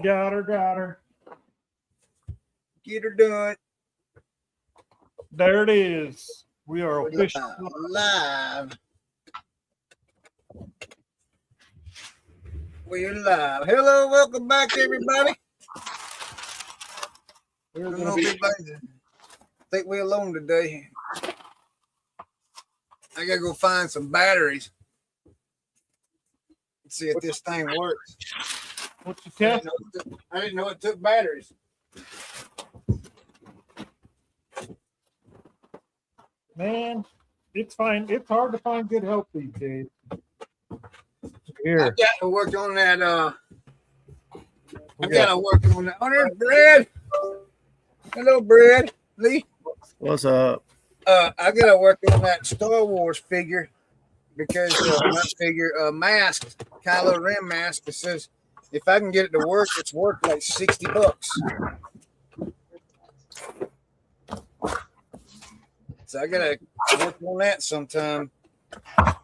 Got her. Get her done. There it is. We are officially live. We're live. Hello, welcome back, everybody. I don't know if everybody think we're alone today. I gotta go find some batteries. Let's see if this thing works. What's the test? I didn't know it took batteries. Man, it's fine. It's hard to find good help these days. Here. I got to work on that. I got to work on that. Oh, there's Brad. Hello, Brad. Lee. What's up? I got to work on that Star Wars figure because not figure mask, Kylo Ren mask. It says if I can get it to work, it's worth like $60. So I gotta work on that sometime. I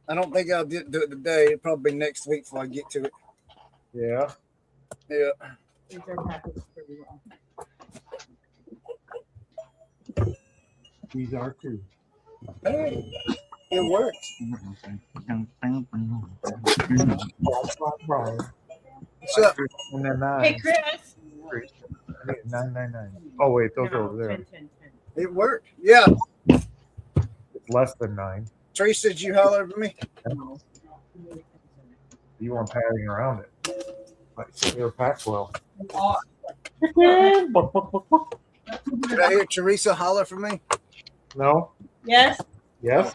don't think I'll do it today. It'll probably be next week before I get to it. Yeah. Yeah. These are too. Hey, it works. What's up? Hey, Chris. 999. Oh wait, those are over there. 10. It worked. Yeah. It's less than 9. Teresa, did you holler at me? You want padding around it? Like your pack well. Did I hear Teresa holler for me? No. Yes. Yes.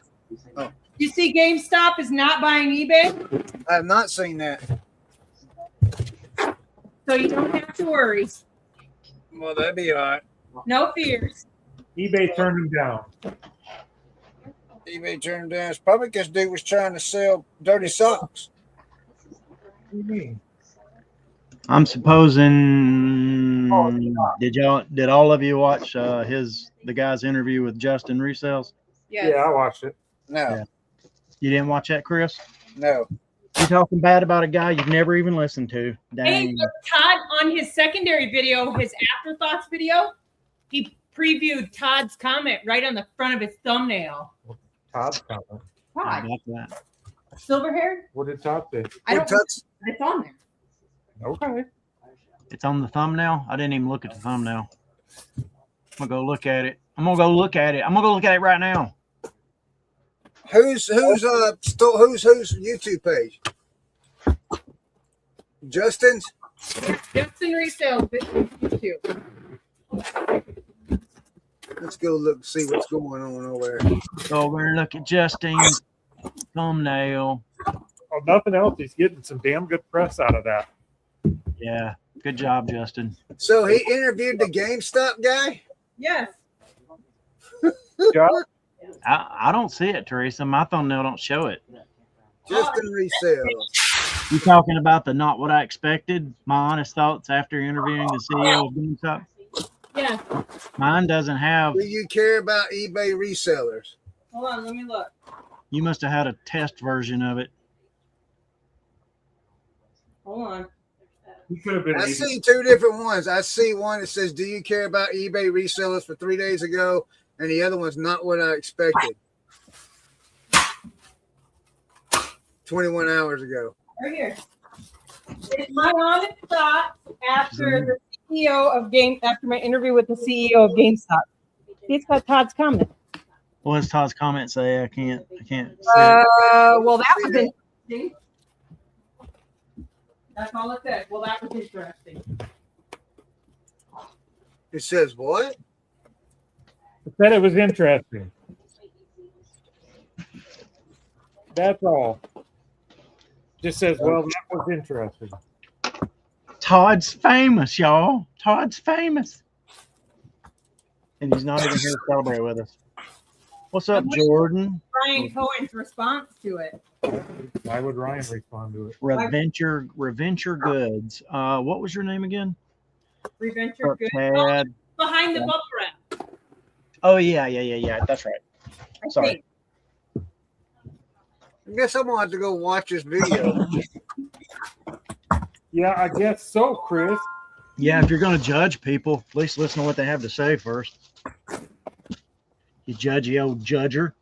You see, GameStop is not buying eBay, I have not seen that. so you don't have to worry. Well, that'd be all right. No fears. eBay turned him down. eBay turned down. It's probably because dude was trying to sell dirty socks. What do you mean? I'm supposing. Oh, Did all of you watch the guy's interview with Justin Resells? Yes. Yeah, I watched it. No, Yeah. You didn't watch that, Chris? no. You're talking bad about a guy you've never even listened to. Hey, Dang. look, Todd, on his secondary video, his afterthoughts video, he previewed Todd's comment right on the front of his thumbnail. Todd's comment. How Todd, about that? silver haired? What did Todd say? I don't know. Touch. It's on there. Okay. It's on the thumbnail. I didn't even look at the thumbnail. I'm gonna go look at it. I'm gonna go look at it right now. Who's YouTube page? Justin's. Justin Resale YouTube. Let's go look see what's going on over there. Go over and look at Justin's thumbnail. Oh, nothing else. He's getting some damn good press out of that. Yeah, good job, Justin. So he interviewed the GameStop guy. Yes. Job. I don't see it, Teresa. My thumbnail don't show it. Justin Resale. You talking about the not what I expected? My honest thoughts after interviewing the CEO of GameStop? Yeah. Mine doesn't have. Do you care about eBay resellers? Hold on, let me look. You must have had a test version of it. Hold on. He could have been. I see two different ones. I see one that says, "Do you care about eBay resellers?" for 3 days ago, and the other one's not what I expected. 21 hours ago. Right here. It's my honest thoughts after after my interview with the CEO of GameStop. It's got Todd's comment. What does Todd's comment say? I can't see it. Well, that was interesting. That's all it said. Well, that was interesting. It says what? It said it was interesting. That's all. Just says, well, that was interesting. Todd's famous, y'all. Todd's famous. And he's not even here to celebrate with us. What's up, Jordan? Brian Cohen's response to it. Why would Ryan respond to it? Reventure Goods. What was your name again? Reventure Good. Tad. Behind the bubble wrap. Oh, yeah. That's right. Sorry. I guess I'm gonna have to go watch this video. Yeah, I guess so, Chris. Yeah, if you're going to judge people, at least listen to what they have to say first. You judgy old judger.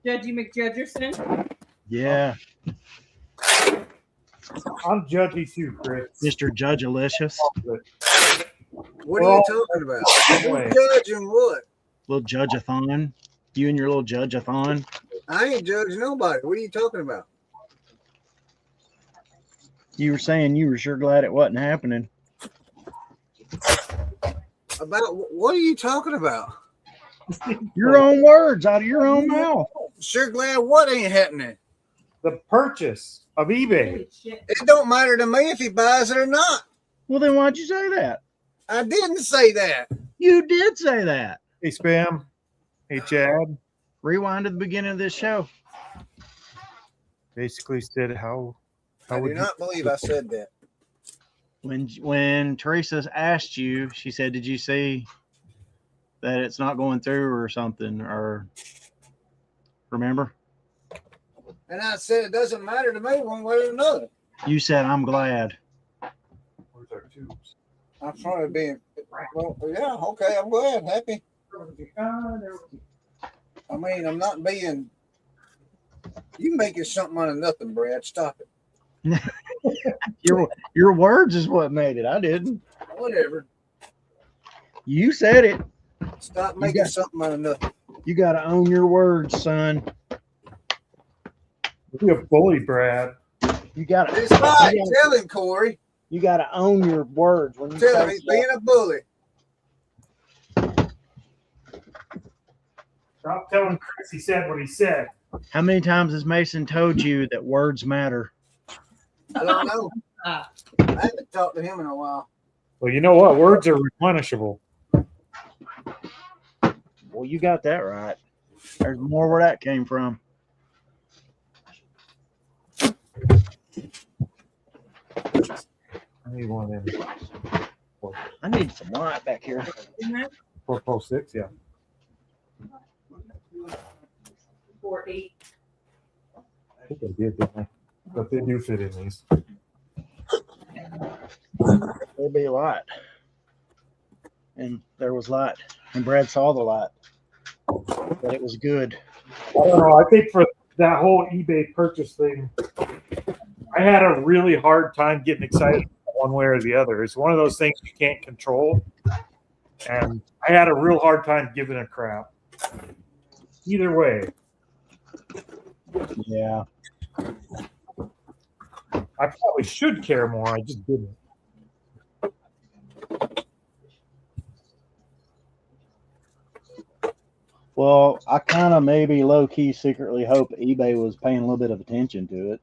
Judgy McJudgerson. Yeah, I'm judgy too, Chris. Mr. Judge-alicious. What are you talking about? Who's judging what? Little judge-a-thon. You and your little judge-a-thon. I ain't judging nobody. What are you talking about? You were saying you were sure glad it wasn't happening. About what are you talking about? Your own words out of your own mouth. Sure glad what ain't happening. The purchase of eBay. It don't matter to me if he buys it or not. Well, then why'd you say that? I didn't say that. You did say that. Hey, Spam. Hey, Chad. Rewind to the beginning of this show. Basically said how I do not believe I said that. When Teresa asked you, she said, "Did you see that it's not going through or something?" Or remember? And I said it doesn't matter to me one way or another. You said, "I'm glad." Where's our tubes? I'm trying to be. Well, yeah, okay, I'm glad, happy. I mean, I'm not being. You making something out of nothing, Brad. Stop it. Your words is what made it. I didn't. Whatever. You said it. Stop making something out of nothing. You got to own your words, son. You're a bully, Brad. You got to. It's right. Tell him, Corey. You got to own your words when you Tell him he's being a bully. Stop telling Chris he said what he said. How many times has Mason told you that words matter? I don't know. I haven't talked to him in a while. Well, you know what? Words are replenishable. Well, you got that right. There's more where that came from. I need one of them. I need some light back here. 406, yeah. 4-8. I think I did, didn't I? But they do fit in these. There'll be a light. And there was light. And Brad saw the light. But it was good. I don't know. I think for that whole eBay purchase thing, I had a really hard time getting excited one way or the other. It's one of those things you can't control. And I had a real hard time giving a crap. Either way. Yeah. I probably should care more. I just didn't. Well, I kind of maybe low-key secretly hope eBay was paying a little bit of attention to it.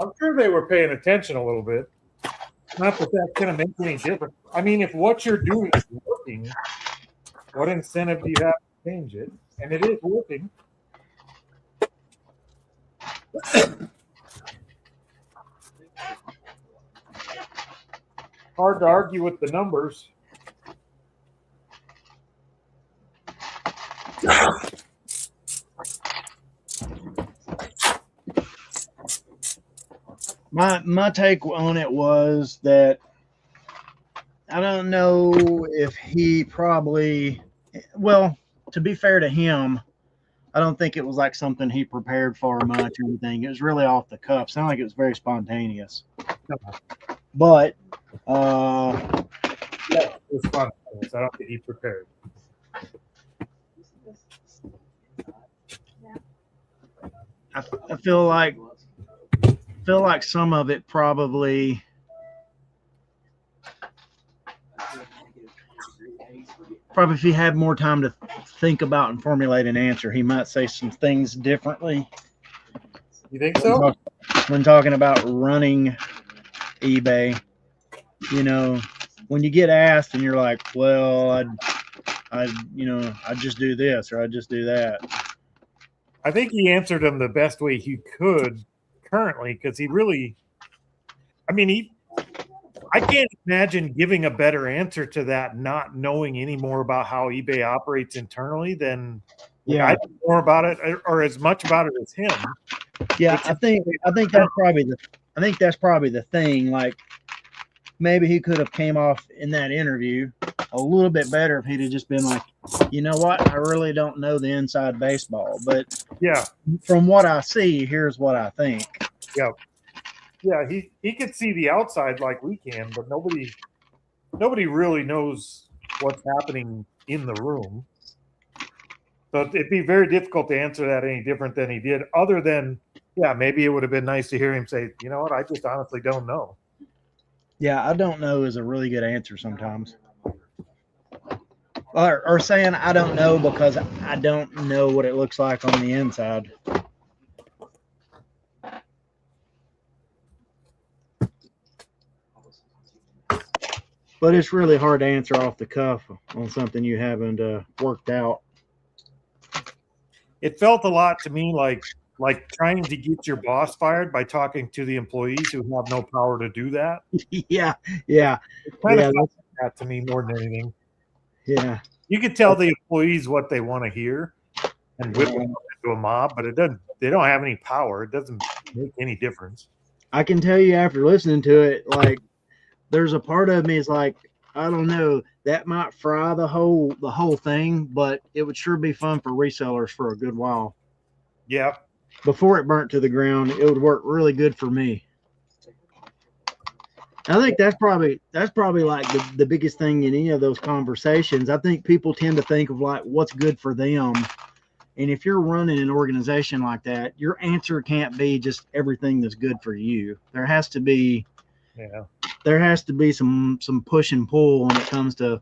I'm sure they were paying attention a little bit. Not that that's going to make any difference. I mean, if what you're doing is working, what incentive do you have to change it? And it is working. Hard to argue with the numbers. My take on it was that I don't know if he probably, well, to be fair to him, I don't think it was like something he prepared for much or anything. It was really off the cuff. Sounded like it was very spontaneous. But Yeah, it was fun. I don't think he prepared. I feel like some of it probably if he had more time to think about and formulate an answer, he might say some things differently. You think so? When talking about running eBay, you know, when you get asked and you're like, well, I'd just do this or I'd just do that. I think he answered them the best way he could currently, because he really, I can't imagine giving a better answer to that, not knowing any more about how eBay operates internally than I know more about it or as much about it as him. Yeah, I think that's probably the thing. Like maybe he could have came off in that interview a little bit better if he'd have just been like, you know what, I really don't know the inside baseball, but Yeah, from what I see, here's what I think. yeah, yeah. He could see the outside like we can, but nobody really knows what's happening in the room. So it'd be very difficult to answer that any different than he did, other than, yeah, maybe it would have been nice to hear him say, you know what, I just honestly don't know. Yeah, I don't know is a really good answer sometimes. Or saying I don't know because I don't know what it looks like on the inside. But it's really hard to answer off the cuff on something you haven't worked out. It felt a lot to me like trying to get your boss fired by talking to the employees who have no power to do that. yeah. It kind of felt like that to me more than anything. Yeah. You could tell the employees what they want to hear and whip them into a mob, but they don't have any power. It doesn't make any difference. I can tell you after listening to it, like there's a part of me is like, I don't know, that might fry the whole thing, but it would sure be fun for resellers for a good while. Yeah. Before it burnt to the ground, it would work really good for me. I think that's probably like the biggest thing in any of those conversations. I think people tend to think of like what's good for them. And if you're running an organization like that, your answer can't be just everything that's good for you. There has to be some push and pull when it comes to,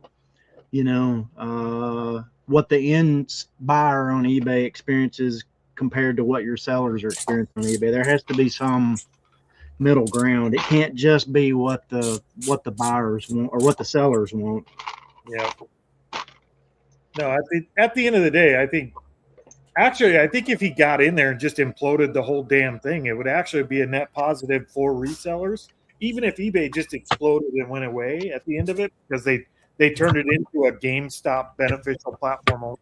what the end buyer on eBay experiences compared to what your sellers are experiencing on eBay. There has to be some middle ground. It can't just be what the buyers want or what the sellers want. Yeah. No, I think at the end of the day, I think if he got in there and just imploded the whole damn thing, it would actually be a net positive for resellers. Even if eBay just exploded and went away at the end of it, because they turned it into a GameStop beneficial platform only.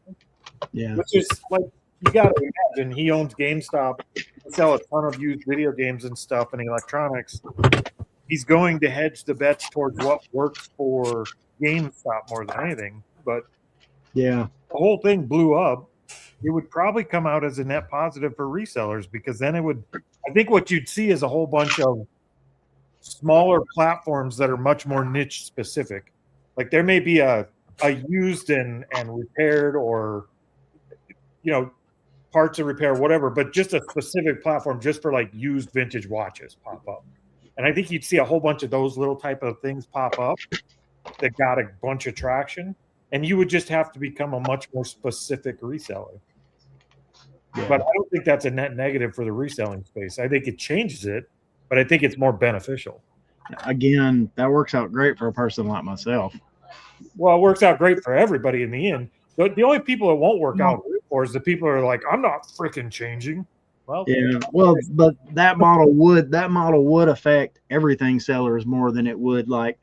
Yeah. Which is like, you got to imagine he owns GameStop, sell a ton of used video games and stuff and electronics. He's going to hedge the bets towards what works for GameStop more than anything. But yeah, the whole thing blew up. It would probably come out as a net positive for resellers, because then I think what you'd see is a whole bunch of smaller platforms that are much more niche specific. Like there may be a used and repaired, or parts of repair, whatever, but just a specific platform just for like used vintage watches pop up. And I think you'd see a whole bunch of those little type of things pop up that got a bunch of traction, and you would just have to become a much more specific reseller. Yeah. But I don't think that's a net negative for the reselling space. I think it changes it, but I think it's more beneficial. Again, that works out great for a person like myself. Well, it works out great for everybody in the end. The only people it won't work out for is the people who are like, I'm not freaking changing. Well, yeah. Well, but that model would affect everything sellers more than it would like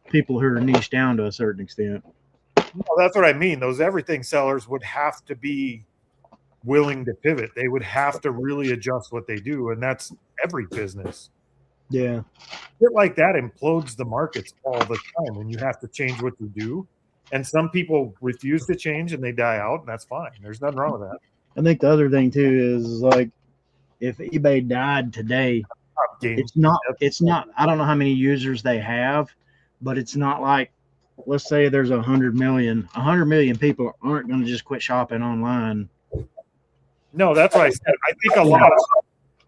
people who are niche down to a certain extent. Well, that's what I mean. Those everything sellers would have to be willing to pivot. They would have to really adjust what they do, and that's every business. Yeah. Shit like that implodes the markets all the time, and you have to change what you do. And some people refuse to change and they die out, and that's fine. There's nothing wrong with that. I think the other thing too is like if eBay died today, it's not I don't know how many users they have, but it's not like, let's say there's 100 million people aren't going to just quit shopping online. No, that's what I said. I think a lot of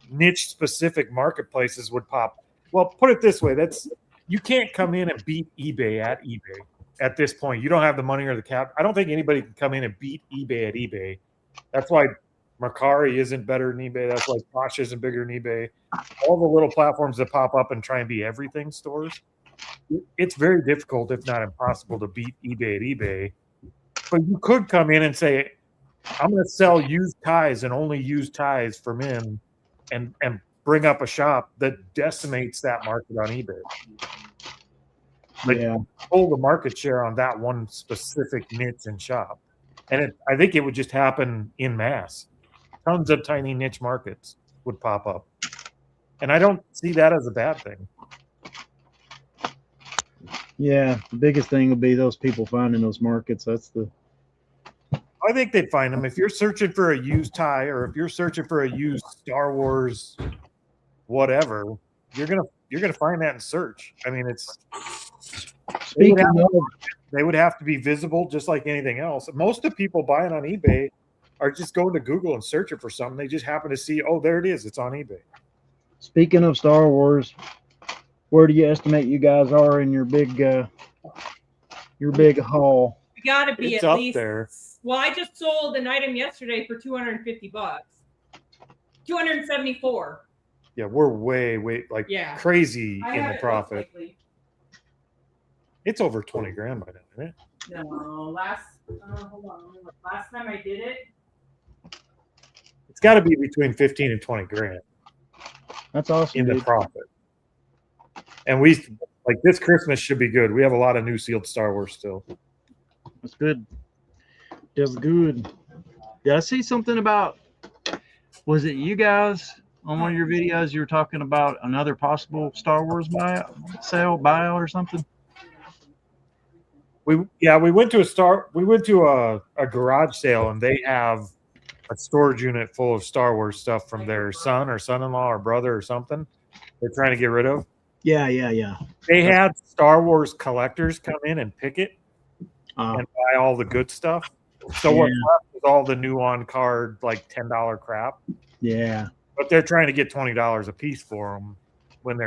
niche specific marketplaces would pop. Well, put it this way, you can't come in and beat eBay at eBay. At this point, you don't have the money or the cap. I don't think anybody can come in and beat eBay at eBay. That's why Mercari isn't better than eBay. That's why Posh isn't bigger than eBay. All the little platforms that pop up and try and be everything stores, it's very difficult, if not impossible, to beat eBay at eBay. But you could come in and say, I'm going to sell used ties and only used ties for men, and bring up a shop that decimates that market on eBay. Like, hold the market share on that one specific niche and shop. And I think it would just happen in mass. Tons of tiny niche markets. would pop up. And I don't see that as a bad thing. Yeah, the biggest thing would be those people finding those markets. I think they'd find them. If you're searching for a used tie, or if you're searching for a used Star Wars whatever, you're gonna find that in search. I mean, they would have to be visible just like anything else. Most of the people buying on eBay are just going to Google and searching for something. They just happen to see, oh, there it is. It's on eBay. Speaking of Star Wars, where do you estimate you guys are in your big haul? You gotta be It's at up least there. Well, I just sold an item yesterday for $250. 274. Yeah, we're way like crazy in the profit. It's over 20 grand by now, isn't it? No, hold on. Last time I did it. It's got to be between 15 and 20 grand. That's awesome. In the profit. And we like this Christmas should be good. We have a lot of new sealed Star Wars still. That's good. That's good. Did I see something about? Was it you guys on one of your videos? You were talking about another possible Star Wars buyout or something. We went to a garage sale, and they have a storage unit full of Star Wars stuff from their son or son-in-law or brother or something. They're trying to get rid of. Yeah. They had Star Wars collectors come in and pick it and buy all the good stuff. So what's left is all the new on card like $10 crap. Yeah. But they're trying to get $20 a piece for them when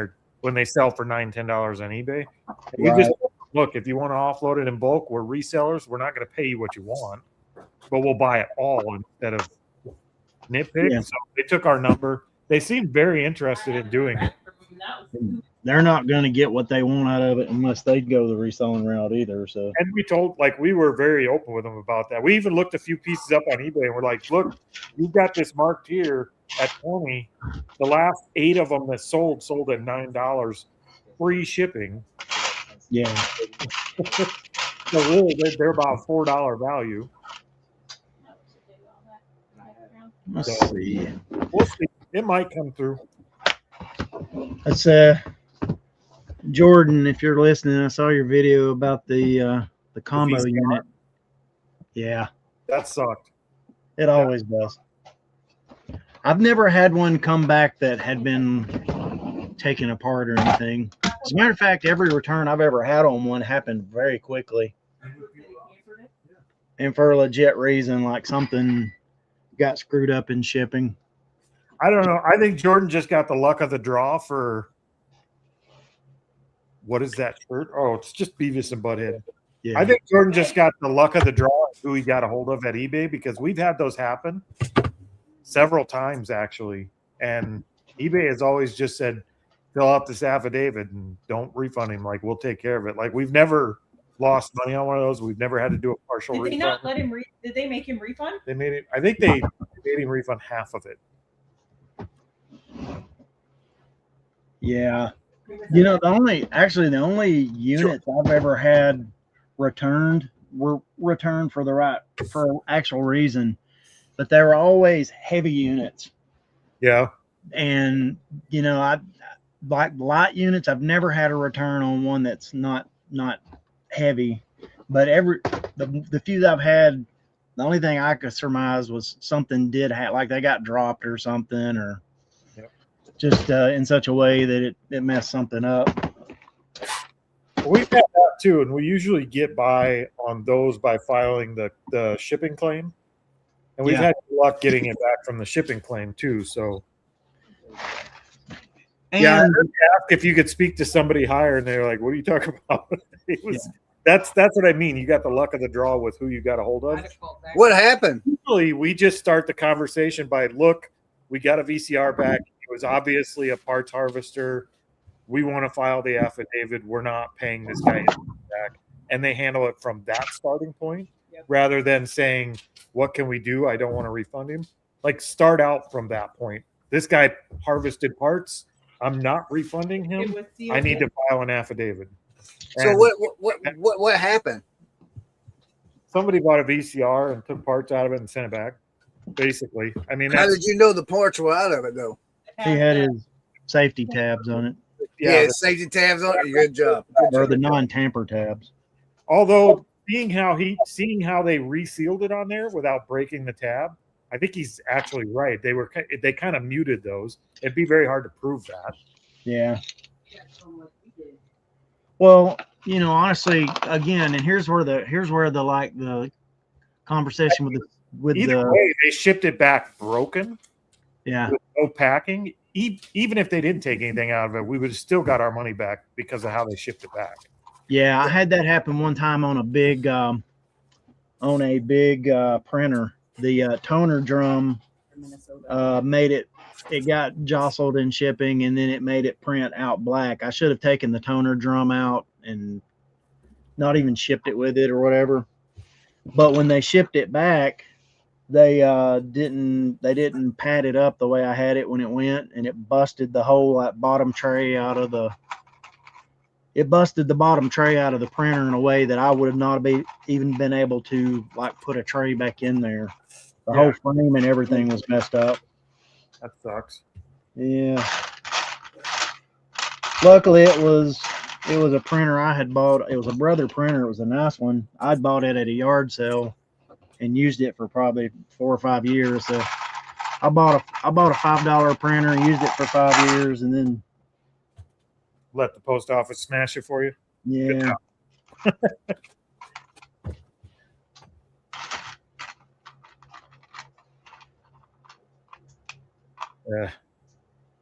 they sell for $9-10 on eBay. We just look, if you want to offload it in bulk, we're resellers. We're not going to pay you what you want, but we'll buy it all instead of nitpick. Yeah. So they took our number. They seemed very interested in doing it. They're not going to get what they want out of it unless they go the reselling route either. So, and we were very open with them about that. We even looked a few pieces up on eBay and we're like, look, you've got this marked here at 20. The last 8 of them that sold at $9, free shipping. Yeah. So really, they're about $4 value. Let's see. We'll see. It might come through. That's Jordan, if you're listening, I saw your video about the combo unit. Yeah. That sucked. It always does. I've never had one come back that had been taken apart or anything. As a matter of fact, every return I've ever had on one happened very quickly. And for a legit reason, like something got screwed up in shipping. I don't know. I think Jordan just got the luck of the draw for what is that shirt? Oh, it's just Beavis and Butthead. Yeah. I think Jordan just got the luck of the draw who he got a hold of at eBay, because we've had those happen several times actually. And eBay has always just said, fill out this affidavit and don't refund him. Like, we'll take care of it. Like, we've never lost money on one of those. We've never had to do a partial refund. Did they not let him did they make him refund? They made it. I think they made him refund half of it. Yeah. You know, the only units I've ever had returned were returned for actual reason, but they were always heavy units. Yeah. And you know, I like light units. I've never had a return on one that's not heavy, but the few that I've had, the only thing I could surmise was something did like they got dropped or something, or just in such a way that it messed something up. We've had that too, and we usually get by on those by filing the shipping claim, and we've had luck getting it back from the shipping claim too. So, and I asked if you could speak to somebody higher, and they're like, "What are you talking about?" That's what I mean. You got the luck of the draw with who you got a hold of. What happened? Usually, we just start the conversation by, "Look, we got a VCR back. It was obviously a parts harvester. We want to file the affidavit. We're not paying this guy back." And they handle it from that starting point rather than saying, "What can we do? I don't want to refund him." Like, start out from that point. This guy harvested parts. I'm not refunding him. I need to file an affidavit. So what happened? Somebody bought a VCR and took parts out of it and sent it back. Basically, I mean, how did you know the parts were out of it though? He had his safety tabs on it, Yeah, safety tabs on it. Good job. Good or job. the non-tamper tabs. Although seeing how they resealed it on there without breaking the tab, I think he's actually right. They kind of muted those. It'd be very hard to prove that. Yeah. Well, honestly, again, and here's where the conversation with Either the way, they shipped it back broken. Yeah. With no packing. Even if they didn't take anything out of it, we would have still got our money back because of how they shipped it back. Yeah, I had that happen one time on a big printer. The toner drum made it got jostled in shipping, and then it made it print out black. I should have taken the toner drum out and not even shipped it with it or whatever. But when they shipped it back, they didn't pad it up the way I had it when it went, and it busted the whole bottom tray out of the printer in a way that I would have not even been able to put a tray back in there. The whole frame and everything was messed up. That sucks. Yeah. Luckily, it was a printer I had bought. It was a Brother printer. It was a nice one. I'd bought it at a yard sale and used it for probably 4 or 5 years. So I bought a $5 printer and used it for 5 years, and then let the post office smash it for you. Yeah.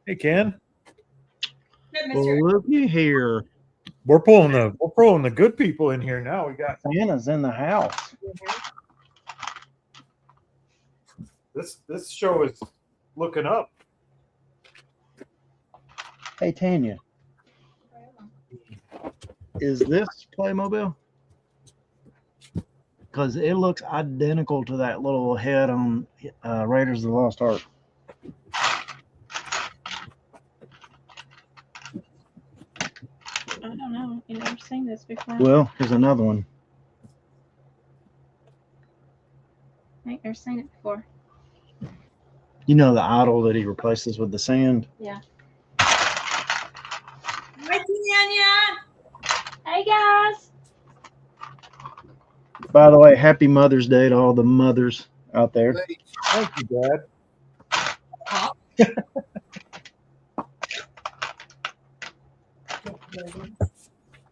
Hey, Ken. Well, looky here. We're pulling the good people in here now. We got Santa's in the house. This show is looking up. Hey, Tanya. Is this Playmobil? Because it looks identical to that little head on Raiders of the Lost Ark. I don't know. You've never seen this before. Well, here's another one. I ain't never seen it before. You know the idol that he replaces with the sand? Yeah. Hi, Tanya. Hey, guys. By the way, happy Mother's Day to all the mothers out there. Thank you, Dad.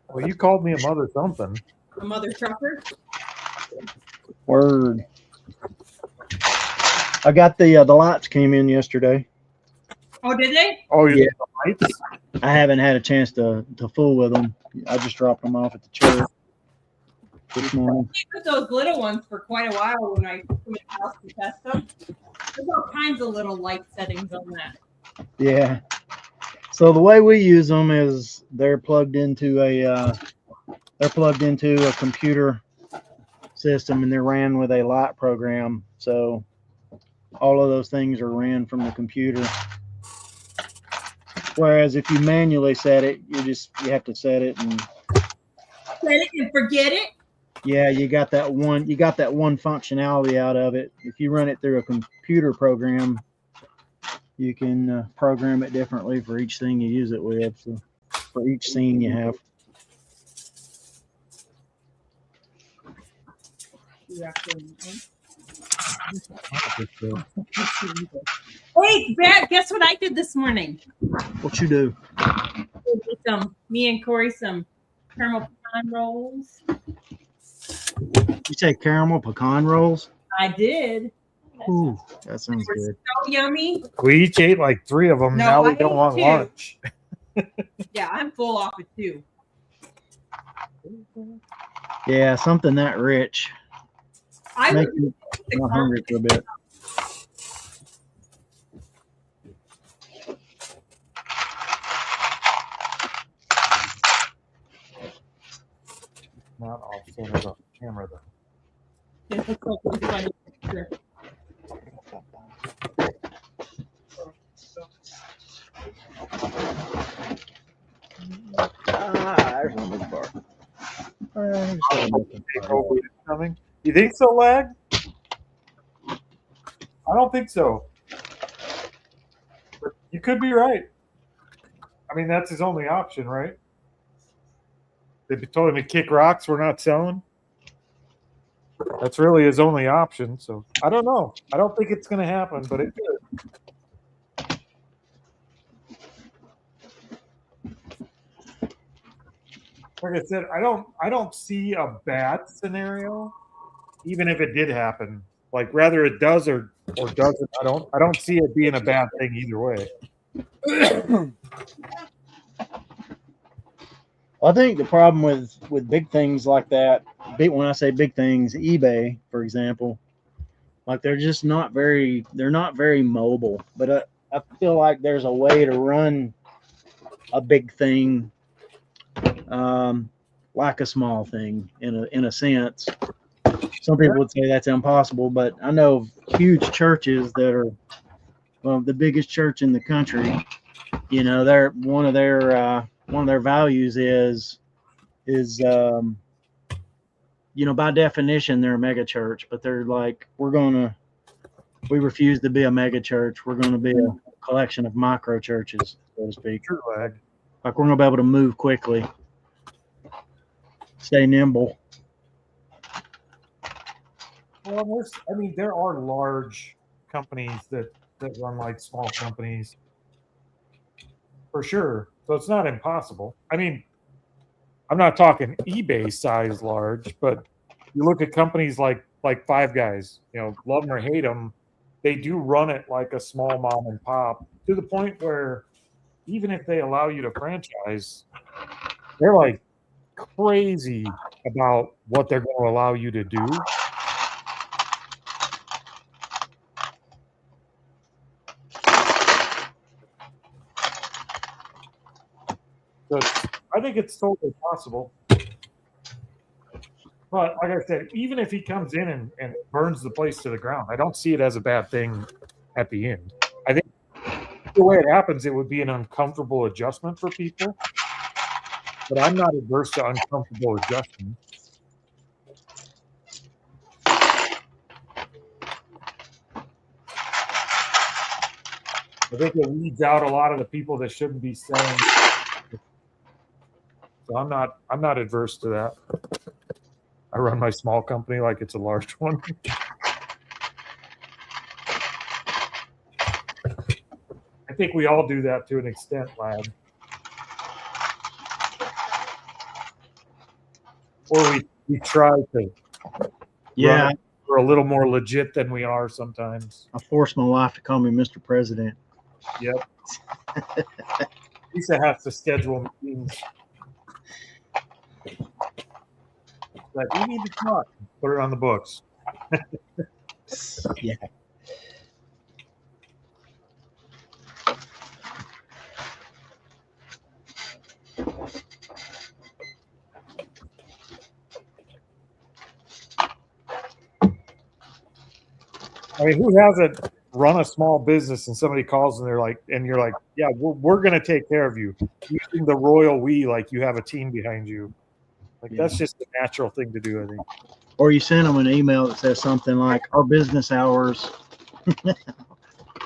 Well, you called me a mother something. A mother trucker. Word. I got the lights came in yesterday. Oh, did they? Oh, Yeah. The lights? I haven't had a chance to fool with them. I just dropped them off at the church this morning. I put those little ones for quite a while when I took them in the house to test them. There's all kinds of little light settings on that. Yeah. So the way we use them is they're plugged into a computer system, and they're ran with a light program. So all of those things are ran from the computer. Whereas if you manually set it, you have to set it and forget it. Yeah, you got that one functionality out of it. If you run it through a computer program, you can program it differently for each thing you use it with. So for each scene you have. Hey, Brad, guess what I did this morning? What you do? Me and Corey some caramel pecan rolls. You say caramel pecan rolls? I did. Ooh, that sounds good. So yummy. We each ate like 3 of them. No, now we I don't ate want 2. lunch. Yeah, I'm full off of 2. Yeah, something that rich. I Make was me not hungry for a bit. Not off center of the camera though. There's one big bar. Coming. You think so, Lag? I don't think so. But You could be right. I mean, that's his only option, right? They told him to kick rocks. We're not selling. That's really his only option. So I don't know. I don't think it's going to happen, but it could. Like I said, I don't see a bad scenario, even if it did happen. Like rather it does or doesn't. I don't see it being a bad thing either way. I think the problem with big things like that, when I say big things, eBay, for example, like they're not very mobile. But I feel like there's a way to run a big thing, like a small thing in a sense. Some people would say that's impossible, but I know huge churches that are, well, the biggest church in the country. You know, they're one of their values is you know, by definition they're a mega church, but they're like, we refuse to be a mega church. We're going to be a collection of micro churches, so to speak. True, Lag. Like we're going to be able to move quickly, stay nimble. Well, there are large companies that run like small companies, for sure. So it's not impossible. I mean, I'm not talking eBay size large, but you look at companies like Five Guys. You know, love them or hate them, they do run it like a small mom and pop to the point where even if they allow you to franchise, they're like crazy about what they're going to allow you to do. So I think it's totally possible. But like I said, even if he comes in and burns the place to the ground, I don't see it as a bad thing at the end. I think the way it happens, it would be an uncomfortable adjustment for people. But I'm not adverse to uncomfortable adjustments. I think it weeds out a lot of the people that shouldn't be selling. So I'm not adverse to that. I run my small company like it's a large one. I think we all do that to an extent, lad. Or we try to. Yeah, we're a little more legit than we are sometimes. I forced my wife to call me Mr. President. Yep. Lisa has to schedule meetings. Like, we need to talk. Put her on the books. Yeah. I mean, who hasn't run a small business and somebody calls and you're like, yeah, we're going to take care of you. Using the royal we, like you have a team behind you. Like, yeah. That's just a natural thing to do, I think. Or you send them an email that says something like, our business hours.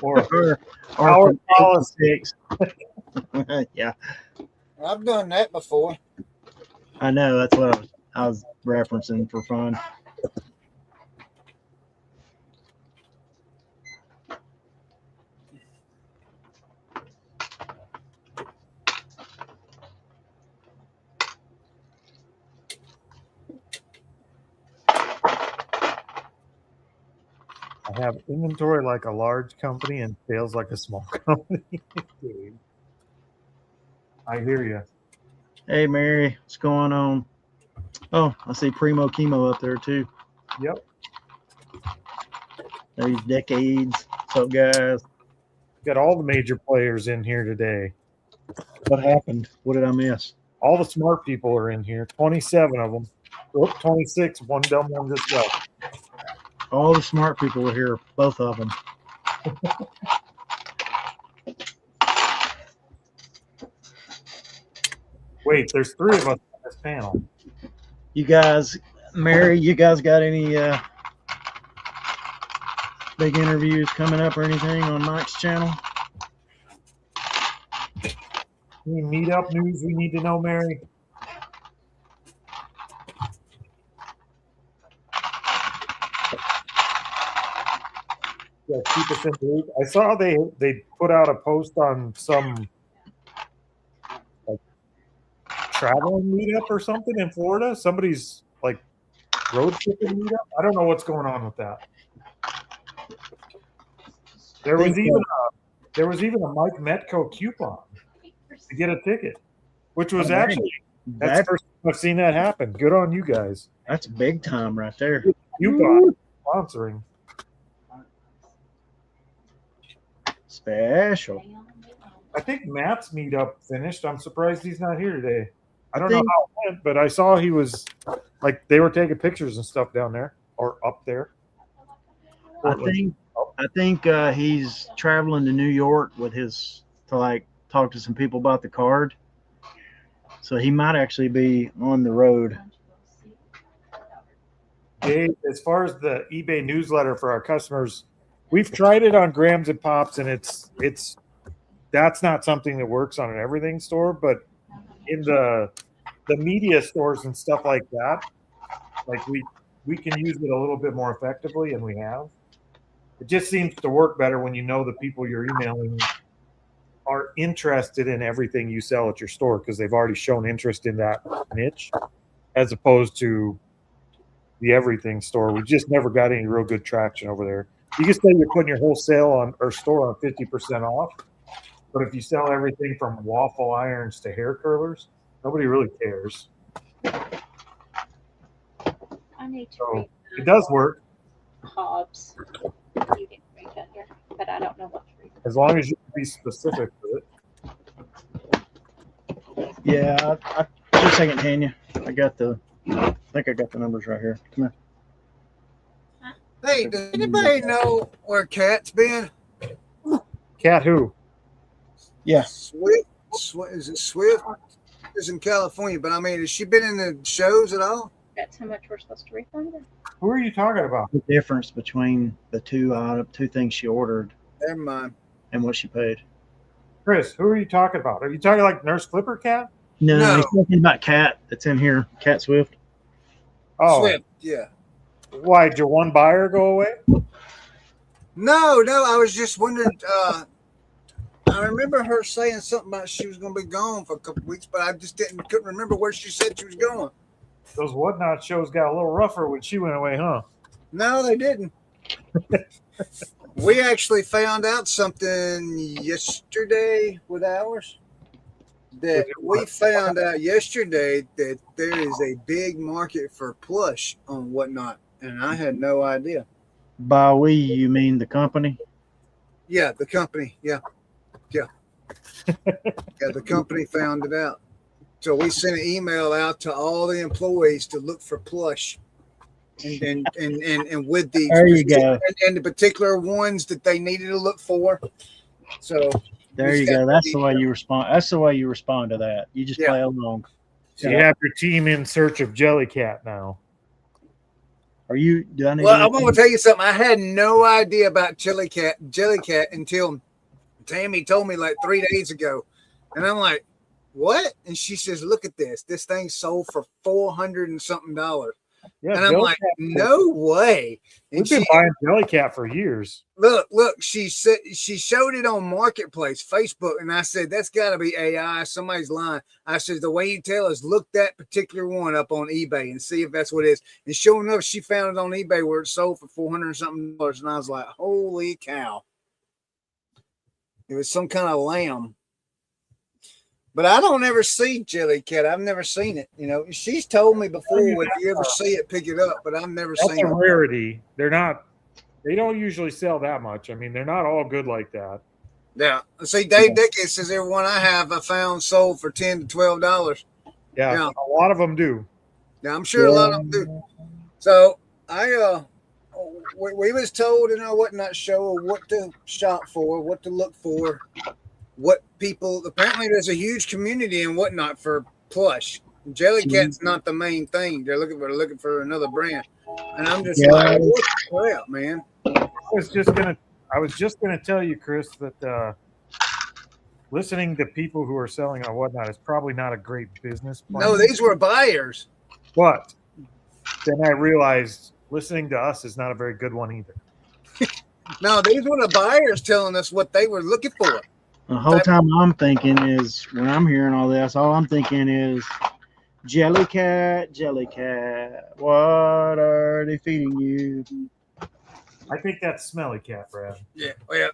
or our politics. Yeah. I've done that before. I know. That's what I was referencing for fun. I have inventory like a large company and sales like a small company. I hear you. Hey, Mary, what's going on? Oh, I see Primo Chemo up there too. Yep. These decades. What's up, guys? Got all the major players in here today. What happened? What did I miss? All the smart people are in here. 27 of them. 26. One dumb one just left. All the smart people are here, both of them. Wait, there's 3 of us on this panel. You guys, Mary, you guys got any big interviews coming up or anything on Mike's channel? Any meetup news we need to know, Mary? Yeah, keep us in the loop. I saw they put out a post on some like traveling meetup or something in Florida. Somebody's like road tripping meetup. I don't know what's going on with that. There was even a Mike Metco coupon to get a ticket, which was actually that's the first time I've seen that happen. Good on you guys. That's big time right there. Coupon sponsoring. Special. I think Matt's meetup finished. I'm surprised he's not here today. I don't know how it went, but I saw he was like they were taking pictures and stuff down there or up there. I think he's traveling to New York with to like talk to some people about the card. So he might actually be on the road. Dave, as far as the eBay newsletter for our customers, we've tried it on Grams and Pops, and it's that's not something that works on an everything store, but in the media stores and stuff like that, like we can use it a little bit more effectively, and we have. It just seems to work better when you know the people you're emailing are interested in everything you sell at your store because they've already shown interest in that niche, as opposed to the everything store. We just never got any real good traction over there. You can say you're putting your whole sale on or store on 50% off, but if you sell everything from waffle irons to hair curlers, nobody really cares. I need to So read it does work Hobbs. You can read that here, but I don't know what to read. as long as you can be specific with it. Yeah, I just a second, Tanya. I think I got the numbers right here. Come here. Hey, does anybody know where Kat's been? Cat who? Yeah. Swift? Is it Swift? It's in California, but I mean, has she been in the shows at all? That's how much we're supposed to refund her. Who are you talking about? The difference between the two things she ordered Never mind. and what she paid. Chris, who are you talking about? Are you talking like Nurse Clipper Cat? No, he's talking about Cat that's in here. Cat Swift. Oh, Swift, yeah. Why, did your one buyer go away? No, I was just wondering. I remember her saying something about she was going to be gone for a couple of weeks, but I just couldn't remember where she said she was going. Those Whatnot shows got a little rougher when she went away, huh? No, they didn't. We actually found out something yesterday with ours. That we found out yesterday that there is a big market for plush on Whatnot, and I had no idea. By we, you mean the company? Yeah, the company. Yeah. The company found it out. So we sent an email out to all the employees to look for plush, and with the there you go, and the particular ones that they needed to look for. So there you go. That's the way you respond. That's the way you respond to that. You just play along. So you have your team in search of Jellycat now. Are you? I'm going to tell you something. I had no idea about Jellycat until Tammy told me like 3 days ago, and I'm like, what? And she says, look at this. This thing sold for $400 and something. Yeah, and I'm Jellycat, like, no way. And we've been buying Jellycat for years. Look, she said she showed it on Marketplace, Facebook, and I said, that's got to be AI. Somebody's lying. I said, the way you tell is look that particular one up on eBay and see if that's what it is. And sure enough, she found it on eBay where it sold for $400 and something. And I was like, holy cow. It was some kind of lamb. But I don't ever see Jellycat. I've never seen it. You know, she's told me before, if you ever see it, pick it up. But I've never seen it. That's a rarity. They don't usually sell that much. I mean, they're not all good like that. Yeah. See, Dave Dickens says every one I found sold for $10 to $12. Yeah, a lot of them do. Yeah, I'm sure a lot of them do. So we was told in our Whatnot show what to shop for, what to look for. What people apparently there's a huge community and Whatnot for plush. Jellycat's not the main thing. They're looking for another brand, and I'm just like, what the crap, man. I was just gonna tell you, Chris, that listening to people who are selling on Whatnot is probably not a great business plan. No, these were buyers. But then I realized listening to us is not a very good one either. No, these were the buyers telling us what they were looking for. The whole time I'm thinking is, when I'm hearing all this, all I'm thinking is, Jellycat, what are they feeding you? I think that's Smelly Cat, Brad. Yeah, yeah.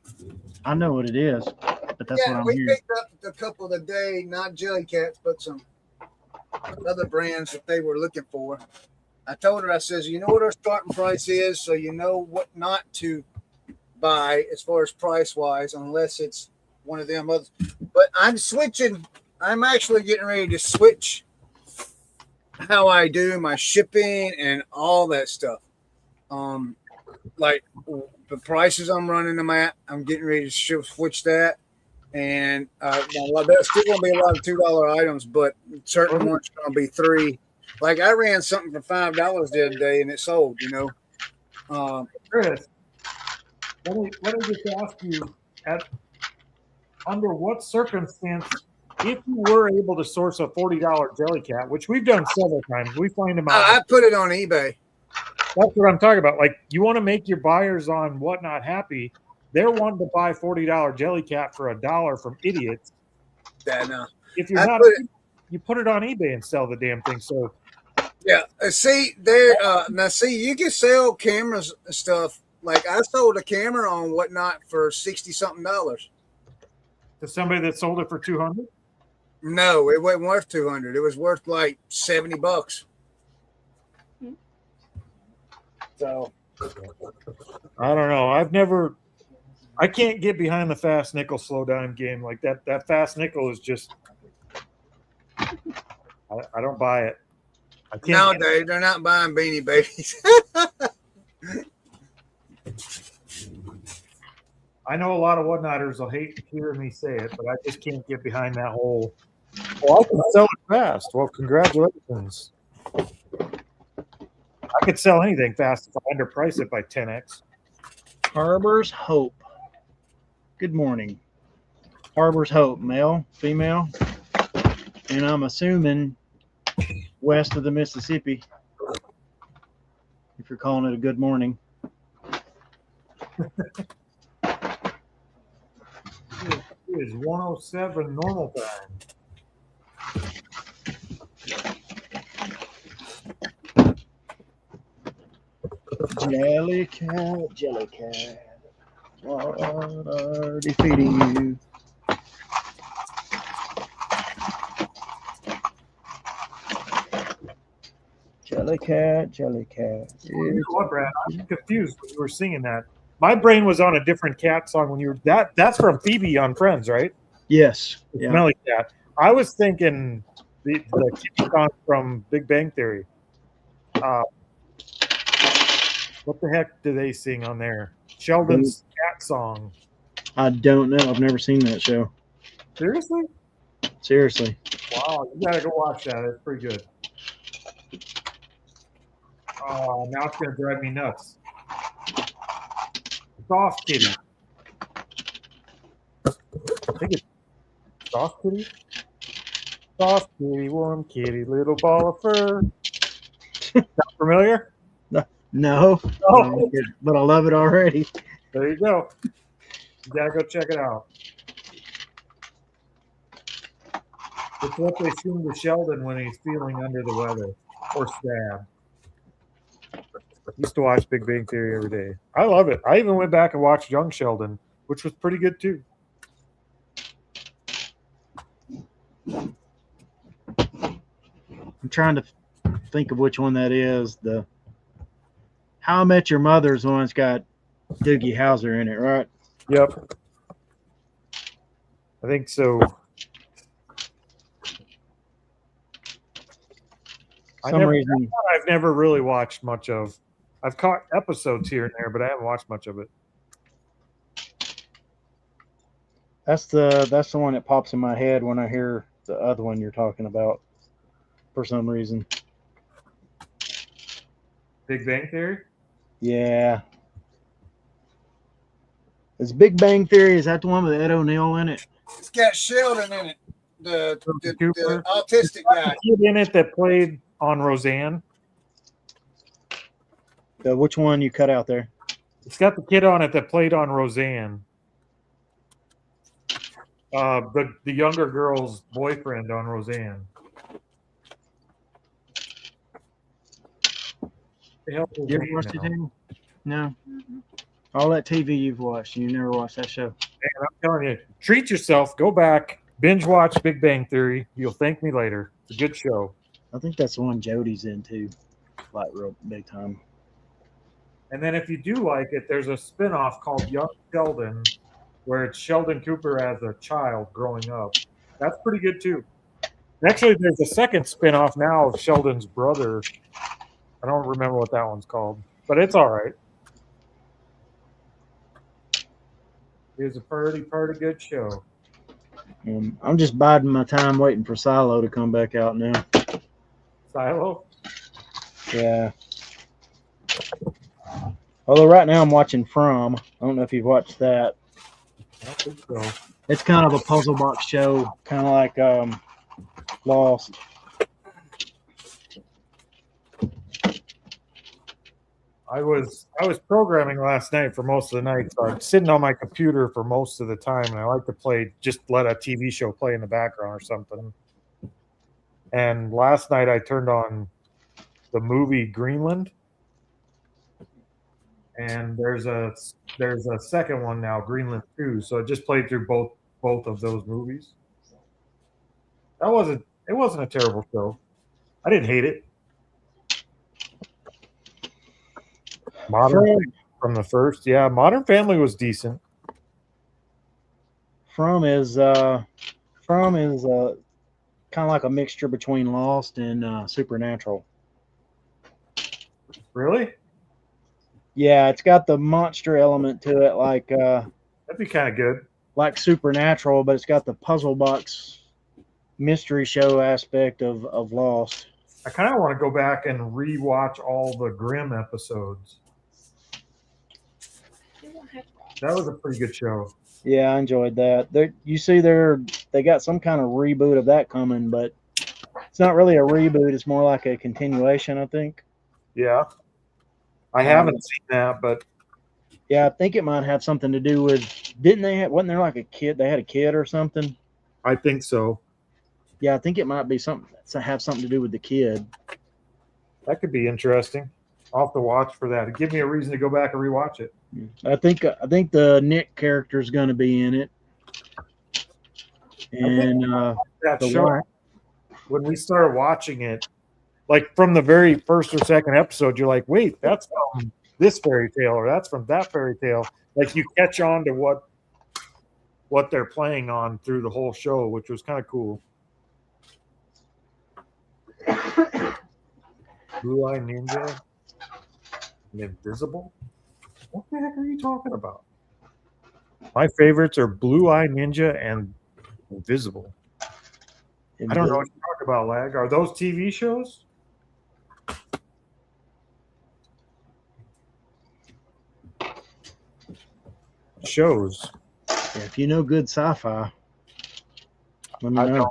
I know what it is, but that's what I'm we hearing. picked up a couple today, not Jellycats, but some other brands that they were looking for. I told her, I says, you know what our starting price is, so you know what not to buy as far as price wise, unless it's one of them others. But I'm switching. I'm actually getting ready to switch how I do my shipping and all that stuff. Like the prices I'm running them at, I'm getting ready to switch that. And there's still going to be a lot of $2 items, but certain ones are going to be $3. Like I ran something for $5 the other day and it sold, you know. Chris, let me just ask you, under what circumstance, if you were able to source a $40 Jellycat, which we've done several times, we find them out. I put it on eBay. That's what I'm talking about. Like, you want to make your buyers on Whatnot happy. They're wanting to buy $40 Jellycat for $1 from idiots. Yeah, no. If you're you put it on eBay and sell the damn thing. So, yeah. See, there. Now, see, you can sell cameras and stuff. Like I sold a camera on Whatnot for $60-something. To somebody that sold it for $200? No, it wasn't worth $200. It was worth like $70. So I don't know. I can't get behind the fast nickel slow dime game like that. That fast nickel is just. I don't buy it. I can't. Nowadays, they're not buying Beanie Babies. I know a lot of Whatnotters will hate hearing me say it, but I just can't get behind that whole. Well, I can sell it fast. Well, congratulations. I could sell anything fast if I underprice it by 10x. Harbor's Hope. Good morning. Harbor's Hope, male, female, and I'm assuming west of the Mississippi, if you're calling it a good morning. It is 1:07 normal time. Jellycat, what are they feeding you? Jellycat. You know what, Brad? I'm confused when you were singing that. My brain was on a different cat song when you were that's from Phoebe on Friends, right? Yes. Yeah. Smelly Cat. I was thinking the kitty song from Big Bang Theory. What the heck do they sing on there? Sheldon's cat song. I don't know. I've never seen that show. Seriously? Seriously. Wow, you gotta go watch that. It's pretty good. Oh, now it's gonna drive me nuts. Soft Kitty. I think it's Soft Kitty. Soft Kitty, warm kitty, little ball of fur. Not familiar? No, Oh. but I love it already. There you go. You gotta go check it out. It's what they sing to Sheldon when he's feeling under the weather or sad. I used to watch Big Bang Theory every day. I love it. I even went back and watched Young Sheldon, which was pretty good too. I'm trying to think of which one that is. The How I Met Your Mother's one's got Doogie Howser in it, right? Yep. I think so. I've never really watched much of. I've caught episodes here and there, but I haven't watched much of it. That's the one that pops in my head when I hear the other one you're talking about for some reason. Big Bang Theory? Yeah. Is Big Bang Theory, is that the one with Ed O'Neill in it? It's got Sheldon in it, the Cooper. autistic guy. Kid in it that played on Roseanne. Which one you cut out there? It's got the kid on it that played on Roseanne. The younger girl's boyfriend on Roseanne. You ever watched it, Daniel? No. All that TV you've watched, you never watched that show. Man, I'm telling you, treat yourself. Go back, binge watch Big Bang Theory. You'll thank me later. It's a good show. I think that's the one Jody's into, like real big time. And then if you do like it, there's a spinoff called Young Sheldon, where it's Sheldon Cooper as a child growing up. That's pretty good too. Actually, there's a second spinoff now of Sheldon's brother. I don't remember what that one's called, but it's all right. It was a pretty good show. I'm just biding my time waiting for Silo to come back out now. Silo? Yeah. Although right now I'm watching From. I don't know if you've watched that. I don't think so. It's kind of a puzzle box show, kind of like Lost. I was programming last night for most of the night, so I'm sitting on my computer for most of the time, and I like to just let a TV show play in the background or something. And last night I turned on the movie Greenland, and there's a second one now, Greenland 2. So it just played through both of those movies. It wasn't a terrible show. I didn't hate it. Modern from the first, yeah. Modern Family was decent. From is kind of like a mixture between Lost and Supernatural. Really? Yeah, it's got the monster element to it, like That'd be kind of good. like Supernatural, but it's got the puzzle box mystery show aspect of Lost. I kind of want to go back and rewatch all the Grimm episodes. That was a pretty good show. Yeah, I enjoyed that. They got some kind of reboot of that coming, but it's not really a reboot. It's more like a continuation, I think. Yeah. I haven't seen that, but yeah, I think it might have something to do with. Wasn't there like a kid? They had a kid or something. I think so. Yeah, I think it might be something to have something to do with the kid. That could be interesting. I'll have to watch for that. It'd give me a reason to go back and rewatch it. I think the Nick character is going to be in it, and That the show, wife. when we started watching it, like from the very first or second episode, you're like, wait, that's from this fairy tale, or that's from that fairy tale. Like you catch on to what they're playing on through the whole show, which was kind of cool. Blue Eye Ninja and Invisible? What the heck are you talking about? My favorites are Blue Eye Ninja and Invisible. I don't know what you talk about, Lag. Are those TV shows? Shows. Yeah, if you know good sci-fi, let me I know.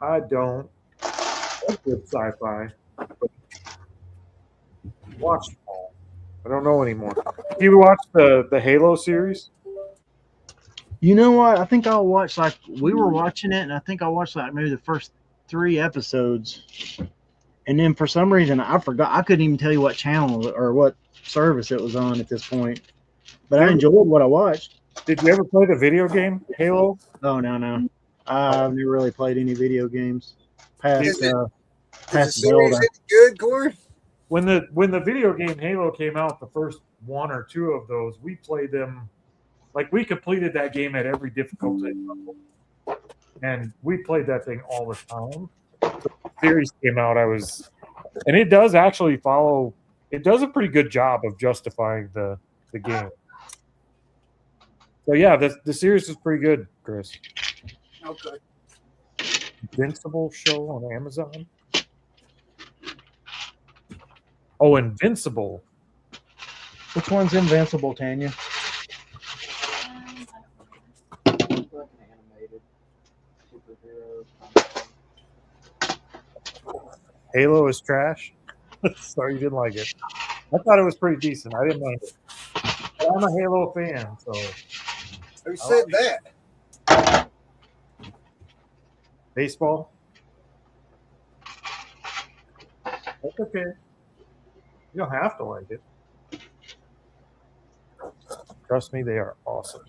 I don't. That's good sci-fi. But watch them all. I don't know anymore. Do you watch the Halo series? You know what? I think I'll watch, like, we were watching it, and I think I watched like maybe the first 3 episodes, and then for some reason I forgot. I couldn't even tell you what channel or what service it was on at this point. But I enjoyed what I watched. Did you ever play the video game Halo? Oh no, I've never really played any video games past Is the past series Zelda. good, Corey? When the video game Halo came out, the first 1 or 2 of those, we played them. Like we completed that game at every difficulty level, and we played that thing all the time. The series came out, and it does actually follow. It does a pretty good job of justifying the game. So yeah, the series is pretty good, Chris. Okay. Invincible show on Amazon. Oh, Invincible. Which one's Invincible, Tanya? Halo is trash. Sorry you didn't like it. I thought it was pretty decent. I didn't like it. But I'm a Halo fan, so Who said that? baseball. That's okay. You don't have to like it. Trust me, they are awesome.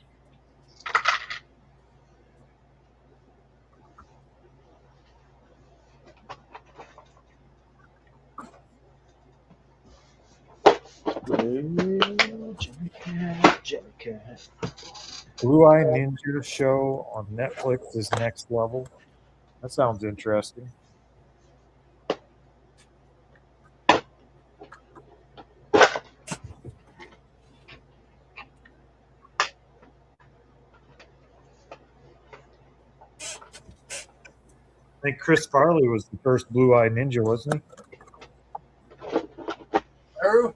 Blue Eye Ninja show on Netflix is next level. That sounds interesting. I think Chris Farley was the first Blue Eye Ninja, wasn't he? Who?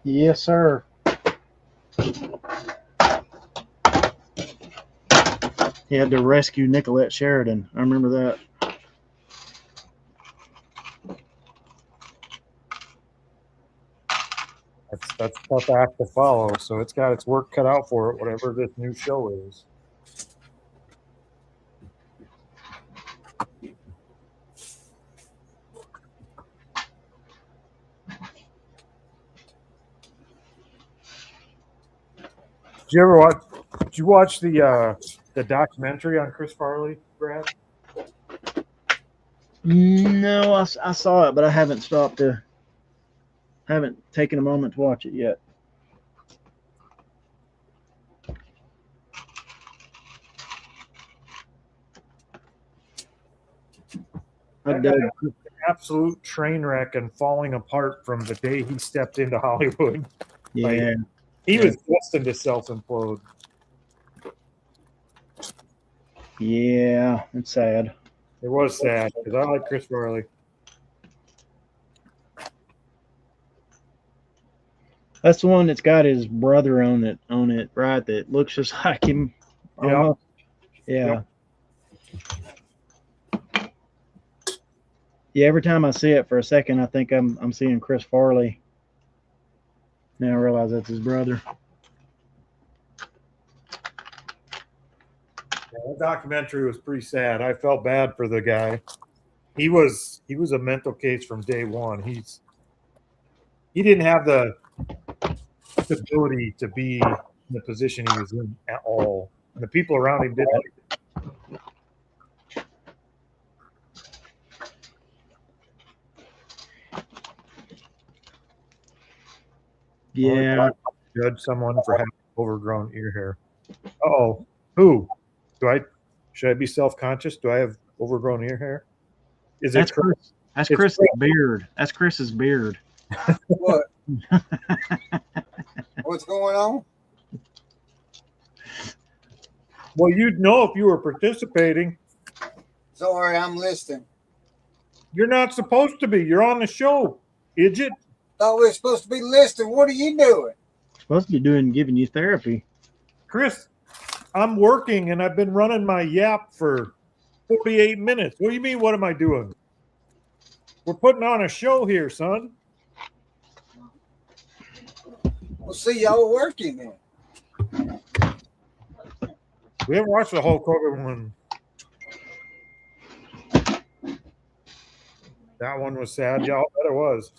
Yes, sir. He had to rescue Nicolette Sheridan. I remember that. That's a tough act to follow, so it's got its work cut out for it, whatever this new show is. Did you watch the documentary on Chris Farley, Brad? No, I saw it, but I haven't haven't taken a moment to watch it yet. That guy was an absolute train wreck and falling apart from the day he stepped into Hollywood. Yeah. He was destined to self-implode. Yeah, it's sad. It was sad because I like Chris Farley. That's the one that's got his brother on it, right? That looks just like him. Yeah. Almost. Yeah. Yeah, every time I see it for a second, I think I'm seeing Chris Farley. Now I realize that's his brother. Yeah, that documentary was pretty sad. I felt bad for the guy. He was a mental case from day one. He didn't have the ability to be in the position he was in at all. And the people around him didn't. Yeah. Judge someone for having overgrown ear hair. Uh-oh. Who? Should I be self-conscious? Do I have overgrown ear hair? Is That's it Chris? Chris. That's Chris's beard. That's Chris's beard. What? What's going on? Well, you'd know if you were participating. Sorry, I'm listening. You're not supposed to be. You're on the show, idiot. Thought we were supposed to be listening. What are you doing? Supposed to be giving you therapy. Chris, I'm working and I've been running my yap for 48 minutes. What do you mean, what am I doing? We're putting on a show here, son. We'll see y'all working then. We haven't watched the whole Hogan one. That one was sad. Yeah, I bet it was.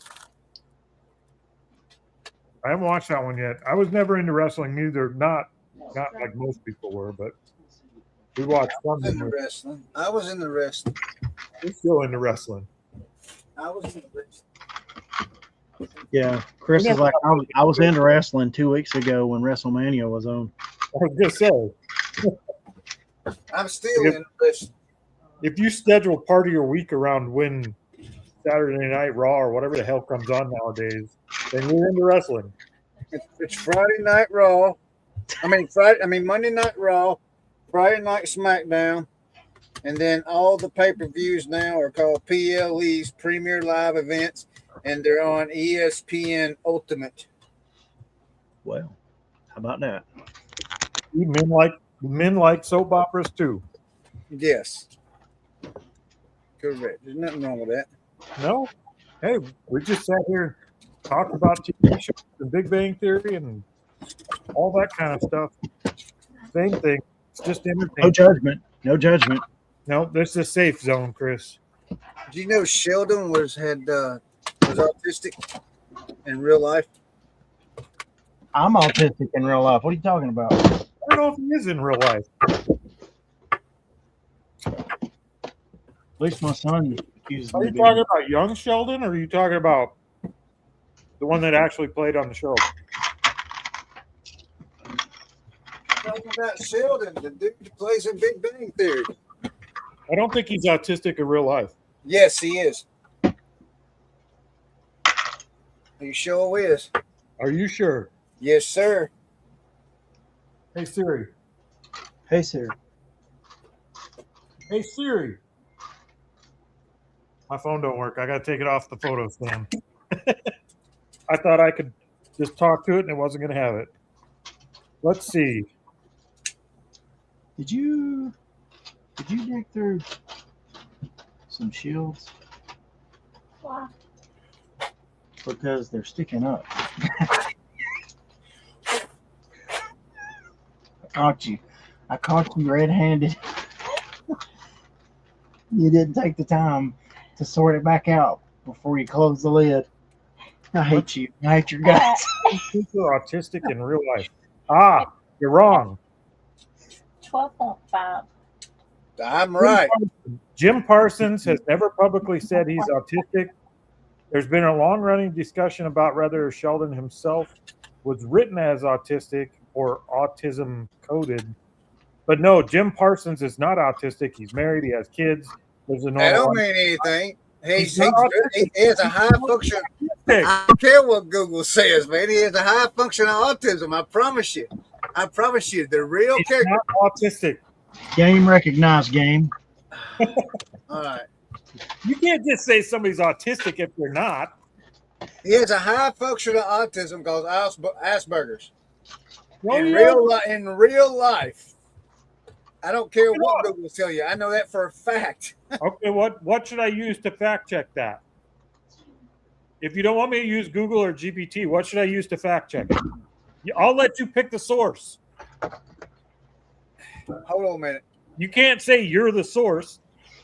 I haven't watched that one yet. I was never into wrestling either. Not like most people were, but we watched some. In the wrestling. I was in the wrestling. We're still into wrestling. I was in the wrestling. Yeah, Chris is like, I was into wrestling 2 weeks ago when WrestleMania was on. I was just saying. I'm still in the wrestling. If you schedule part of your week around when Saturday Night Raw or whatever the hell comes on nowadays, then you're into wrestling. It's Friday Night Raw. Monday Night Raw, Friday Night SmackDown, and then all the pay-per-views now are called PLEs, Premier Live Events, and they're on ESPN Ultimate. Well, how about that? Men like soap operas too. Yes. Correct. There's nothing wrong with that. No. Hey, we just sat here talked about TV shows and Big Bang Theory and all that kind of stuff. Same thing. It's just No entertainment. judgment. No judgment. No, this is a safe zone, Chris. Do you know Sheldon was autistic in real life? I'm autistic in real life. What are you talking about? I don't know if he is in real life. At least my son accuses Are me you of being. talking about young Sheldon, or are you talking about the one that actually played on the show? Talking about Sheldon, the dude that plays in Big Bang Theory. I don't think he's autistic in real life. Yes, he is. He sure is. Are you sure? Yes, sir. Hey Siri. Hey, sir. Hey Siri. My phone don't work. I got to take it off the photo stand. I thought I could just talk to it and it wasn't going to have it. Let's see. Did you dig through some shields? Why? Because they're sticking up. I caught you red-handed. You didn't take the time to sort it back out before you closed the lid. I hate you. I hate your guts. People are autistic in real life. Ah, you're wrong. 12.5. I'm right. Jim Parsons has never publicly said he's autistic. There's been a long-running discussion about whether Sheldon himself was written as autistic or autism coded. But no, Jim Parsons is not autistic. He's married. He has kids. There's a That normal don't mean anything. He not has a high function. I don't care what Google says, man. He has a high function of autism. I promise you. I promise you. The real He's character. not autistic. Game recognized, game. All right. You can't just say somebody's autistic if they're not. He has a high function of autism called Asperger's. Oh, in yeah. real life. I don't care what Google tell you. I know that for a fact. Okay, what should I use to fact check that? If you don't want me to use Google or GPT, what should I use to fact check it? I'll let you pick the source. Hold on a minute. You can't say you're the source.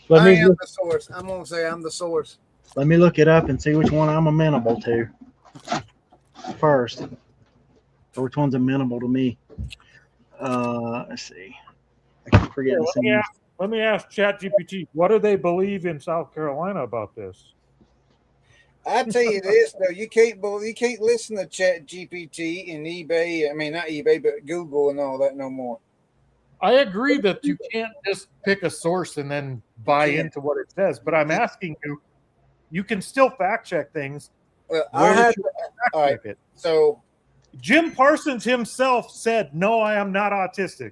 I am the source. I'm going to say I'm the source. Let me look it up and see which one I'm amenable to first. Or which one's amenable to me. Let's see. I keep forgetting. Let me ask ChatGPT, what do they believe in South Carolina about this? I tell you this though, you can't listen to ChatGPT and eBay. I mean, not eBay, but Google and all that no more. I agree that you can't just pick a source and then buy into what it says, but I'm asking you, you can still fact check things. Well, I had to, all right. It? So Jim Parsons himself said, "No, I am not autistic."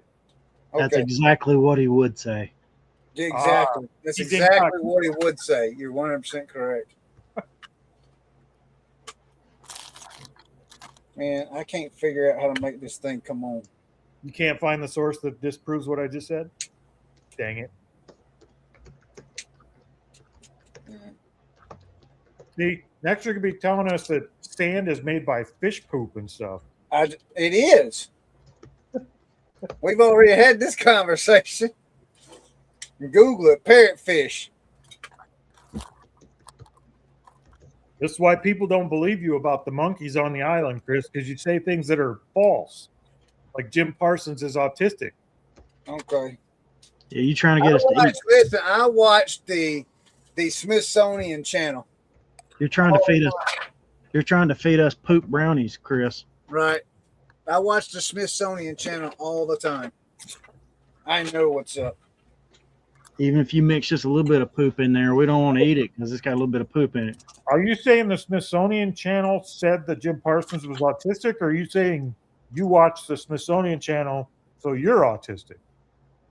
That's exactly what he would say. Exactly. That's exactly what he would say. You're 100% correct. Man, I can't figure out how to make this thing come on. You can't find the source that disproves what I just said? Dang it. See, next you're going to be telling us that sand is made by fish poop and stuff. It is. We've already had this conversation. Google it, parrotfish. This is why people don't believe you about the monkeys on the island, Chris, because you say things that are false. Like Jim Parsons is autistic. Okay. Yeah, you trying to get us to eat. Listen, I watched the Smithsonian channel. You're trying to feed us. You're trying to feed us poop brownies, Chris. Right. I watch the Smithsonian channel all the time. I know what's up. Even if you mix just a little bit of poop in there, we don't want to eat it because it's got a little bit of poop in it. Are you saying the Smithsonian channel said that Jim Parsons was autistic, or are you saying you watch the Smithsonian channel so you're autistic?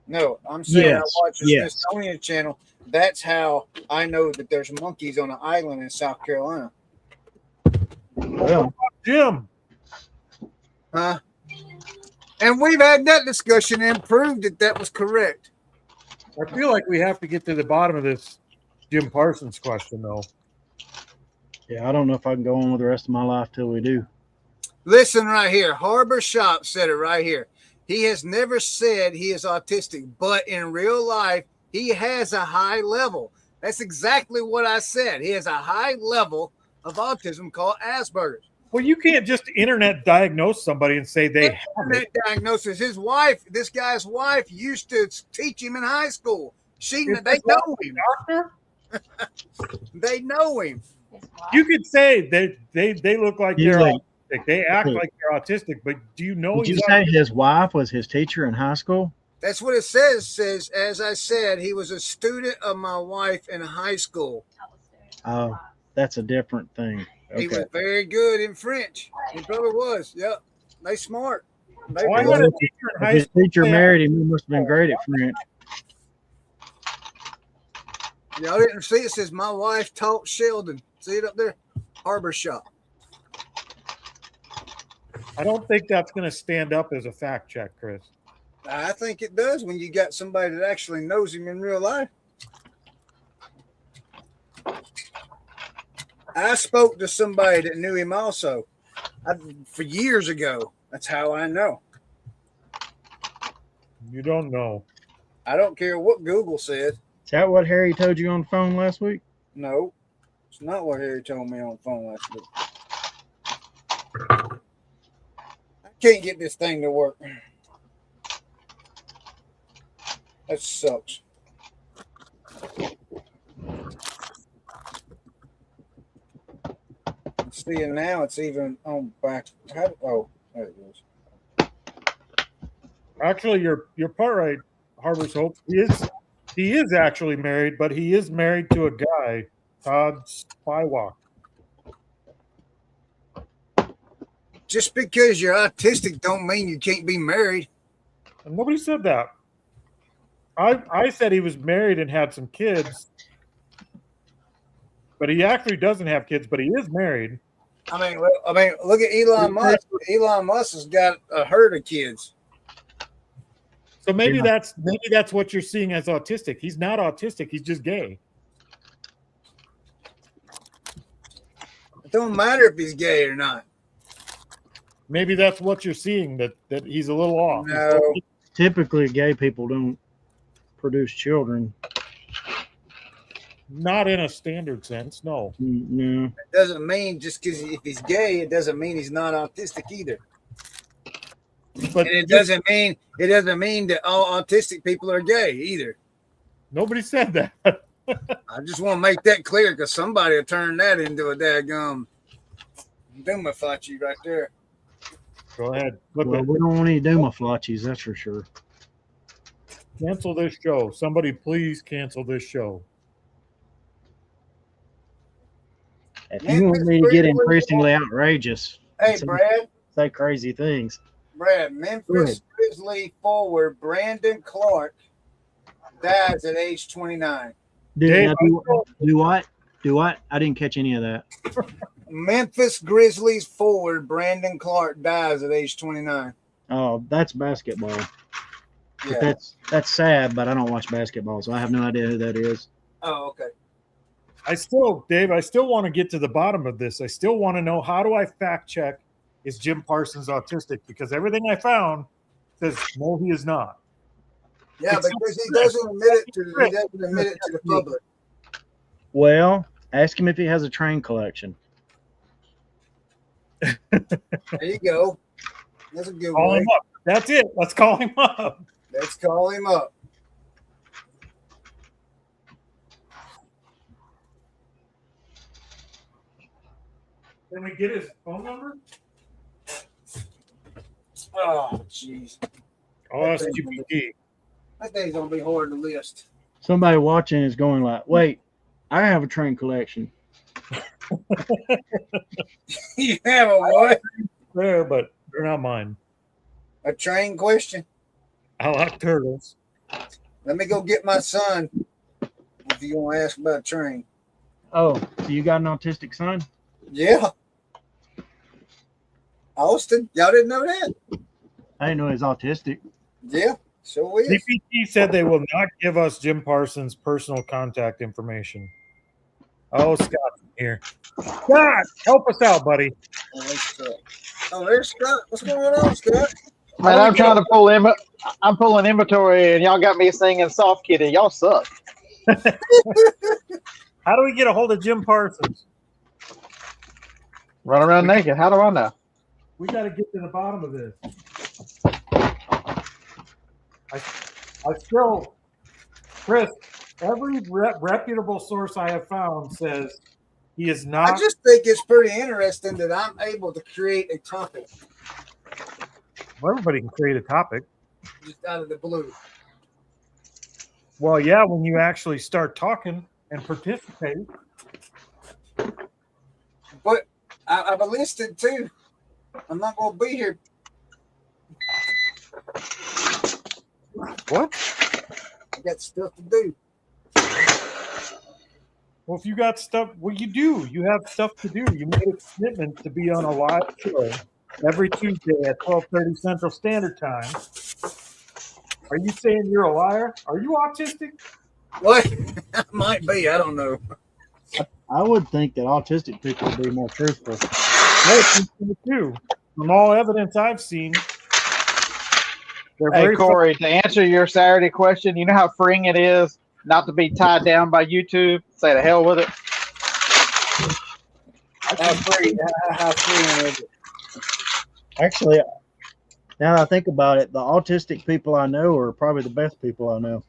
No, I'm saying Yes, I watch the Smithsonian channel. That's how I know that there's monkeys on an island in South Carolina. Well, Jim. Huh? And we've had that discussion and proved that was correct. I feel like we have to get to the bottom of this Jim Parsons question, though. Yeah, I don't know if I can go on with the rest of my life till we do. Listen right here. Harbor Shop said it right here. He has never said he is autistic, but in real life, he has a high level. That's exactly what I said. He has a high level of autism called Asperger's. Well, you can't just internet diagnose somebody and say they have Internet it. diagnosis. His wife, this guy's wife, used to teach him in high school. They know him. Doctor? They know him. You could say they look like they're Usually- autistic. They act like they're autistic, but do you know Did you he's say autistic? his wife was his teacher in high school? That's what it says. It says, as I said, he was a student of my wife in high school. Oh, that's a different thing. He was Okay. very good in French. He probably was. Yep. They smart. They Oh, I really- had a teacher in If high his school. teacher say- married him, he must have been great at French. Y'all didn't see it. Says my wife taught Sheldon. See it up there? Harbor Shop. I don't think that's going to stand up as a fact check, Chris. I think it does when you got somebody that actually knows him in real life. I spoke to somebody that knew him also for years ago. That's how I know. You don't know. I don't care what Google said. Is that what Harry told you on the phone last week? No, it's not what Harry told me on the phone last week. I can't get this thing to work. That sucks. See, and now it's even on back. Oh, there it goes. Actually, you're part right, Harbor's Hope. He is actually married, but he is married to a guy, Todd Spywalk. Just because you're autistic don't mean you can't be married. And nobody said that. I said he was married and had some kids, but he actually doesn't have kids, but he is married. I mean, look at Elon Musk. Elon Musk has got a herd of kids. So maybe Yeah. that's what you're seeing as autistic. He's not autistic. He's just gay. It don't matter if he's gay or not. Maybe that's what you're seeing, that he's a little off. No, Typically, gay people don't produce children. Not in a standard sense, no. No. it doesn't mean just because if he's gay, it doesn't mean he's not autistic either. But And it doesn't mean that all autistic people are gay either. nobody said that. I just want to make that clear because somebody will turn that into a daggum Dumafachi right there. Go ahead. Look, Well, we don't want any Dumaflachis, that's for sure. cancel this show. Somebody please cancel this show. If you want me to get increasingly outrageous, Hey, Brad, say crazy things. Memphis Grizzly forward Brandon Clark dies at age 29. Dave, Do what? Do what? I didn't catch any of that. Memphis Grizzlies forward Brandon Clark dies at age 29. Oh, that's basketball. Yeah. But that's sad, but I don't watch basketball, so I have no idea who that is. Oh, okay. Dave, I still want to get to the bottom of this. I still want to know, how do I fact check, is Jim Parsons autistic? Because everything I found says no, he is not. Yeah, because he doesn't admit it to the public. Well, ask him if he has a train collection. There you go. That's a good Call one. him up. That's it. Let's call him up. Let's call him up. Can we get his phone number? Oh, jeez. I'll ask GPT. That thing's gonna be hard to list. Somebody watching is going like, wait, I have a train collection. You have a what? There, but they're not mine. A train question? I like turtles. Let me go get my son. If you want to ask about a train. Oh, so you got an autistic son? Yeah. Austin, y'all didn't know that? I didn't know he was autistic. Yeah. So is. CPT said they will not give us Jim Parsons' personal contact information. Oh, Scott's here. Scott, help us out, buddy. Oh, there's Scott. What's going on, Scott? Man, I'm trying to pull I'm pulling inventory, and y'all got me singing Soft Kitty. Y'all suck. How do we get a hold of Jim Parsons? Run around naked. How do I know? We got to get to the bottom of this. I still, Chris, every reputable source I have found says he is not. I just think it's pretty interesting that I'm able to create a topic Well, everybody can create a topic. just out of the blue. Well, yeah, when you actually start talking and participate. But I've enlisted too. I'm not going to be here. What? I got stuff to do. Well, if you got stuff, well, you do. You have stuff to do. You made a commitment to be on a live show every Tuesday at 12:30 Central Standard Time. Are you saying you're a liar? Are you autistic? What? Might be. I don't know. I would think that autistic people would be more truthful. I think so too. From all evidence I've seen, they're Hey, very Corey, to answer your Saturday question, you know how freeing it is not to be tied down by YouTube? Say the hell with it. How free is it? Actually, now that I think about it, the autistic people I know are probably the best people I know.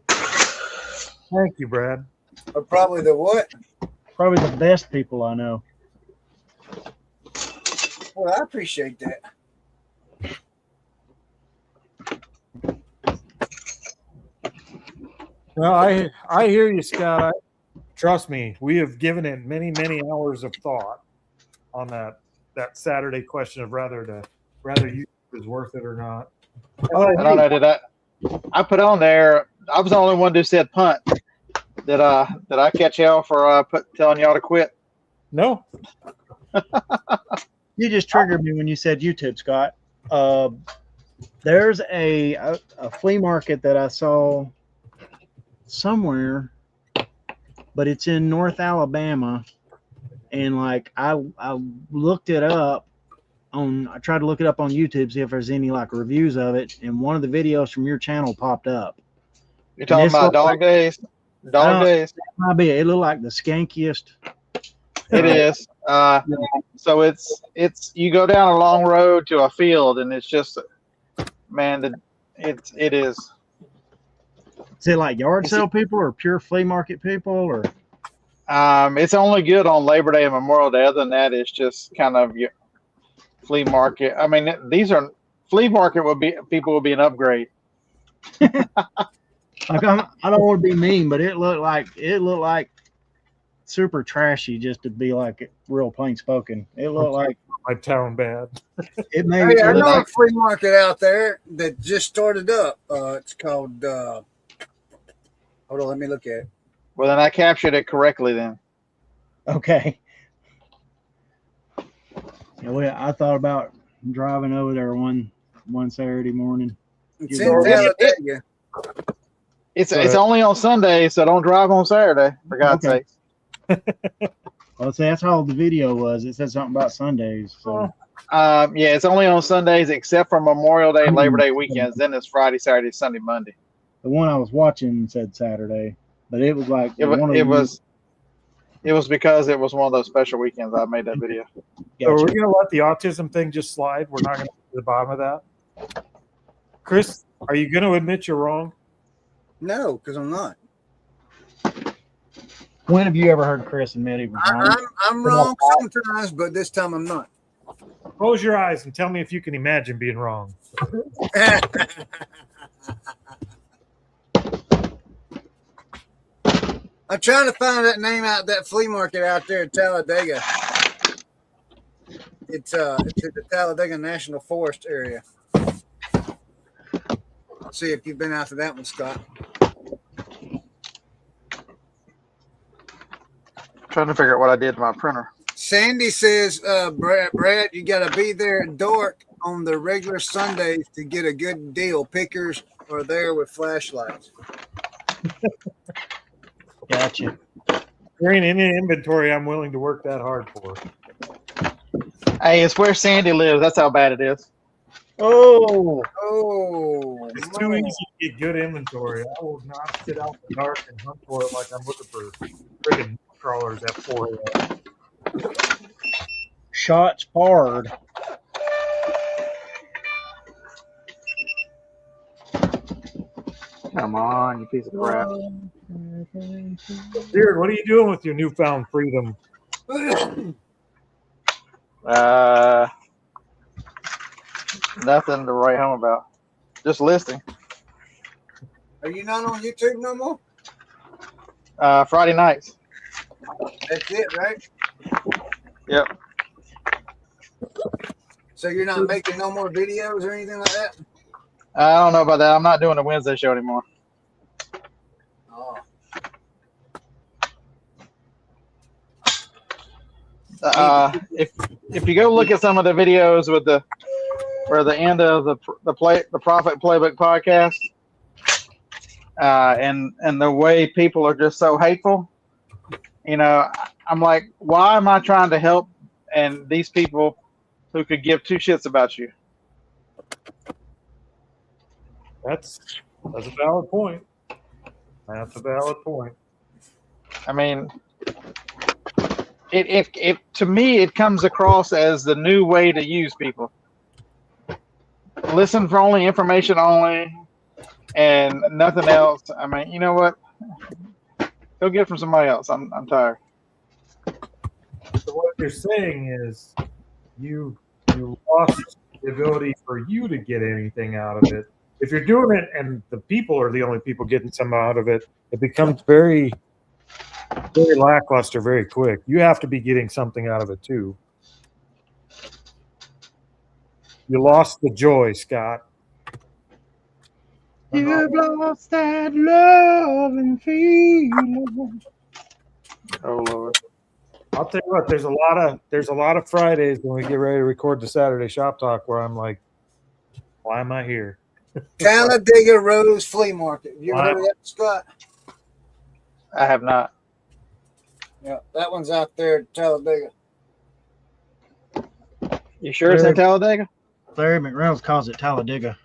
Thank you, Brad. Or probably the what? Probably the best people I know. Well, I appreciate that. Well, I hear you, Scott. Trust me, we have given it many, many hours of thought on that Saturday question of whether YouTube is worth it or not. I don't know. Did I put on there? I was the only one who said punt. Did I catch y'all for telling y'all to quit? No. You just triggered me when you said YouTube, Scott. There's a flea market that I saw somewhere, but it's in North Alabama, and like I looked it up I tried to look it up on YouTube, see if there's any like reviews of it, and one of the videos from your channel popped up. You're talking about Dog Days? Dog Days? That might be it. It looked like the skankiest. It is. So it's you go down a long road to a field, and it's just, man, it is. Is it like yard sale people or pure flea market people or? It's only good on Labor Day and Memorial Day. Other than that, it's just kind of your flea market. I mean, flea market people would be an upgrade. Like I don't want to be mean, but it looked like super trashy just to be like real plain spoken. It looked like my town bad. It made. Hey, I know a flea market out there that just started up. It's called. Hold on, let me look at it. Well, then I captured it correctly then. Okay. Yeah, I thought about driving over there one Saturday morning. It's in Talladega. It's only on Sunday, so don't drive on Saturday, for God's sake. Well, see, that's how the video was. It said something about Sundays. So. Yeah, it's only on Sundays except for Memorial Day and Labor Day weekends. Then it's Friday, Saturday, Sunday, Monday. The one I was watching said Saturday, but it was like it was because it was one of those special weekends. I made that video. So are we going to let the autism thing just slide? We're not going to get to the bottom of that. Chris, are you going to admit you're wrong? No, because I'm not. When have you ever heard Chris admit he was wrong? I'm wrong sometimes, but this time I'm not. Close your eyes and tell me if you can imagine being wrong. I'm trying to find that name out, that flea market out there in Talladega. It's the Talladega National Forest area. Let's see if you've been out to that one, Scott. Trying to figure out what I did to my printer. Sandy says, Brad, you got to be there at dark on the regular Sundays to get a good deal. Pickers are there with flashlights. Gotcha. There ain't any inventory I'm willing to work that hard for. Hey, it's where Sandy lives. That's how bad it is. Oh, Oh, It's too man. easy to get good inventory. I will not sit out in the dark and hunt for it like I'm looking for friggin' crawlers at 4 a.m. shots fired. Come on, you piece of crap. Jared, what are you doing with your newfound freedom? Nothing to write home about. Just listing. Are you not on YouTube no more? Friday nights. That's it, right? Yep. So you're not making no more videos or anything like that? I don't know about that. I'm not doing the Wednesday show anymore. Oh. If you go look at some of the videos with the end of the Profit Playbook podcast, and the way people are just so hateful, you know, I'm like, why am I trying to help? And these people who could give two shits about you. That's a valid point. That's a valid point. I mean, it to me it comes across as the new way to use people. Listen for only information only, and nothing else. I mean, you know what? Go get it from somebody else. I'm tired. So what you're saying is you lost the ability for you to get anything out of it. If you're doing it and the people are the only people getting some out of it, it becomes very, very lackluster very quick. You have to be getting something out of it too. You lost the joy, Scott. You've lost that love and feeling. Oh Lord. I'll tell you what, there's a lot of Fridays when we get ready to record the Saturday Shop Talk where I'm like, why am I here? Talladega Rose Flea Market. You ever Wow. heard of that, Scott? I have not. Yeah, that one's out there at Talladega. You sure it's in Talladega? Larry McReynolds calls it Talladega.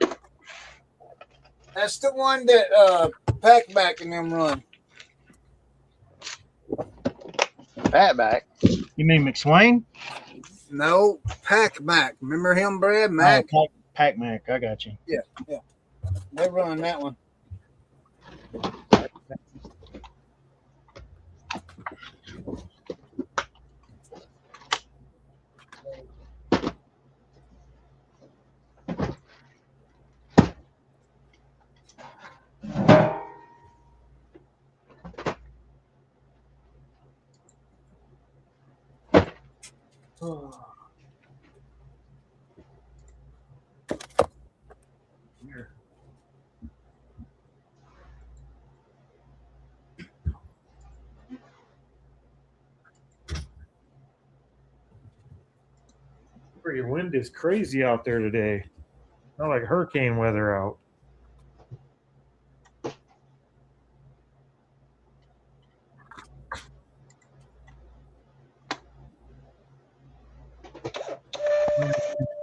That's the one that Packback and them run. Fatback. You mean McSwain? No, Packback. Remember him, Brad? Mac? Oh, Pac-Mac. I got you. They run that one. Here. Your wind is crazy out there today. Not like hurricane weather out.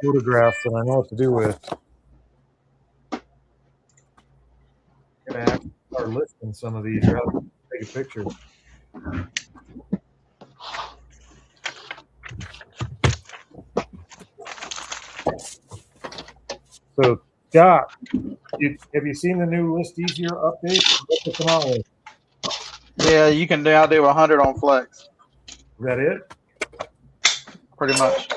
Photographs that I know what to do with. I'm gonna have to start listing some of these rather than take a picture. So, Scott, have you seen the new List Easier update? What's it come out with? Yeah, you can now do 100 on Flex. Is that it? Pretty much.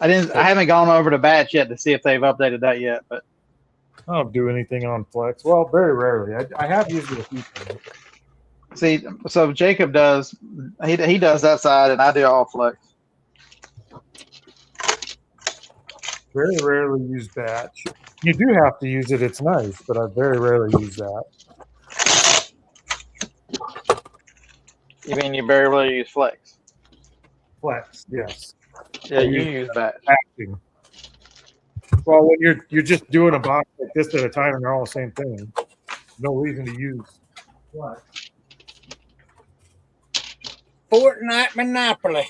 I haven't gone over to Batch yet to see if they've updated that yet, but I don't do anything on Flex. Well, very rarely. I have used it a few times. see, so Jacob does he does that side, and I do all Flex. Very rarely use Batch. You do have to use it. It's nice, but I very rarely use that. You mean you very rarely use Flex? Flex, yes. Yeah, you use Batch. Acting. Well, when you're just doing a box like this at a time and they're all the same thing, no reason to use what? Fortnite Monopoly.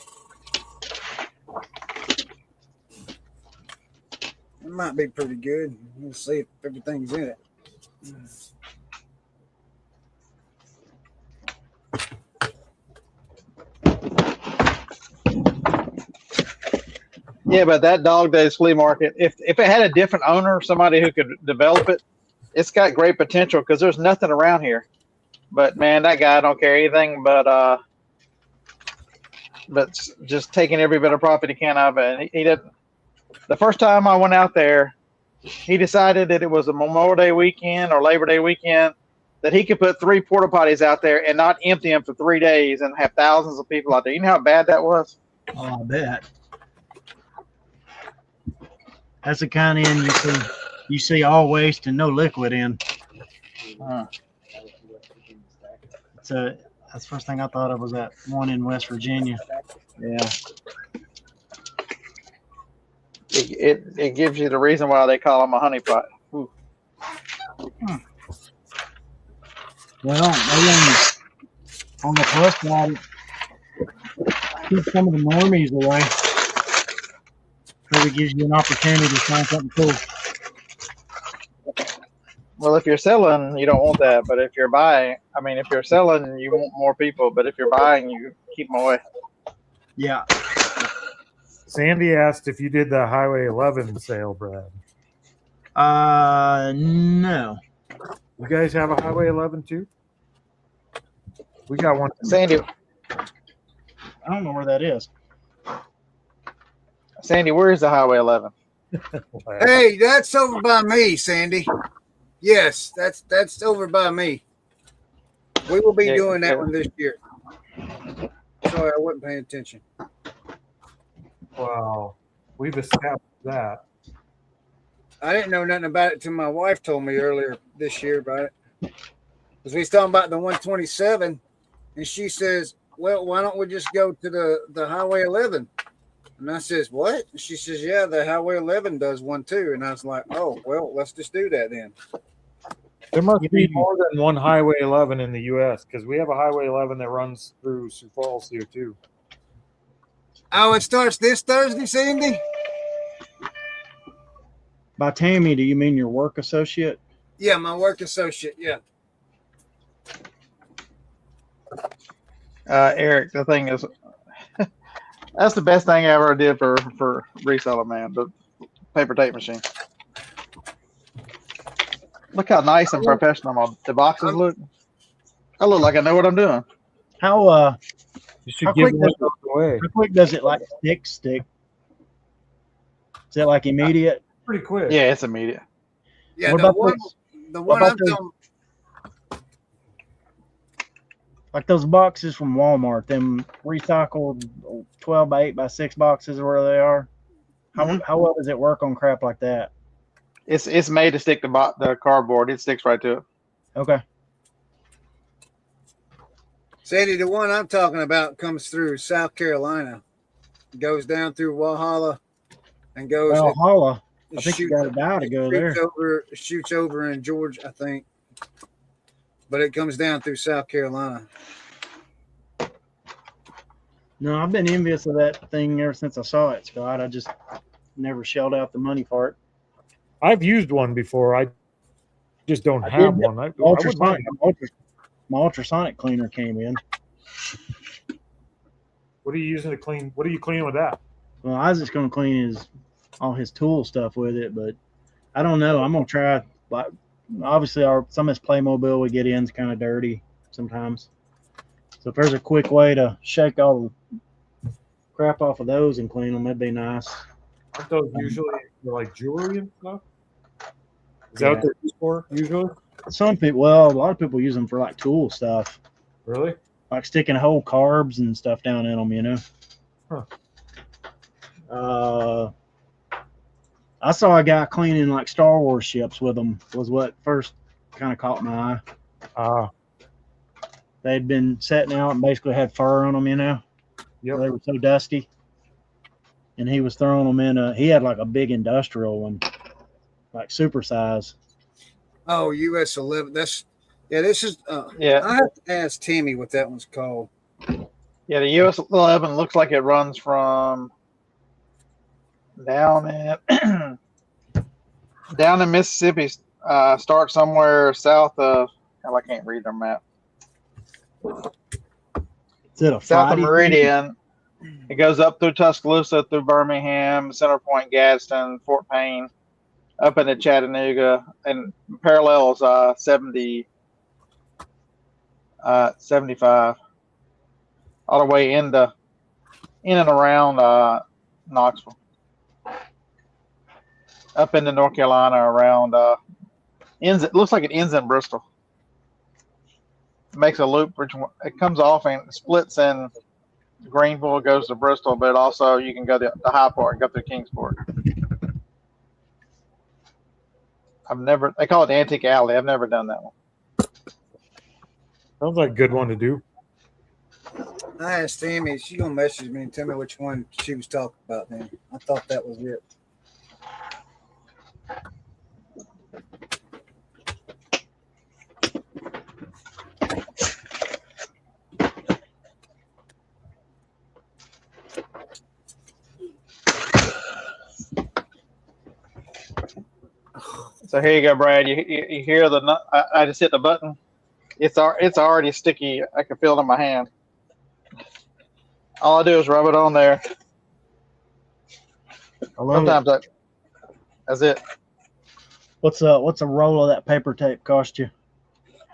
It might be pretty good. We'll see if everything's in it. Yeah, but that Dog Days flea market, if it had a different owner, somebody who could develop it, it's got great potential because there's nothing around here. But man, that guy don't care anything but just taking every bit of profit he can out of it. And he didn't. The first time I went out there, he decided that it was a Memorial Day weekend or Labor Day weekend that he could put 3 porta potties out there and not empty them for 3 days and have thousands of people out there. You know how bad that was? Oh, I bet. That's the kind of inn you see all waste and no liquid in. That's the first thing I thought of was that one in West Virginia. Yeah. It gives you the reason why they call them a honeypot. Ooh. Well, on the plus side, keep some of the normies away. So it gives you an opportunity to find something cool. Well, if you're selling, you don't want that. But if you're buying, if you're selling, you want more people. But if you're buying, you keep them away. Yeah. Sandy asked if you did the Highway 11 sale, Brad. No. You guys have a Highway 11 too? We got one. Sandy, I don't know where that is. Sandy, where is the Highway 11? Hey, that's over by me, Sandy. Yes, that's over by me. We will be doing that one this year. Sorry, I wasn't paying attention. Wow, we've established that. I didn't know nothing about it till my wife told me earlier this year about it. Because we was talking about the 127, and she says, well, why don't we just go to the Highway 11? And I says, what? And she says, yeah, the Highway 11 does one too. And I was like, oh, well, let's just do that then. There must be more than one Highway 11 in the U.S. because we have a Highway 11 that runs through Sioux Falls here too. Oh, it starts this Thursday, Sandy? By Tammy, do you mean your work associate? Yeah, my work associate, yeah. Eric, the thing is, that's the best thing I ever did for Reseller, man. The paper tape machine. Look how nice and professional the boxes look. I look like I know what I'm doing. How You should How give quick one does- of those away. how quick does it like stick? Is it like immediate? Pretty quick. Yeah, it's immediate. Yeah, What the about one, those- the what one I'm about those- talking. Like those boxes from Walmart, them recycled 12 by 8 by 6 boxes where they are. How well does it work on crap like that? It's made to stick the cardboard. It sticks right to it. Okay. Sandy, the one I'm talking about comes through South Carolina, goes down through Walhalla, and goes. Valhalla. and I think you shoots- got to die to go there. Shoots over in Georgia, I think, but it comes down through South Carolina. No, I've been envious of that thing ever since I saw it, Scott. I just never shelled out the money for it. I've used one before. I just don't I have did one. I would mind. My ultrasonic cleaner came in. What are you using to clean? What are you cleaning with that? Well, I was just going to clean all his tool stuff with it, but I don't know. I'm going to try. Like, obviously, some of his Playmobil we get in is kind of dirty sometimes. So if there's a quick way to shake all the crap off of those and clean them, that'd be nice. Aren't those usually for like jewelry and stuff? Is that what they're used for usually? Some people, well, a lot of people use them for like tool stuff, Really? like sticking whole carbs and stuff down in them, you know. Huh. I saw a guy cleaning like Star Wars ships with them. Was what first kind of caught my eye. They'd been setting out and basically had fur on them, you know. Yep. They were so dusty. And he was throwing them in he had like a big industrial one. like super size. Oh, US 11. This is. Yeah. I have to ask Timmy what that one's called. Yeah, the US 11 looks like it runs from down in down in Mississippi. Starts somewhere south of. Hell, I can't read their map. Is it a South of Friday Meridian. It goes up through Tuscaloosa, through Birmingham, Center Point, Gadsden, Fort Payne, up into Chattanooga, and parallels 75, all the way in and around Knoxville, up into North Carolina, around ends. It looks like it ends in Bristol. It makes a loop. It comes off and splits in Greenville, goes to Bristol, but also you can go the high part and go through Kingsport. They call it the Antique Alley. I've never done that one. Sounds like a good one to do. I asked Tammy. She's gonna message me and tell me which one she was talking about. Then I thought that was it. So here you go, Brad. You hear I just hit the button. It's already sticky. I can feel it in my hand. All I do is rub it on there. Sometimes that's it. What's a roll of that paper tape cost you?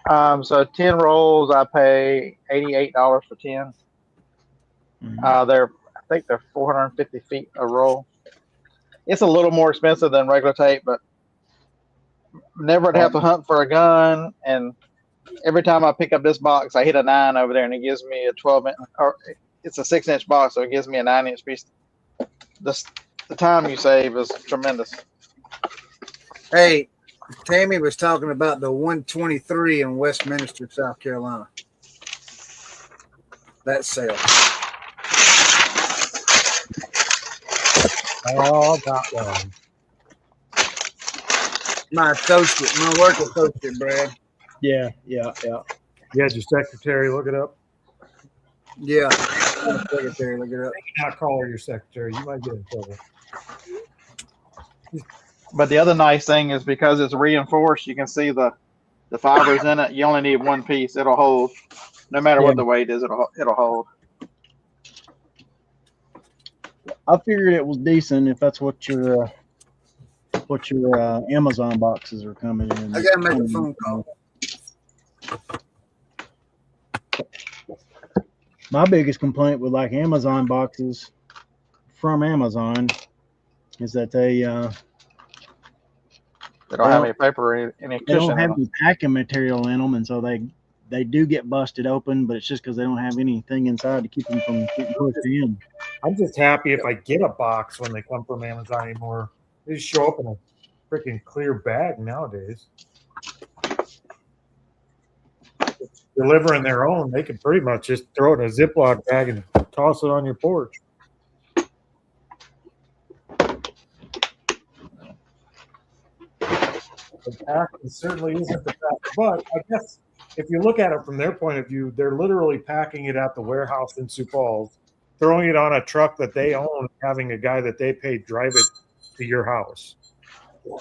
So 10 rolls, I pay $88 for 10. Mm-hmm. I think they're 450 feet a roll. It's a little more expensive than regular tape, but never have to hunt for a gun. And every time I pick up this box, I hit a 9 over there, and it gives me a 12-inch, or it's a 6-inch box, so it gives me a 9-inch piece. The time you save is tremendous. Hey, Tammy was talking about the 123 in Westminster, South Carolina. That sale. Oh, that one. My work associate, Brad. Yeah. You had your secretary look it up? Yeah. Secretary, look it up. Not call her your secretary. You might get in trouble. But the other nice thing is because it's reinforced, you can see the fibers in it. You only need one piece. It'll hold. No matter what the weight is, it'll hold. I figured it was decent if that's what your Amazon boxes are coming in. I gotta make a phone call. My biggest complaint with like Amazon boxes from Amazon is that they don't have any paper or any they cushion. don't have any packing material in them, and so they do get busted open, but it's just because they don't have anything inside to keep them from getting pushed in. I'm just happy if I get a box when they come from Amazon anymore. They just show up in a freaking clear bag nowadays. Delivering their own, they can pretty much just throw it in a Ziploc bag and toss it on your porch. The packing certainly isn't the best, but I guess if you look at it from their point of view, they're literally packing it at the warehouse in Sioux Falls, throwing it on a truck that they own, having a guy that they pay drive it to your house.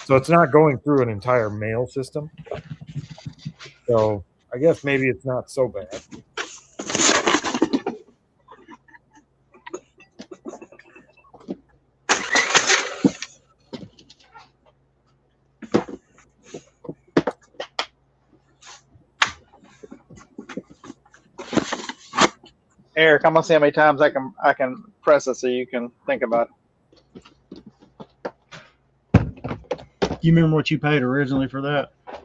So it's not going through an entire mail system. So I guess maybe it's not so bad. Eric, I'm gonna see how many times I can press it so you can think about it. You remember what you paid originally for that? $1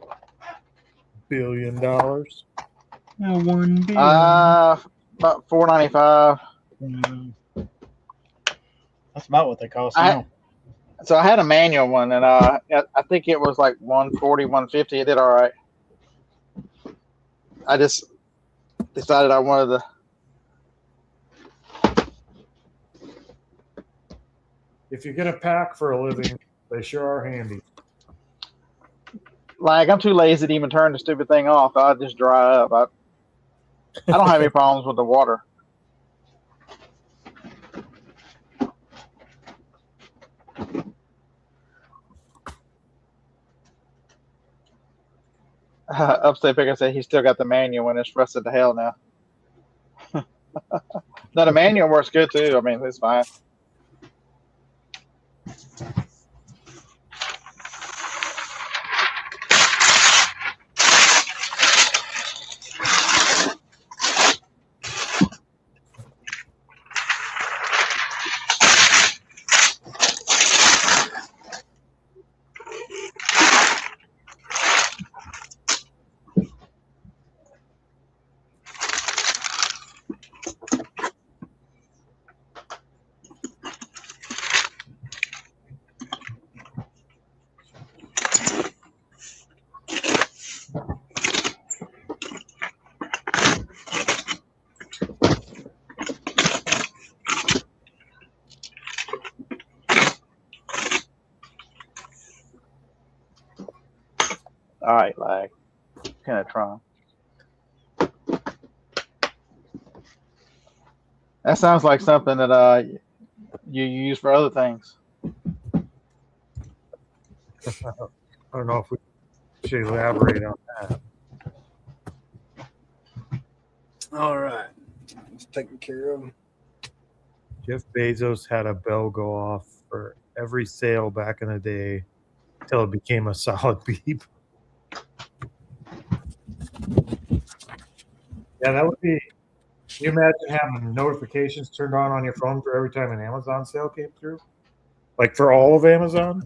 billion. $1 billion. About $4.95. That's about what they cost now. So I had a manual one, and I think it was like $140, $150. It did all right. I just decided I wanted to. If you're gonna pack for a living, they sure are handy. Like I'm too lazy to even turn the stupid thing off. I just dry up. I don't have any problems with the water. Upstate Picker said he still got the manual and it's rusted to hell now. No, the manual works good too. I mean, it's fine. All right, lag. Penetron. That sounds like something that you use for other things. I don't know if we should elaborate on that. All right. It's taken care of. Jeff Bezos had a bell go off for every sale back in the day until it became a solid beep. Yeah, that would be. Can you imagine having notifications turned on your phone for every time an Amazon sale came through? Like for all of Amazon?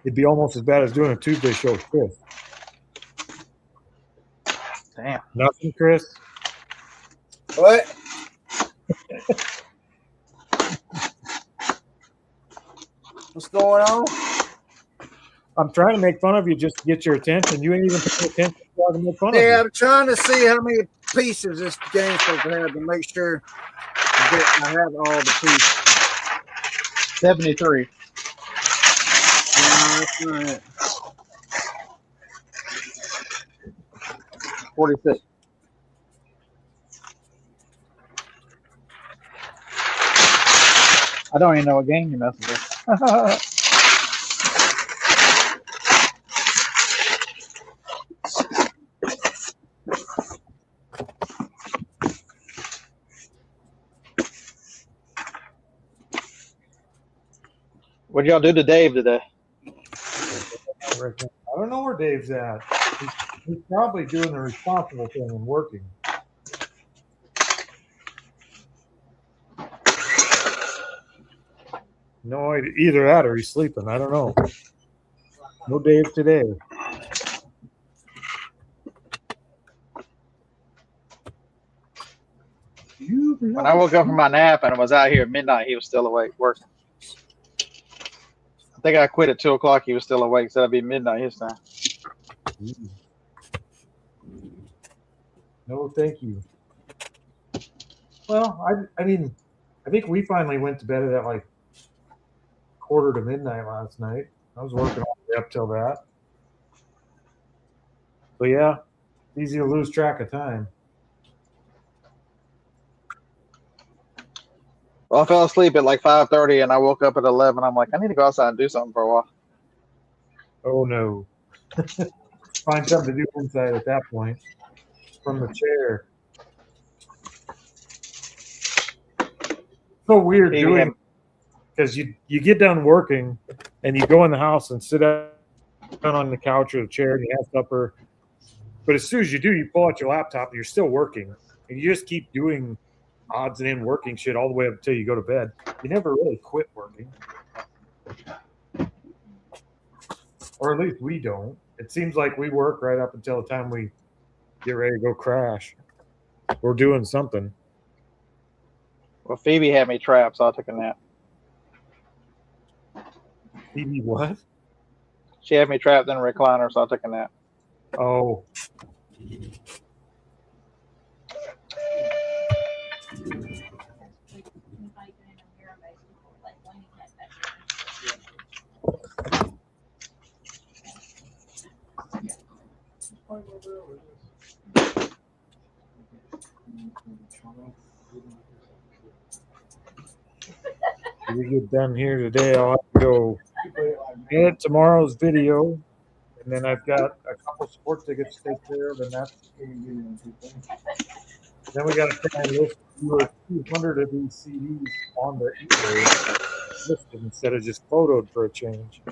It'd be almost as bad as doing a Tuesday show with Chris. Damn. Nothing, Chris? What? What's going on? I'm trying to make fun of you just to get your attention. You ain't even paying attention to make fun of Yeah, you. I'm trying to see how many pieces this game's supposed to have to make sure that I have all the pieces. 73. No, that's not it. 46. I don't even know what game you're messing with. What did y'all do to Dave today? I don't know where Dave's at. He's probably doing the responsible thing and working. No, either that or he's sleeping. I don't know. No Dave today. When I woke up from my nap and I was out here at midnight, he was still awake working. I think I quit at 2 o'clock. He was still awake, so that'd be midnight his time. No, thank you. Well, I mean, I think we finally went to bed at like 1:45 to midnight last night. I was working all the way up till that. But yeah, it's easy to lose track of time. Well, I fell asleep at like 5:30, and I woke up at 11. I'm like, I need to go outside and do something for a while. Oh no. Find something to do inside at that point. From the chair. So weird doing because you get done working and you go in the house and sit down on the couch or the chair and you have supper. But as soon as you do, you pull out your laptop and you're still working. And you just keep doing odds and end working shit all the way up until you go to bed. You never really quit working. Or at least we don't. It seems like we work right up until the time we get ready to go crash. We're doing something. Well, Phoebe had me trapped, so I took a nap. Phoebe what? She had me trapped in a recliner, so I took a nap. Oh. When we get done here today, I'll have to go edit tomorrow's video, and then I've got a couple sport tickets to take care of, and that's then we got to try and list 200 of these CDs on the eBay listed instead of just photoed for a change.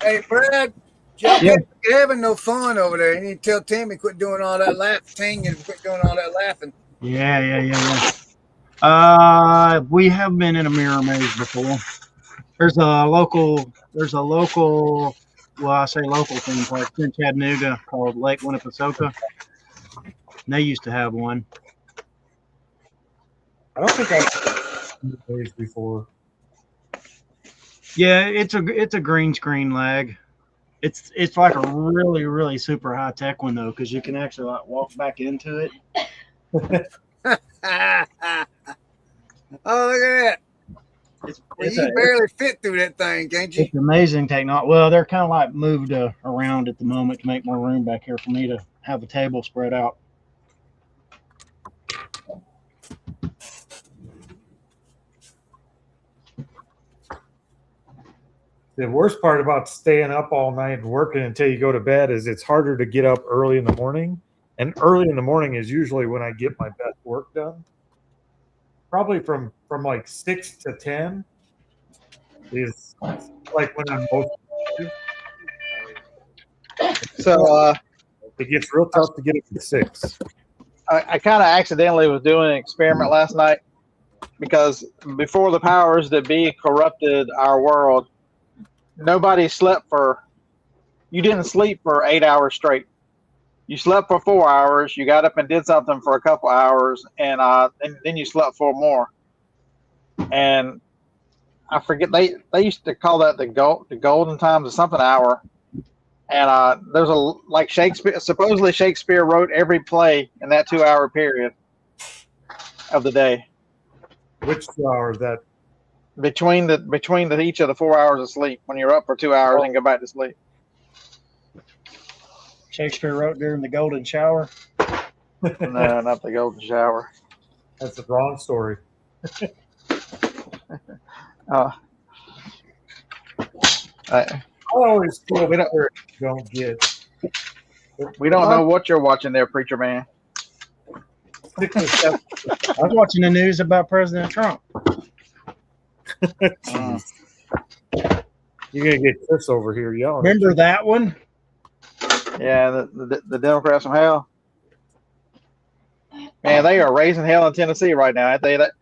Hey, Brad, y'all Yeah. you're having no fun over there. You need to tell Timmy quit doing all that laughing and quit doing all that laughing. Yeah. We have been in a mirror maze before. There's a local, well, I say local thing called in Chattanooga called Lake Winnipesaukee. They used to have one. I don't think I've seen these before. Yeah, it's a green screen lag. It's like a really super high tech one though, because you can actually like walk back into it. Oh, look at that. It's You barely fit through that thing, can't you? It's amazing technology. Well, they're kind of like moved around at the moment to make more room back here for me to have the table spread out. The worst part about staying up all night and working until you go to bed is it's harder to get up early in the morning. And early in the morning is usually when I get my best work done. Probably from like 6 to 10 is like when I'm most. So It gets real tough to get up at 6. I kind of accidentally was doing an experiment last night because before the powers that be corrupted our world, nobody slept you didn't sleep for 8 hours straight. You slept for 4 hours. You got up and did something for a couple hours, and then you slept 4 more. And I forget they used to call that the golden times or something hour. And there's like supposedly Shakespeare wrote every play in that 2 hour period of the day. Which 2 hours that? Between each of the 4 hours of sleep when you're up for 2 hours and go back to sleep. Shakespeare wrote during the golden shower. No, not the golden shower. That's the wrong story. I always feel we don't get. We don't know what you're watching there, preacher man. I was watching the news about President Trump. You're gonna get Chris over here yelling. Remember that one? Yeah, the Democrats from hell. Man, they are raising hell in Tennessee right now. Aren't they? That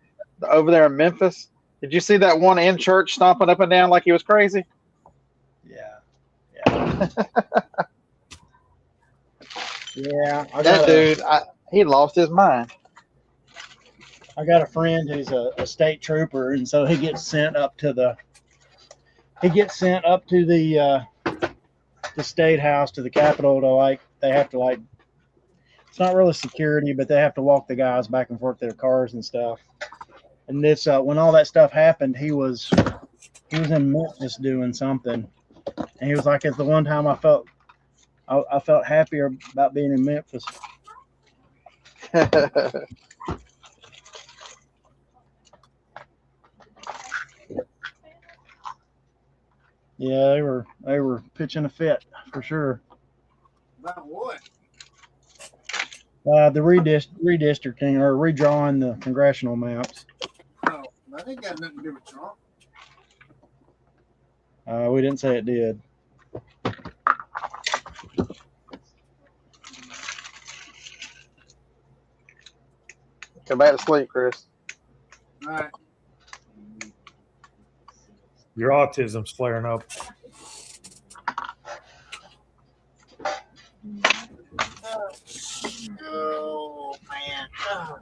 over there in Memphis. Did you see that one in church stomping up and down like he was crazy? Yeah. Yeah. That dude, he lost his mind. I got a friend who's a state trooper, and so he gets sent up to the state house, to the Capitol, to they have to it's not really security, but they have to walk the guys back and forth to their cars and stuff. And this when all that stuff happened, he was in Memphis doing something, and he was like, "It's the one time I felt happier about being in Memphis." Yeah, they were pitching a fit for sure. About what? The redistricting or redrawing the congressional maps. Oh, that ain't got nothing to do with Trump. We didn't say it did. Go back to sleep, Chris. All right. Your autism's flaring up. Oh man. Oh.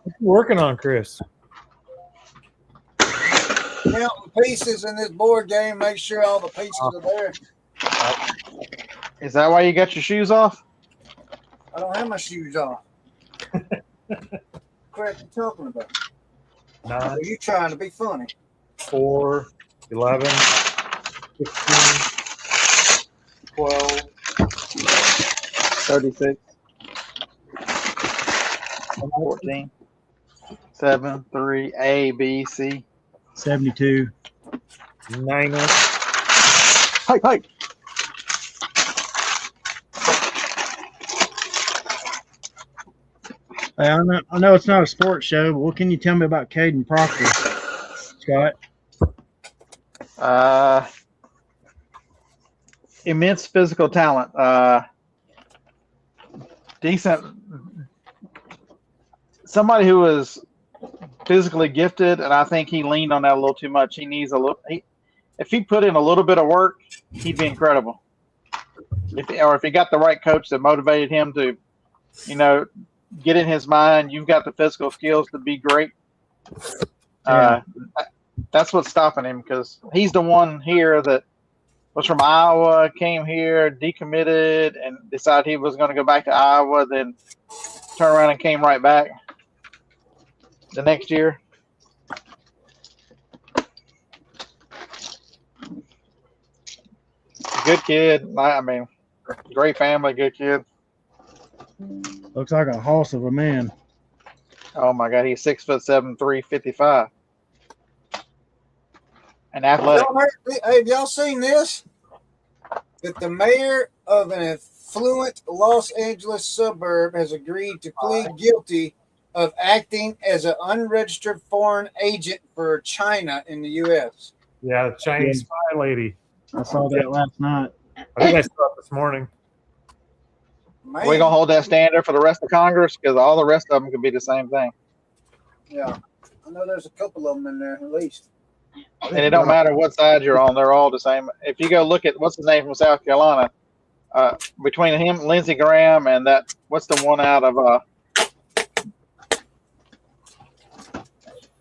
What you working on, Chris? Counting pieces in this board game. Make sure all the pieces are there. Is that why you got your shoes off? I don't have my shoes on. Crap you talking about? 9, Are you trying to be funny? 4, 11, 16, 12, 36. 14. 7, 3, A, B, C. 72. 90. Hey. Hey, I know it's not a sports show, but what can you tell me about Caden Proctor, Scott? Immense physical talent. Decent. Somebody who is physically gifted, and I think he leaned on that a little too much. He needs a little. If he put in a little bit of work, he'd be incredible. If he got the right coach that motivated him to, get in his mind, you've got the physical skills to be great. That's what's stopping him, because he's the one here that was from Iowa, came here, decommitted, and decided he was going to go back to Iowa, then turned around and came right back the next year. Good kid. I mean, great family, good kid. Looks like a hoss of a man. Oh my God, he's 6'7", 355, and athletic. Have y'all seen this? That the mayor of an affluent Los Angeles suburb has agreed to plead guilty of acting as an unregistered foreign agent for China in the U.S. Yeah, the Chinese spy lady. I saw that last night. I think I saw it this morning. Man. We're gonna hold that standard for the rest of Congress, because all the rest of them could be the same thing. Yeah, I know there's a couple of them in there at least. And it don't matter what side you're on; they're all the same. If you go look at what's his name from South Carolina, between him, Lindsey Graham, and that what's the one out of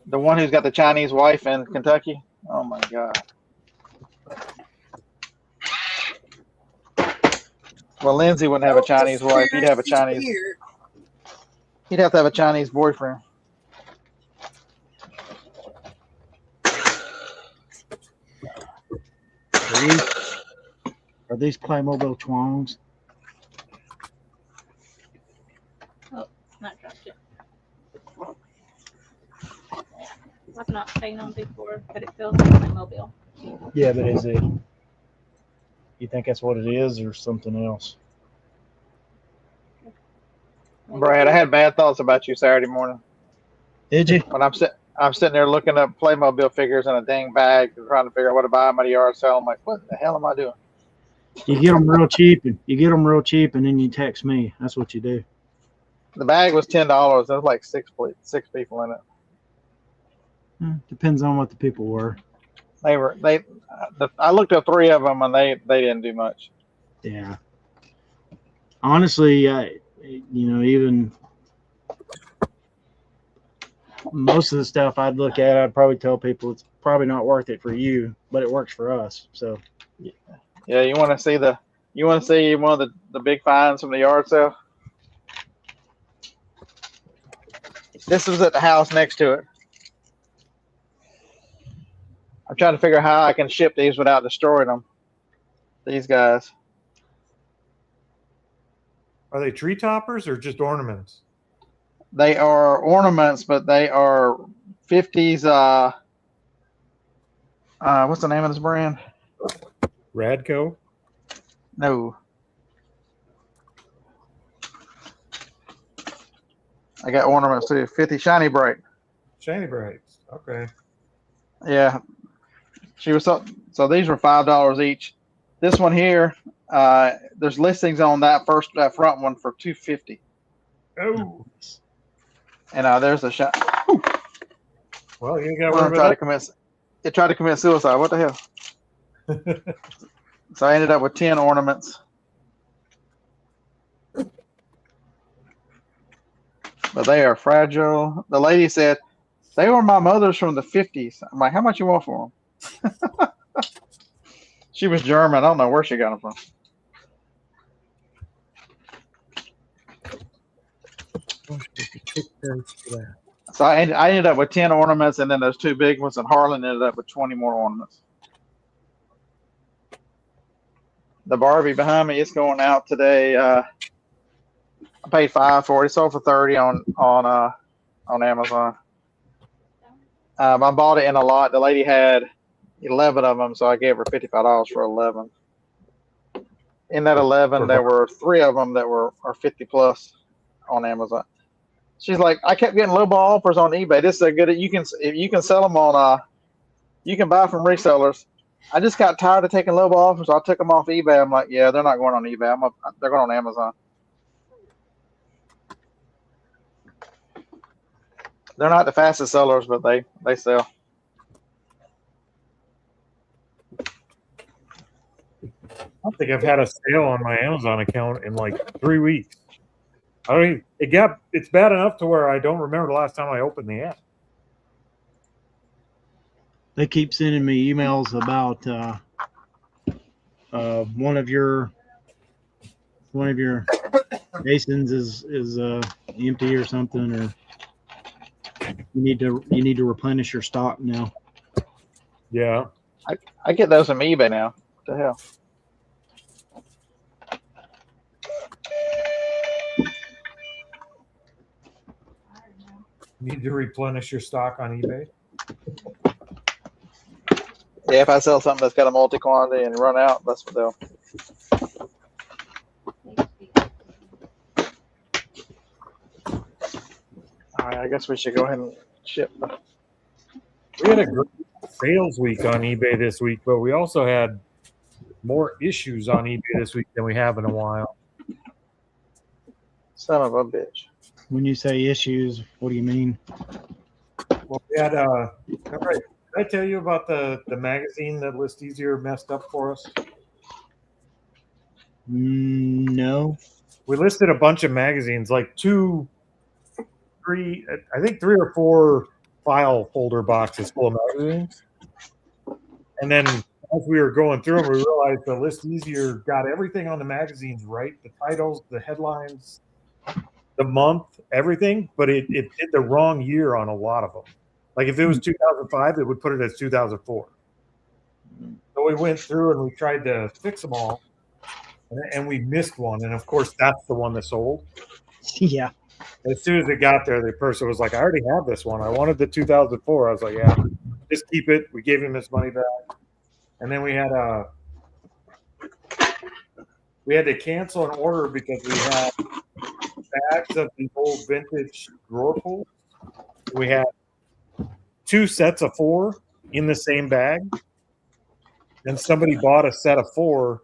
the one who's got the Chinese wife in Kentucky? Oh my God! Well, Lindsey wouldn't have a Chinese wife. He'd have a Chinese. He'd have to have a Chinese boyfriend. Are these Playmobil Chwangs? Oh, not dropped it. I've not seen them before, but it feels like Playmobil. Yeah, but is it? You think that's what it is, or something else? Brad, I had bad thoughts about you Saturday morning. Did you? When I'm sitting there looking up Playmobil figures in a dang bag, trying to figure out what to buy them at a yard sale. I'm like, what the hell am I doing? You get them real cheap, and then you text me. That's what you do. The bag was $10. There was like six people in it. Depends on what the people were. I looked up 3 of them, and they didn't do much. Yeah. Honestly, even most of the stuff I'd look at, I'd probably tell people it's probably not worth it for you, but it works for us. So. Yeah, you want to see one of the big finds from the yard sale? This was at the house next to it. I'm trying to figure out how I can ship these without destroying them. These guys. Are they tree toppers or just ornaments? They are ornaments, but they are 50s. What's the name of this brand? Radco? No. I got ornaments too. 50 Shiny Bright. Shiny Brights. Okay. Yeah. She was so these were $5 each. This one here, there's listings on that front one for $250. Oh. And there's a shot. Well, you got to It tried to commit suicide. What the hell? So I ended up with 10 ornaments. But they are fragile. The lady said, they were my mother's from the 50s. I'm like, how much you want for them? She was German. I don't know where she got them from. So I ended up with 10 ornaments, and then those 2 big ones, and Harlan ended up with 20 more ornaments. The Barbie behind me is going out today I paid $5 for it. It sold for $30 on Amazon. I bought it in a lot. The lady had 11 of them, so I gave her $55 for 11. In that 11, there were 3 of them that were 50 plus on Amazon. She's like, I kept getting lowball offers on eBay. This is a good. You can sell them on. You can buy from resellers. I just got tired of taking lowball offers. So I took them off eBay. I'm like, yeah, they're not going on eBay. They're going on Amazon. They're not the fastest sellers, but they sell. I don't think I've had a sale on my Amazon account in like 3 weeks. I mean, it's bad enough to where I don't remember the last time I opened the app. They keep sending me emails about one of your basins is empty or something, or you need to replenish your stock now. Yeah. I get those from eBay now. What the hell? Need to replenish your stock on eBay. Yeah, if I sell something that's got a multi-quantity and run out, that's what they'll. All right, I guess we should go ahead and ship. We had a great sales week on eBay this week, but we also had more issues on eBay this week than we have in a while. Son of a bitch. When you say issues, what do you mean? Well, we had remember, did I tell you about the magazine that List Easier messed up for us? No. We listed a bunch of magazines, like 3 or 4 file folder boxes full of magazines. And then as we were going through them, we realized the List Easier got everything on the magazines right, the titles, the headlines, the month, everything, but it did the wrong year on a lot of them. Like if it was 2005, it would put it as 2004. So we went through and we tried to fix them all, and we missed one. And of course, that's the one that sold. Yeah. As soon as it got there, the person was like, I already have this one. I wanted the 2004. I was like, yeah, just keep it. We gave him his money back. And then we had to cancel an order because we had bags of the old vintage drawer pulls. We had 2 sets of 4 in the same bag. And somebody bought a set of 4,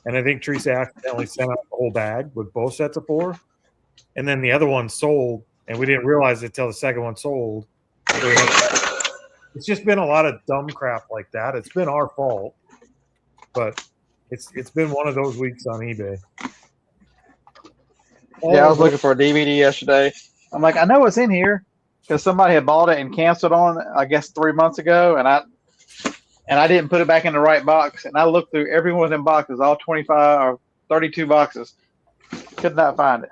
and I think Teresa accidentally sent out the whole bag with both sets of 4. And then the other one sold, and we didn't realize it until the second one sold. So it's just been a lot of dumb crap like that. It's been our fault, but it's been one of those weeks on eBay. Yeah, I was looking for a DVD yesterday. I'm like, I know it's in here because somebody had bought it and canceled on it, I guess 3 months ago, and I didn't put it back in the right box. And I looked through every one of them boxes, all 25 or 32 boxes. Could not find it.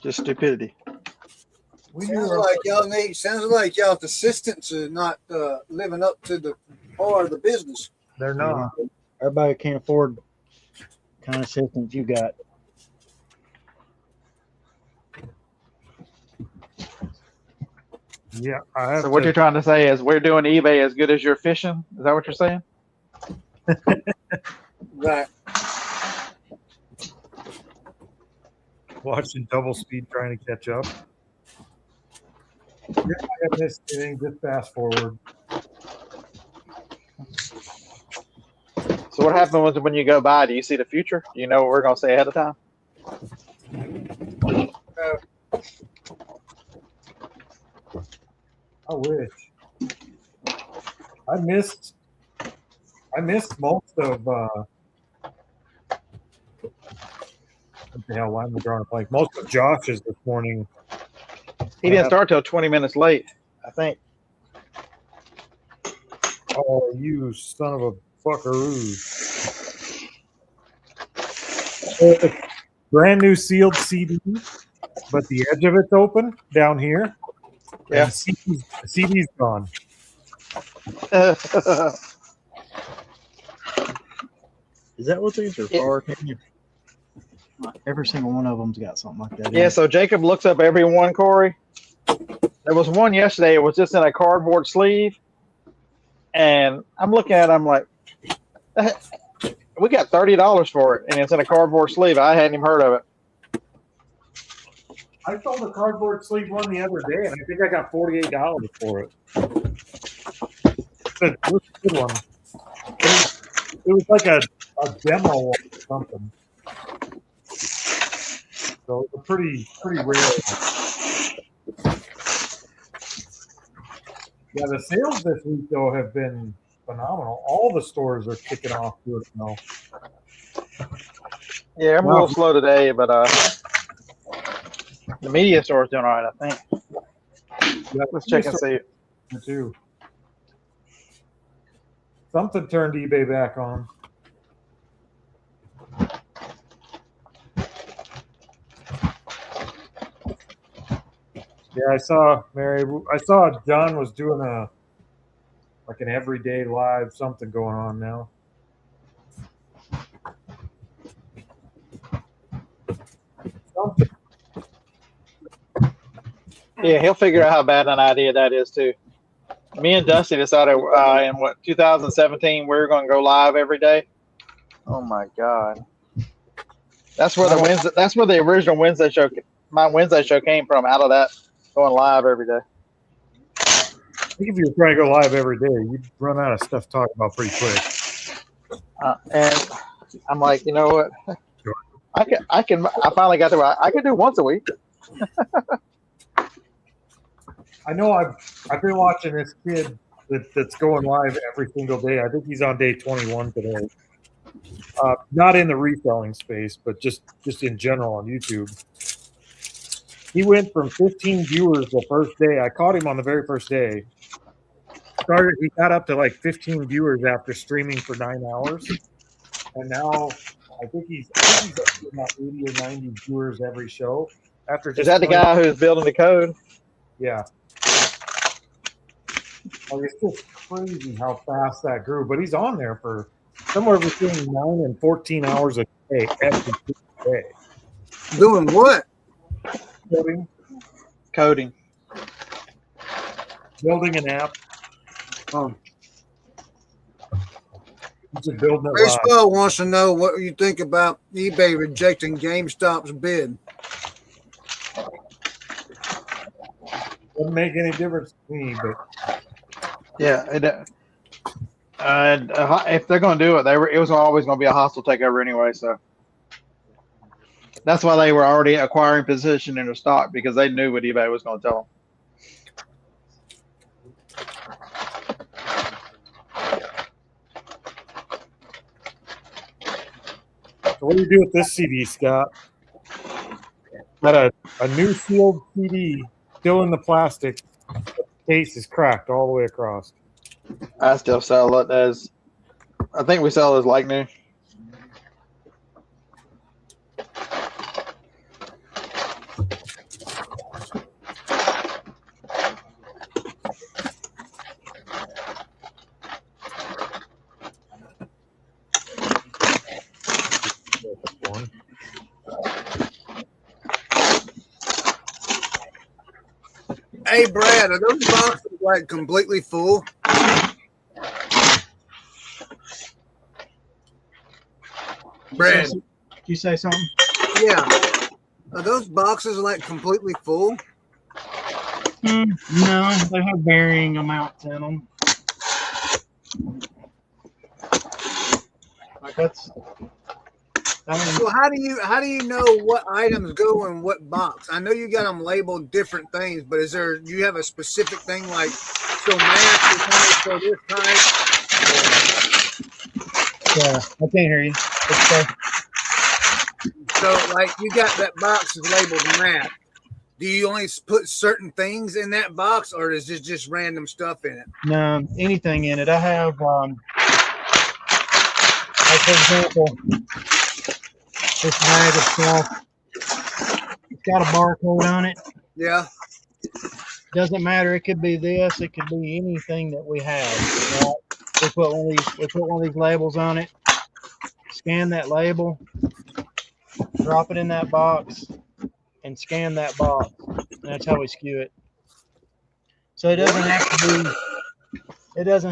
Just stupidity. Sounds like y'all's assistants are not living up to the part of the business. They're not. Everybody can't afford the kind of assistance you got. Yeah. So what you're trying to say is we're doing eBay as good as you're fishing? Is that what you're saying? Right. Watching double speed trying to catch up. You're not gonna miss anything. Just fast forward. So what happens when you go by? Do you see the future? Do you know what we're going to say ahead of time? I wish. I missed most of what the hell, why am I drawing a blank? Most of Josh's this morning. He didn't start till 20 minutes late, I think. Oh, you son of a fuckaroo. Brand new sealed CD, but the edge of it's open down here. Yeah. The CD's gone. Is that what these are for? Can you Every single one of them's got something like that. in Yeah, it. so Jacob looks up every one, Corey. There was one yesterday. It was just in a cardboard sleeve. And I'm looking at it, I'm like, we got $30 for it. And it's in a cardboard sleeve. I hadn't even heard of it. I sold a cardboard sleeve one the other day, and I think I got $48 for it. It was a good one. It was like a demo or something. So it's a pretty rare. Yeah, the sales this week though have been phenomenal. All the stores are kicking off good now. Yeah, I'm a little slow today, but the media store's doing all right, I think. Yeah, Let's check and see. Too. Something turned eBay back on. Yeah, I saw John was doing an everyday live something going on now. Something. Yeah, he'll figure out how bad an idea that is too. Me and Dusty decided in 2017 we were going to go live every day. Oh my God, that's where the original Wednesday show, my Wednesday show came from. Out of that, going live every day. I think if you were trying to go live every day, you'd run out of stuff to talk about pretty quick. And I'm like, you know what? I finally got to. I could do once a week. I know I've been watching this kid that's going live every single day. I think he's on day 21 today. Not in the reselling space, but just in general on YouTube. He went from 15 viewers the first day. I caught him on the very first day. He got up to like 15 viewers after streaming for 9 hours, and now I think he's up to about 80 or 90 viewers every show. Is that the guy who's building the code? Yeah. Like, it's just crazy how fast that grew. But he's on there for somewhere between 9 and 14 hours a day every day. Doing what? Coding. Building an app. Just building it Baseball wants to know what you think about eBay rejecting GameStop's bid. Doesn't make any difference to me, but yeah, if they're going to do it, it was always going to be a hostile takeover anyway. So that's why they were already acquiring position in their stock, because they knew what eBay was going to tell them. So what do you do with this CD, Scott? Got a new sealed CD still in the plastic. The case is cracked all the way across. I still sell it as, I think we sell it as like new. Hey, Brad, are those boxes like completely full? Brad, Did you say something? yeah. Are those boxes like completely full? No, they have varying amounts in them. Like that's. So how do you know what items go in what box? I know you got them labeled different things, but do you have a specific thing like so mask is only for this type? Yeah, I can't hear you. So like you got that box is labeled mask. Do you only put certain things in that box, or is this just random stuff in it? No, anything in it. I have, like for example, this bag of stuff. It's got a barcode on it. Yeah. Doesn't matter. It could be this. It could be anything that we have. Right? We put one of these labels on it. Scan that label. drop it in that box, and scan that box. And that's how we skew it. So it doesn't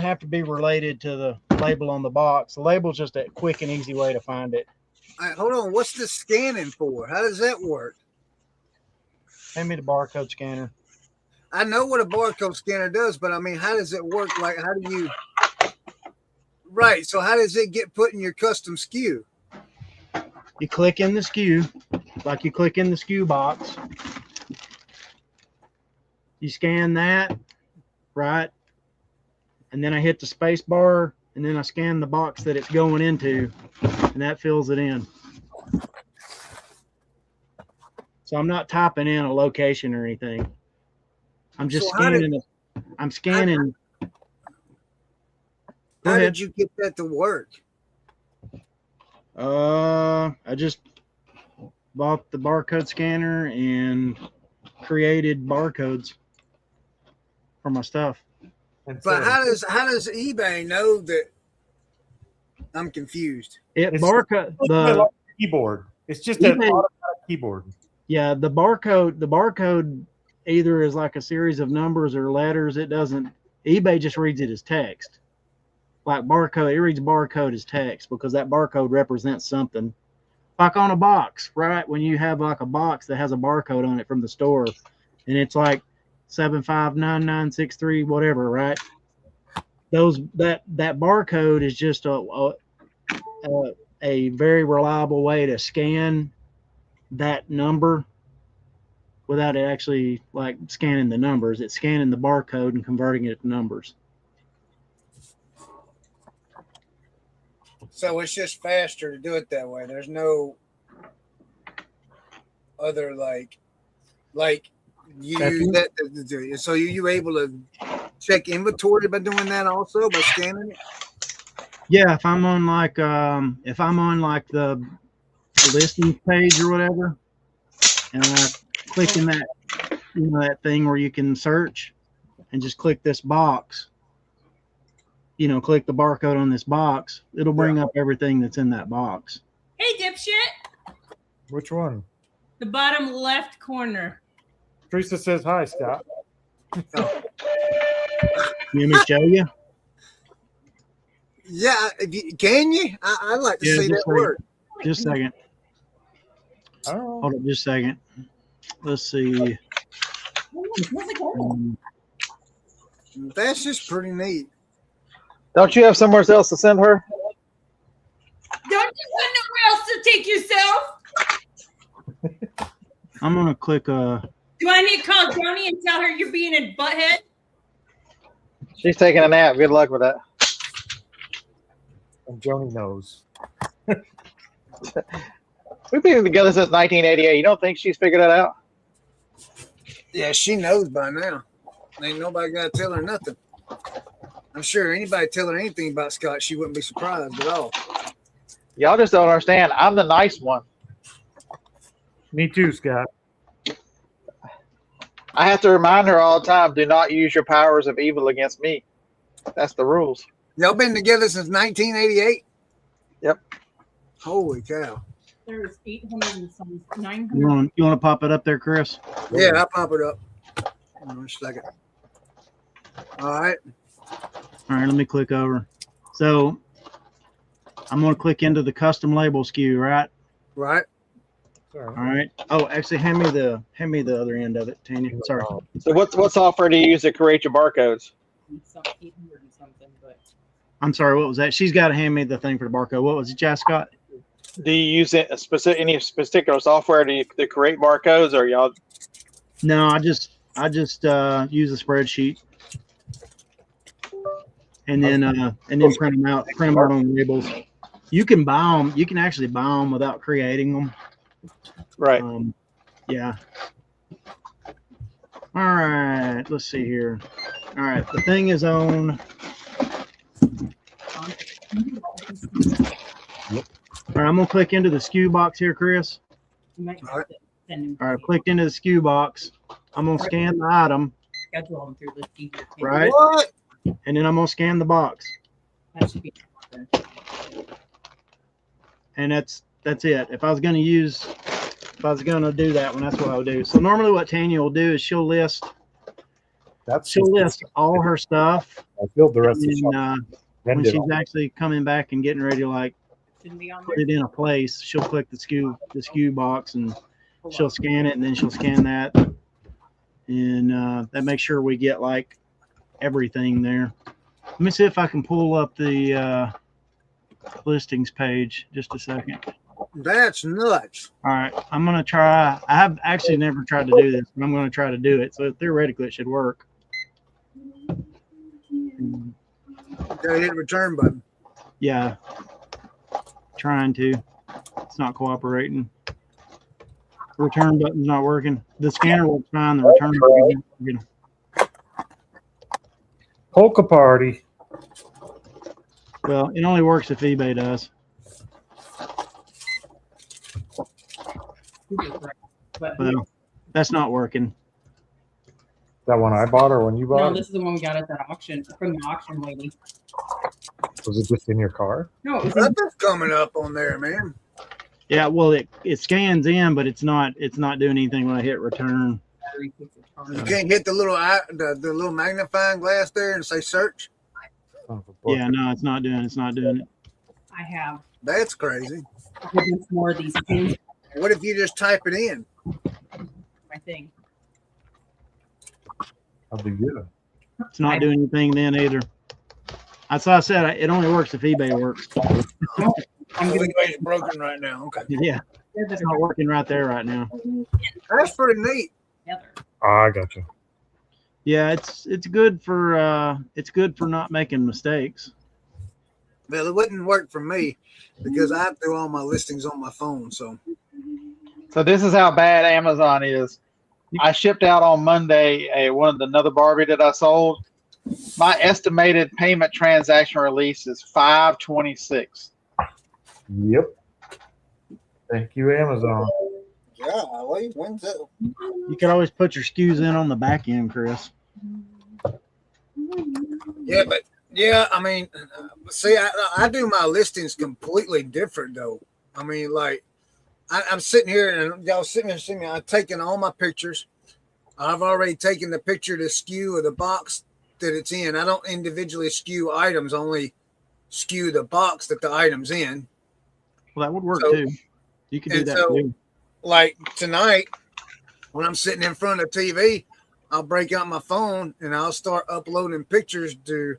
have to be related to the label on the box. The label's just a quick and easy way to find it. All right, hold on. What's the scanning for? How does that work? Hand me the barcode scanner. I know what a barcode scanner does, but I mean, how does it work? Like, how do you? Right. So how does it get put in your custom SKU? You click in the SKU, like you click in the SKU box. You scan that, right? And then I hit the space bar, and then I scan the box that it's going into, and that fills it in. So I'm not typing in a location or anything. I'm just scanning it. I'm scanning. How did you get that to work? I just bought the barcode scanner and created barcodes for my stuff. But how does eBay know that? I'm confused. It's the keyboard. It's just an automatic keyboard. Yeah, the barcode either is like a series of numbers or letters. It doesn't. eBay just reads it as text. Like barcode, it reads barcode as text because that barcode represents something. Like on a box, right? When you have like a box that has a barcode on it from the store, and it's like 759963 whatever, right? That barcode is just a very reliable way to scan that number without it actually like scanning the numbers. It's scanning the barcode and converting it to numbers. So it's just faster to do it that way. There's no other like you use that. So you able to check inventory by doing that also by scanning it? Yeah, if I'm on like the listings page or whatever, and I click in that that thing where you can search, and just click this box. Click the barcode on this box. It'll bring up everything that's in that box. Hey, dipshit. Which one? The bottom left corner. Teresa says hi, Scott. You want me to show you? Yeah, can you? I'd like to see that work. Just a second. Oh. Hold on just a second. Let's see. That's just pretty neat. Don't you have somewhere else to send her? Don't you have nowhere else to take yourself? I'm gonna click Do I need to call Joni and tell her you're being a butthead? She's taking a nap. Good luck with that. And Joni knows. We've been together since 1988. You don't think she's figured that out? Yeah, she knows by now. Ain't nobody got to tell her nothing. I'm sure anybody tell her anything about Scott, she wouldn't be surprised at all. Y'all just don't understand. I'm the nice one. Me too, Scott. I have to remind her all the time, do not use your powers of evil against me. That's the rules. Y'all been together since 1988? Yep. Holy cow. There's 800 and some 900. You want to pop it up there, Chris? Yeah, I'll pop it up. Hold on a second. All right. All right, let me click over. So I'm going to click into the custom label SKU, right? Right. All right. Oh, actually, hand me the other end of it, Tanya. Sorry. So what software do you use to create your barcodes? Some 800 and something, but I'm sorry. What was that? She's got to hand me the thing for the barcode. What was it, Jeff Scott? Do you use any particular software to create barcodes, or y'all? No, I just use a spreadsheet, and then print them out on labels. You can buy them. You can actually buy them without creating them. Right. Yeah. All right. Let's see here. All right. The thing is on. All right. I'm gonna click into the SKU box here, Chris. you might All right. have to send them. All right. Clicked into the SKU box. I'm gonna scan the item, Schedule them through this easier. right? What? And then I'm gonna scan the box. That should be. And That's it. If I was going to do that one, that's what I would do. So normally what Tanya will do is she'll list all her stuff. I filled the rest of the And shop. when she's actually coming back and getting ready to like Shouldn't be on put there. it in a place, she'll click the SKU box and she'll scan it, and then she'll scan that, and that makes sure we get like everything there. Let me see if I can pull up the listings page. Just a second. That's nuts. All right, I'm gonna try. I have actually never tried to do this, but I'm gonna try to do it. So theoretically, it should work. Gotta hit the return button. Yeah, trying to. It's not cooperating. The return button's not working. The scanner works fine. The return button's not working. Polka party. Well, it only works if eBay does. But Well, that's not working. That one I bought or one you no, bought? this is the one we got at that auction from the auction lady. Was it just in your car? No, it was in Nothing's coming up on there, man. Yeah, well, it scans in, but it's not doing anything when I hit return. battery fix it You charged. can't hit the little magnifying glass there and say search. Son of a book. Yeah, no, it's not doing it. I have That's crazy. a whole bunch more of these pins. What if you just type it in? My thing. That'd be good. It's not doing anything then either. That's why I said it only works if eBay works. I'm gonna Everybody's broken right now. Okay, Yeah, it's not working right there right now. that's pretty neat. together. I got you. Yeah, it's good for not making mistakes. Well, it wouldn't work for me because I do all my listings on my phone. So So this is how bad Amazon is. I shipped out on Monday another Barbie that I sold. My estimated payment transaction release is 526. Yep. Thank you, Amazon. yeah, when's that? You could always put your SKUs in on the back end, Chris. Yeah, but yeah, I mean, see, I do my listings completely different though. I mean, like I'm sitting here and y'all sitting there seeing me. I'm taking all my pictures. I've already taken the picture of the SKU of the box that it's in. I don't individually SKU items, only SKU the box that the item's in. Well, that would work So- too. You could do and that so- too. Like tonight, when I'm sitting in front of the TV, I'll break out my phone and I'll start uploading pictures to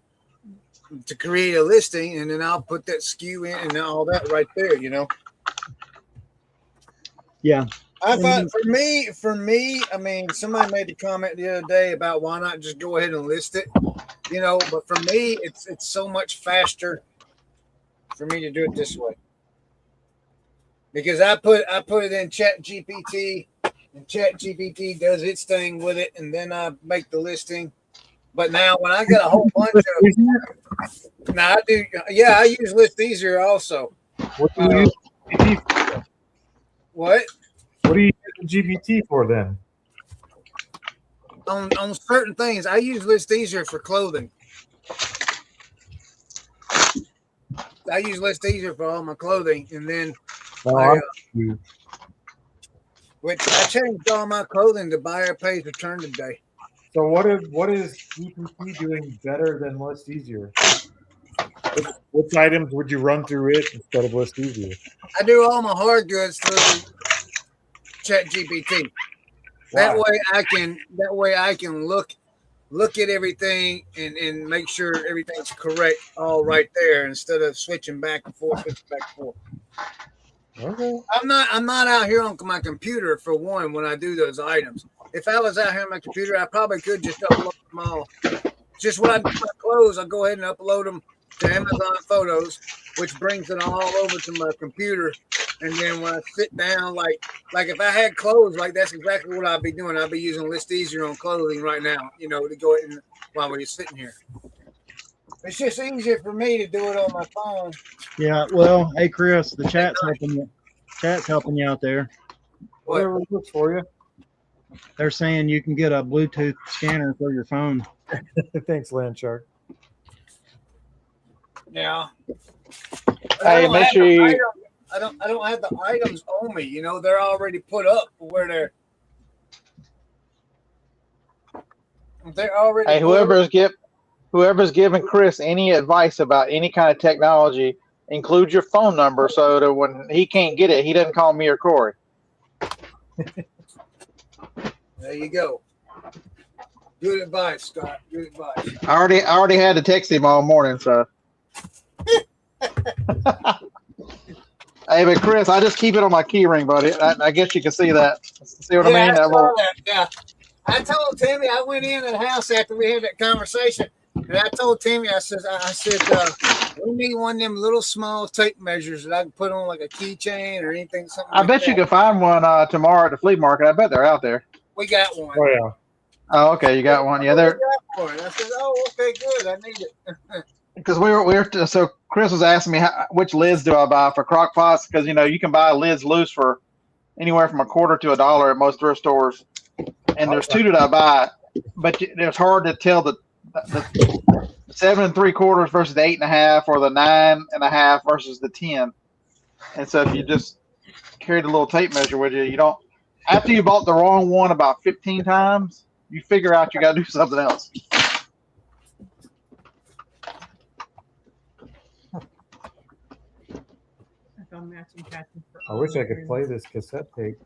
create a listing, and then I'll put that SKU in and all that right there. You know, Yeah. I thought for me, I mean, somebody made the comment the other day about why not just go ahead and list it, you know. But for me, it's so much faster for me to do it this way because I put it in Chat GPT, and Chat GPT does its thing with it, and then I make the listing. But now when I got a whole bunch of, now I do, yeah, I use List Easier also. What do you use GPT for? What? What do you use GPT for then? On certain things, I use List Easier for clothing. I use List Easier for all my clothing, and then No, which I changed all my clothing to buyer pays return today. so what is GPT doing better than List Easier? Which items would you run through it instead of List Easier? I do all my hard goods through Chat GPT. That way I can look at everything and make sure everything's correct all right there instead of switching back and forth. Okay. I'm not out here on my computer for one when I do those items. If I was out here on my computer, I probably could just upload them all. Just when I do my clothes, I go ahead and upload them to Amazon Photos, which brings it all over to my computer. And then when I sit down, like if I had clothes, like that's exactly what I'd be doing. I'd be using List Easier on clothing right now, you know, to go ahead and while we're sitting here. It's just easier for me to do it on my phone. Yeah. Well, hey, Chris, the chat's helping you. Chat's helping you out there. Whatever works for you. They're saying you can get a Bluetooth scanner for your phone. Thanks, Landshark. Yeah. Hey, make sure you. I don't have the items on me. You know, they're already put up where they're already. Hey, whoever's giving Chris any advice about any kind of technology, include your phone number so that when he can't get it, he doesn't call me or Corey. There you go. Good advice, Scott. Good advice. I already had to text him all morning, so. Hey, but Chris, I just keep it on my key ring, buddy. I guess you can see that. See what I mean? I saw that. Yeah. I told Timmy, I went in the house after we had that conversation, and I told Timmy, I said, we need one of them little small tape measures that I can put on like a keychain or anything. Something. I bet you can find one tomorrow at the flea market. I bet they're out there. We got one. Oh yeah. Oh, okay, you got one. Yeah, they're. I said, oh, okay, good. I need it. Because so Chris was asking me which lids do I buy for crock pots, because you can buy lids loose for anywhere from $0.25 to $1 at most thrift stores, and there's two that I buy, but it's hard to tell the 7 3/4 versus the 8 1/2 or the 9 1/2 versus the 10. And so if you just carry the little tape measure with you, you don't. After you bought the wrong one about 15 times, you figure out you got to do something else. I wish I could play this cassette tape.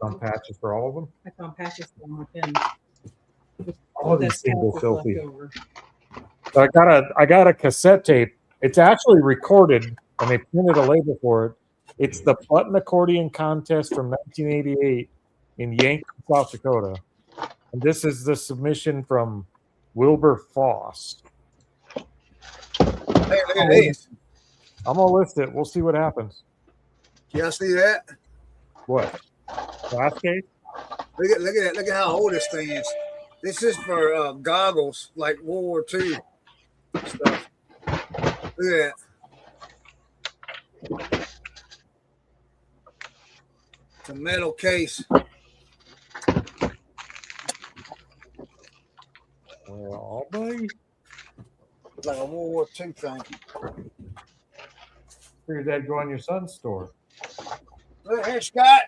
On patches for all of them. I found patches for my pins. All these things are filthy. So I got a cassette tape. It's actually recorded, and they printed a label for it. It's the Button Accordion Contest from 1988 in Yankton, South Dakota. And this is the submission from Wilbur Foss. Hey, look at these. I'm gonna list it. We'll see what happens. Y'all see that? What? Last case? Look at that. Look at how old this thing is. This is for goggles, like World War II stuff. Look at that. It's a metal case. Oh, buddy. Like a World War II thing. Figured that'd go on your son's store. Look here, Scott.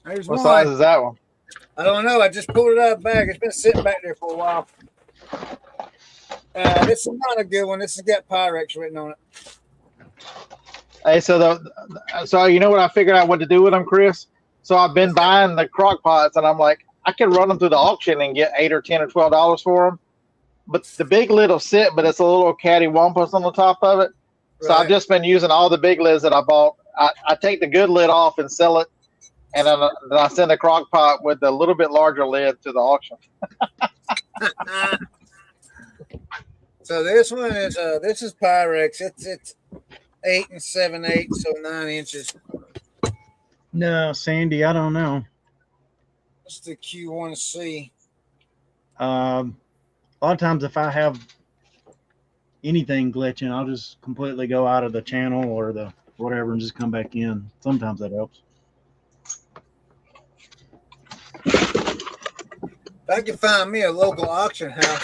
There's What one. size is that one? I don't know. I just pulled it out of the bag. It's been sitting back there for a while. This is not a good one. This has got Pyrex written on it. Hey, so you know what I figured out what to do with them, Chris? So I've been buying the crock pots, and I'm like, I can run them through the auction and get $8 or $10 or $12 for them. But the big lid will sit, but it's a little cattywampus on the top of it. So I've just been using all the big lids that I bought. I take the good lid off and sell it, and then I send the crock pot with a little bit larger lid to the auction. So this one is this is Pyrex. It's 8 7/8, so 9 inches. No, Sandy, I don't know. What's the Q1C? A lot of times if I have anything glitching, I'll just completely go out of the channel or the whatever and just come back in. Sometimes that helps. If I can find me a local auction house.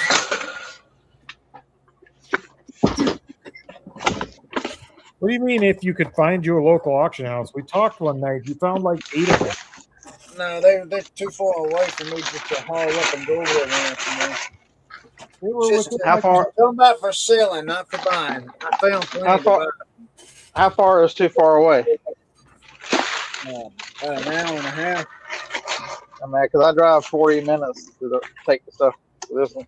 What do you mean if you could find you a local auction house? We talked one night. You found like 8 of them. No, they're too far away for me just to haul up and go over there. How far? I'm talking about for selling, not for buying. I found plenty. How far is too far away? An hour and a half. I mean, because I drive 40 minutes to take the stuff to this one.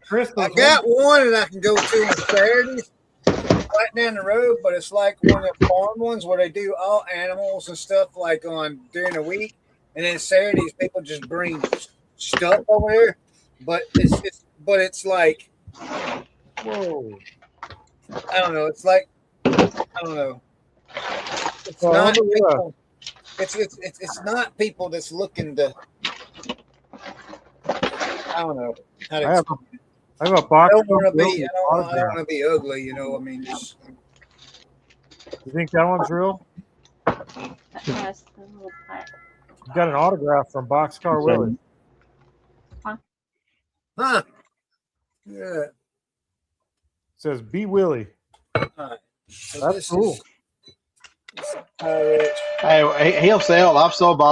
Chris, I got one that I can go to on Saturdays, right down the road, but it's like one of the farm ones where they do all animals and stuff like on during the week, and then Saturdays people just bring stuff over there. But it's like, whoa. I don't know. It's like, I don't know. It's not people. It's not people that's looking to. I don't know how to. I have a box. I don't want to be ugly, you know. I mean, just. You think that one's real? That has the little You got an autograph from Boxcar Willie. Huh? Yeah. It says "Be Willie." Alright. So That's this cool. is pirate. Hey, he'll sell. I've sold 2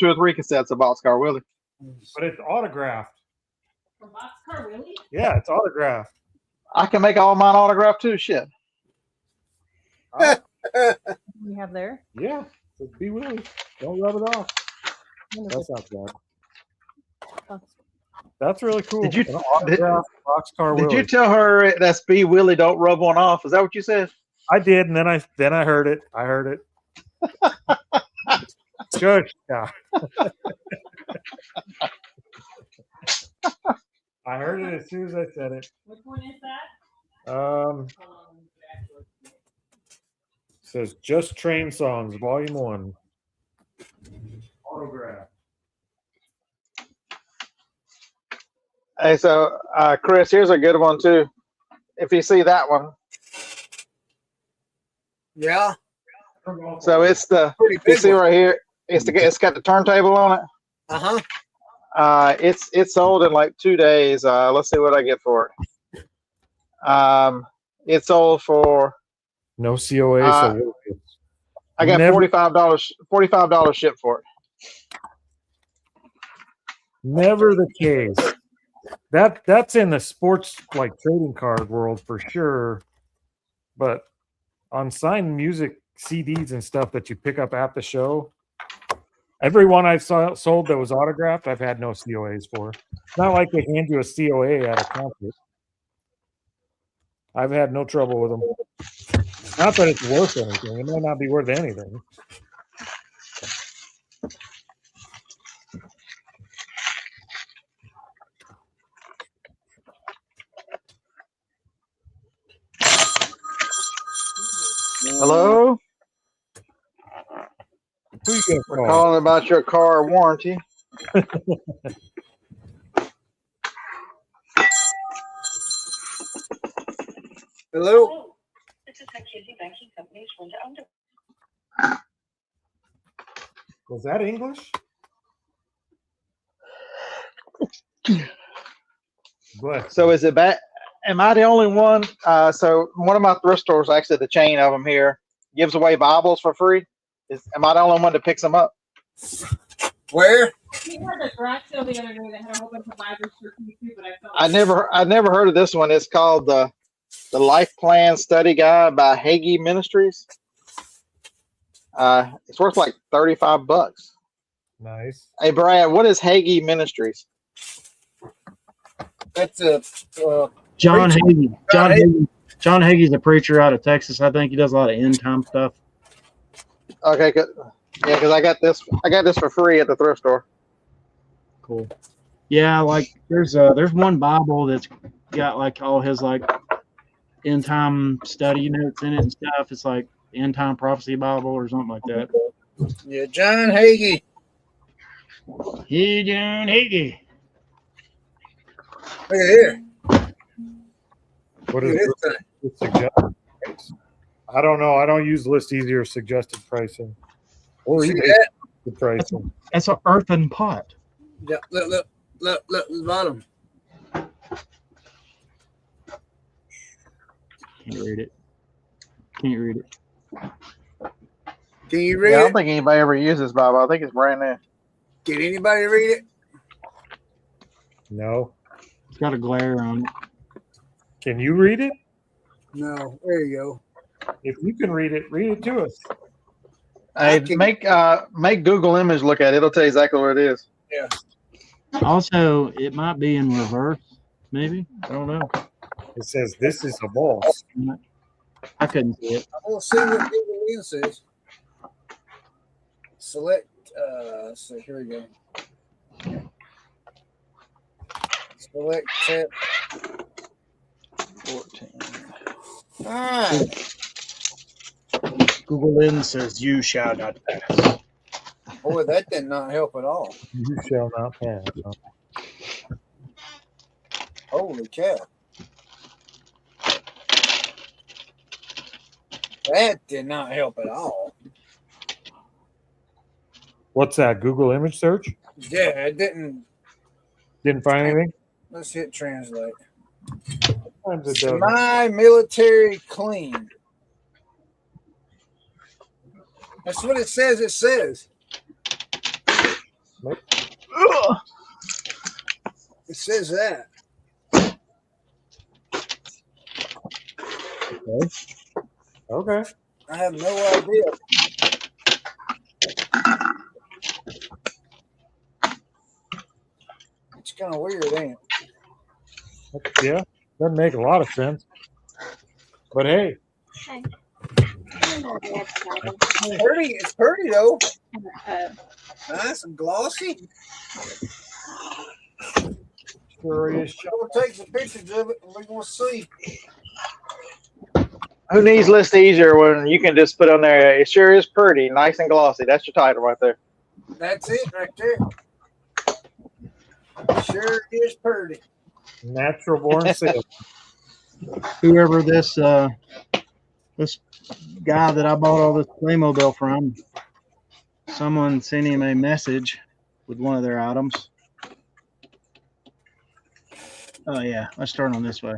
or 3 cassettes of Boxcar Willie. But it's autographed. From Boxcar Willie? Yeah, it's autographed. I can make all mine autographed too. Shit. We have there. Yeah, it says "Be Willie." Don't rub it off. That's not bad. That's really cool. Did you- An autographed Boxcar Did Willie. you tell her that's B Willie? Don't rub one off. Is that what you said? I did, and then I heard it. I heard it. Shush. Yeah. I heard it as soon as I said it. Which one is that? Says "Just Train Songs, Volume 1." Autograph. Hey, so Chris, here's a good one too. If you see that one, Yeah. so it's the Pretty you big see one. right here. It's got the turntable on it. It's sold in like 2 days. Let's see what I get for it. It sold for No COA. So I got Never- $45 shipped for it. never the case. That's in the sports like trading card world for sure. But on signed music CDs and stuff that you pick up at the show, every one I've sold that was autographed, I've had no COAs for. It's not like they hand you a COA at a concert. I've had no trouble with them. Not that it's worth anything. It might not be worth anything. Hello? Who you gonna We're call? calling about your car warranty. Hello. This is Activity Banking Company's winter under. Was that English? Bless. So is it bad? Am I the only one? So one of my thrift stores, actually the chain of them here, gives away Bibles for free. Am I the only one that picks them up? Where? We had a garage sale the other day that had a whole bunch of Bibles for you too, but I felt I never heard of this one. It's called the Life Plan Study Guide by Hagee Ministries. It's worth like $35. Nice. Hey Brad, what is Hagee Ministries? That's a John Preacher. Hagee. John Hagee's a preacher out of Texas. I think he does a lot of end time stuff. Okay, good. Yeah, because I got this for free at the thrift store. Cool. Yeah, like there's one Bible that's got like all his like end time study notes in it and stuff. It's like end time prophecy Bible or something like that. yeah, John Hagee. Hey, John Hagee. Look at here. What Look is at this this? thing. It's suggested price? I don't know. I don't use List Easier suggested pricing or See even that? the pricing. That's an earthen pot. Yeah, look, the bottom. Can't read it. Can't read it. Can you read Yeah, I don't it? think anybody ever uses this Bible. I think it's brand new. Can anybody read it? No. It's got a glare on it. Can you read it? No. There you go. If you can read it to us. Hey, can- make Google Image look at it. It'll tell you exactly what it is. Yeah. Also, it might be in reverse, maybe. I don't know. It says this is a boss. I couldn't see it. I want to see what Google Lens says. Select. So here we go. Select tab. 14. Ah, Google Lens says you shall not pass. boy, that did not help at all. You shall not pass. Holy cow. That did not help at all. What's that? Google image search? Yeah, it didn't. Didn't find anything? Let's hit translate. Sometimes it does. Semi-military clean. That's what it says. It says. It says that. Okay. I have no idea. It's kind of weird, ain't it? Yeah. Doesn't make a lot of sense. But hey. Hi. It's pretty though. Uh, Nice and glossy. Sure is. We'll take some pictures of it and we're going to see. Who needs list easier when you can just put on there? It sure is pretty, nice and glossy. That's your title right there. That's it right there. Sure is pretty. Natural born salesman. Whoever this this guy that I bought all this Playmobil from, someone sent him a message with one of their items. Oh yeah, let's start on this way.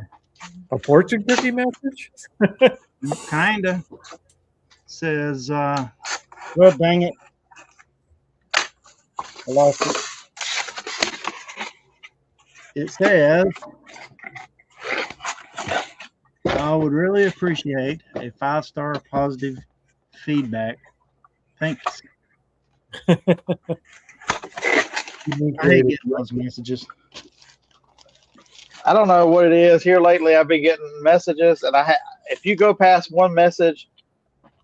A fortune cookie message? Kinda. Says, well, dang it. I lost it. It says, I would really appreciate a 5-star positive feedback. Thanks. I hate getting those messages. I don't know what it is. Here lately, I've been getting messages, and if you go past one message,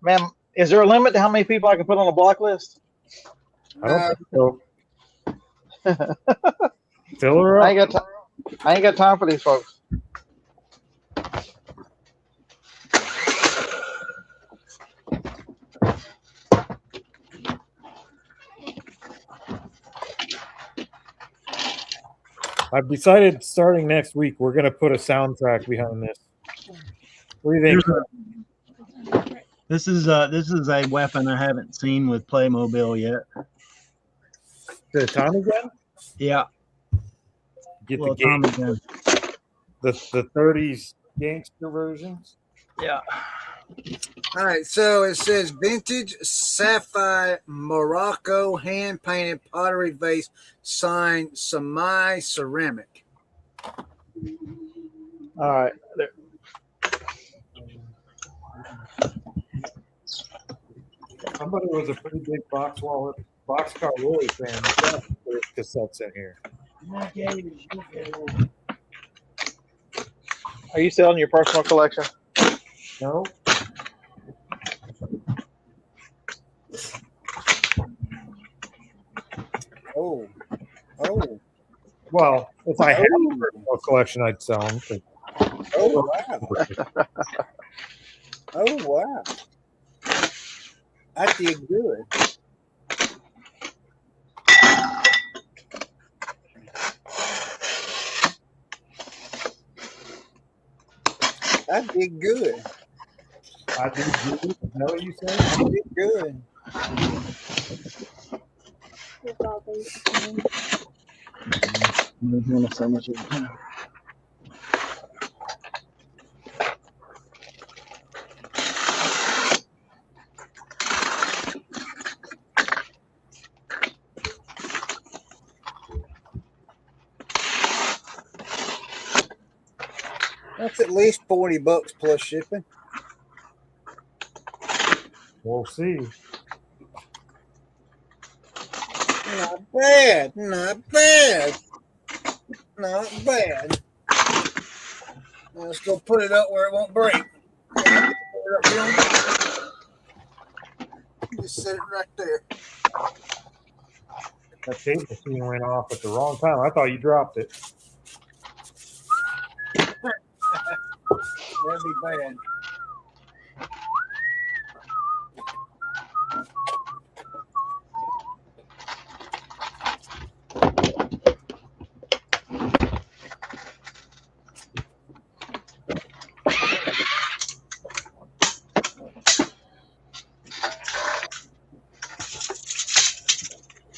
man, is there a limit to how many people I can put on a block list? I don't think so. Fill her I up. ain't got time for these folks. I've decided starting next week we're going to put a soundtrack behind this. What do you think? This is a weapon I haven't seen with Playmobil yet. The Tommy gun? Yeah. Get Well, the game, Tommy gun. the 30s gangster versions. Yeah. All right, so it says vintage sapphire Morocco hand painted pottery vase signed Samai ceramic. All right. There. Somebody was a pretty big Boxcar Willie fan. There's cassettes in here. Are you selling your personal collection? No? Oh. Well, if I had a personal collection, I'd sell them. Oh, wow. Oh, wow. I did good. I did good. I did good. Is that what you said? I did good. So much of it. That's at least $40 plus shipping. We'll see. Not bad. Not bad. Not bad. Let's go put it up where it won't break. Just set it right there. That tape machine went off at the wrong time. I thought you dropped it. That'd be bad.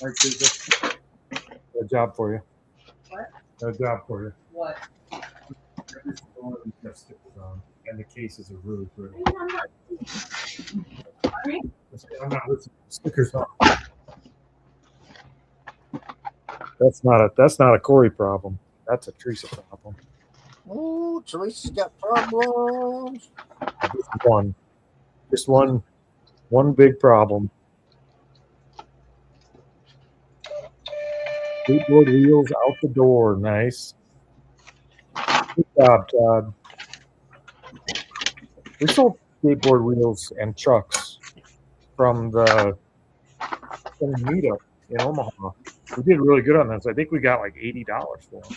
All right, Susan. Got a job for you. What? Got a job for you. What? Every single one of these got stickers on, and the cases are really pretty. I'm not listening to stickers on. That's not a Corey problem. That's a Teresa problem. Oh, Teresa's got problems. Just one big problem. Skateboard wheels out the door. Nice. Good job, Todd. We sold skateboard wheels and trucks from the meetup in Omaha. We did really good on those. I think we got like $80 for them.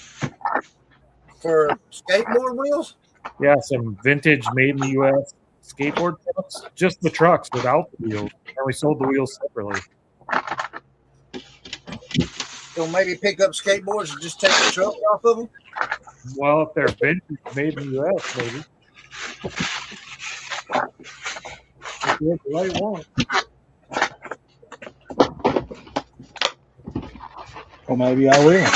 For skateboard wheels? Yeah, some vintage made in the U.S. skateboard trucks. Just the trucks without the wheels. And we sold the wheels separately. So maybe pick up skateboards and just take the truck off of them? Well, if they're vintage made in the U.S., maybe. If you have the right one. Well, maybe I will.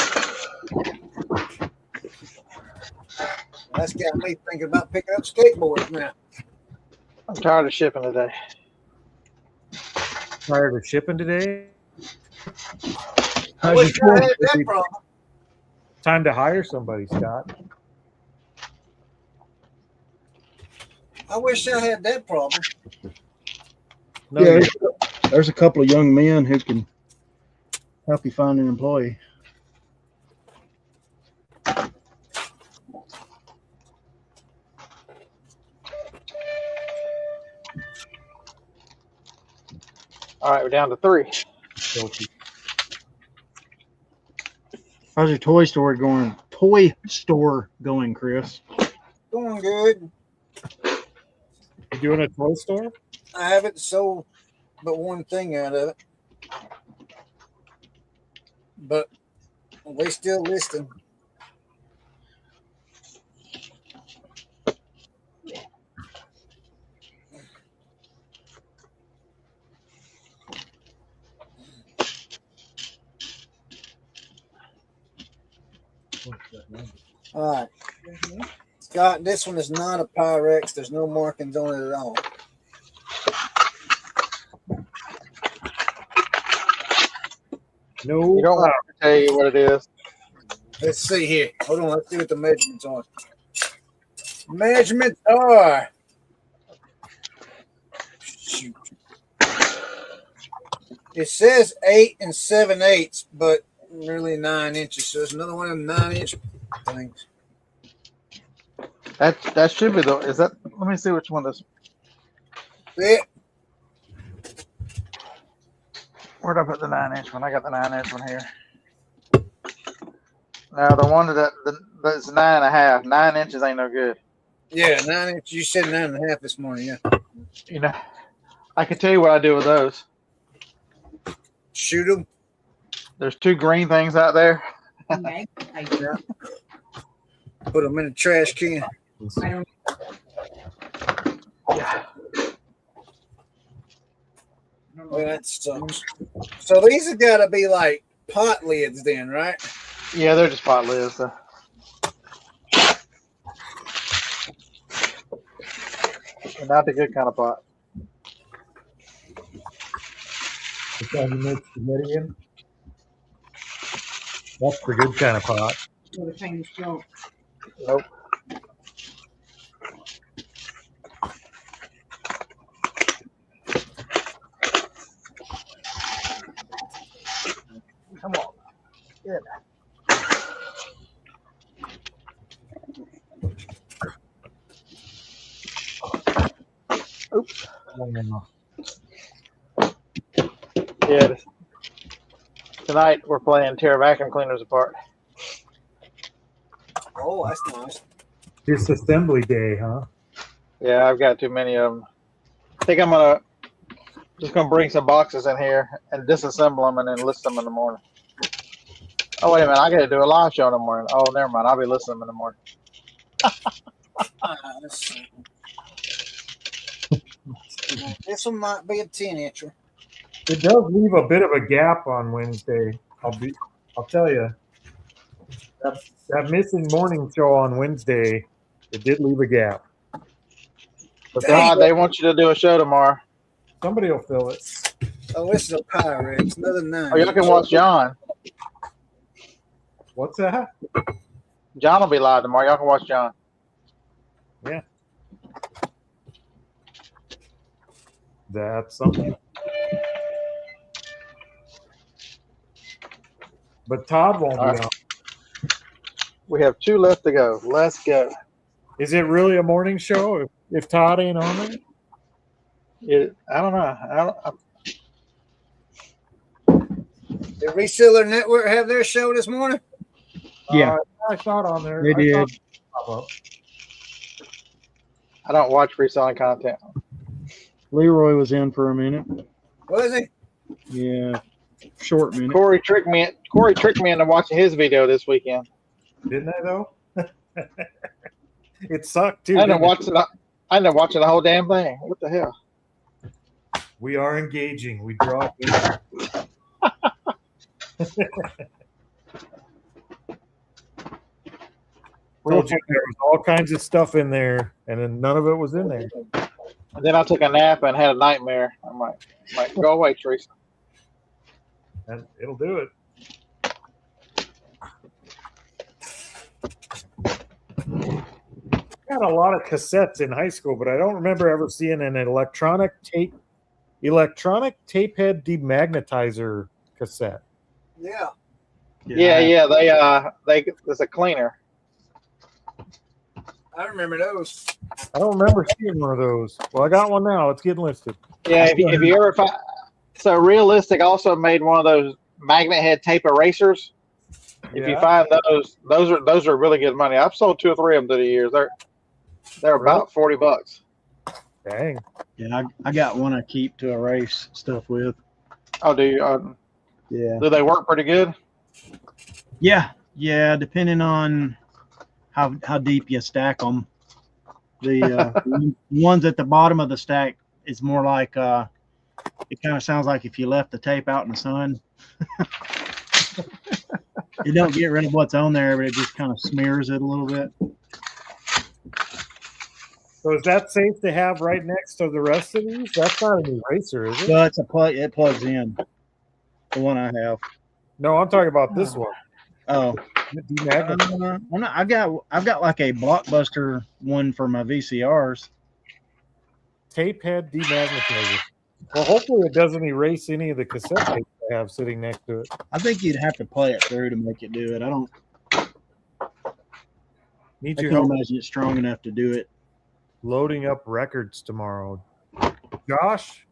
That's got me thinking about picking up skateboards now. I'm tired of shipping today. Tired of shipping today? I wish I had that problem. Time to hire somebody, Scott. I wish I had that problem. No, Yeah, there's a couple of young men who can help you find an employee. All right, we're down to 3. How's your toy store going? Toy store going, Chris? Going good. You doing a toy store? I haven't sold but one thing out of it. But we still listing. All right. Scott, this one is not a Pyrex. There's no markings on it at all. No. You don't want me to tell you what it is. Let's see here. Hold on. Let's see what the measurements are. Measurements are. Shoot. It says 8 7/8, but really 9 inches. So there's another one of them 9-inch things. That should be the. Is that? Let me see which one this. Yeah. Where'd I put the 9-inch one? I got the 9-inch one here. Now the one that's 9.5. 9 inches ain't no good. Yeah, 9 inch. You said 9.5 this morning. Yeah. You know, I can tell you what I do with those. Shoot them. There's 2 green things out there. Okay. Put them in a trash can. I don't. Yeah. Well, that sucks. So these have got to be like pot lids then, right? Yeah, they're just pot lids. They're not the good kind of pot. The kind you make spaghetti in? That's the good kind of pot. The Chinese joke. Nope. Come on. Good. Oops. Yeah. Tonight we're playing tear vacuum cleaners apart. Oh, that's nice. Disassembly day, huh? Yeah, I've got too many of them. I think I'm just gonna bring some boxes in here and disassemble them and then list them in the morning. Oh wait a minute, I gotta do a live show in the morning. Oh, never mind, I'll be listening in the morning. This one might be a 10-incher. It does leave a bit of a gap on Wednesday. I'll tell you. That missing morning show on Wednesday, it did leave a gap. But God, they want you to do a show tomorrow. somebody will fill it. Oh, this is a Pyrex, another 9. Oh, y'all can watch John. What's that? John will be live tomorrow. Y'all can watch John. Yeah. That's something. But Todd won't be on. We have 2 left to go. Let's go. Is it really a morning show if Todd ain't on there? I don't know. Did Reseller Network have their show this morning? Yeah. I saw it on there. They did. I don't watch reselling content. Leroy was in for a minute. Was he? Yeah. Short minute. Corey tricked me into watching his video this weekend. Didn't I though? It sucked too. I ended up watching the whole damn thing. What the hell? We are engaging. We draw. Told you there was all kinds of stuff in there, and then none of it was in there. And then I took a nap and had a nightmare. I'm like, go away, Teresa. And it'll do it. I had a lot of cassettes in high school, but I don't remember ever seeing an electronic tape head demagnetizer cassette. Yeah. Yeah. They there's a cleaner. I remember those. I don't remember seeing one of those. Well, I got one now. It's getting listed. Yeah, if you ever find, so Realistic also made one of those magnet head tape erasers. If you find those are really good money. I've sold 2 or 3 of them through the years. They're about $40. Dang. Yeah, I got one I keep to erase stuff with. Oh, do you? Yeah. Do they work pretty good? Yeah, depending on how deep you stack them. The ones at the bottom of the stack is more like it kind of sounds like if you left the tape out in the sun. You don't get rid of what's on there, but it just kind of smears it a little bit. So is that safe to have right next to the rest of these? That's not an eraser, is it? Well, it's a plug. It plugs in. The one I have. No, I'm talking about this one. Oh, I've got like a Blockbuster one for my VCRs. Tape head demagnetizer. Well, hopefully it doesn't erase any of the cassette tapes I have sitting next to it. I think you'd have to play it through to make it do it. I Need can't your help imagine it's strong enough to do it. loading up records tomorrow. Josh?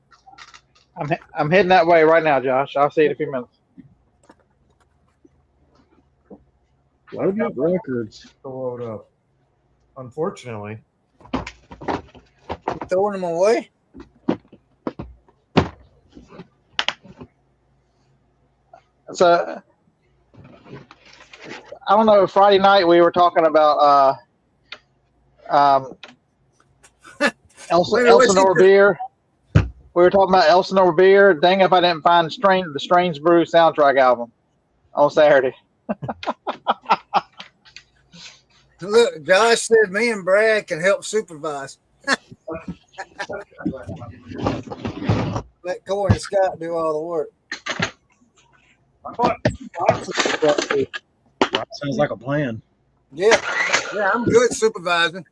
I'm heading that way right now, Josh. I'll see you in a few minutes. Load up records. To load up. Unfortunately. You throwing them away? So I don't know. Friday night we were talking about Elsinore beer. We were talking about Elsinore beer. Dang if I didn't find the Strange Brew soundtrack album on Saturday. Look, Josh said me and Brad can help supervise. Let Corey and Scott do all the work. Sounds like a plan. Yeah, I'm good supervising.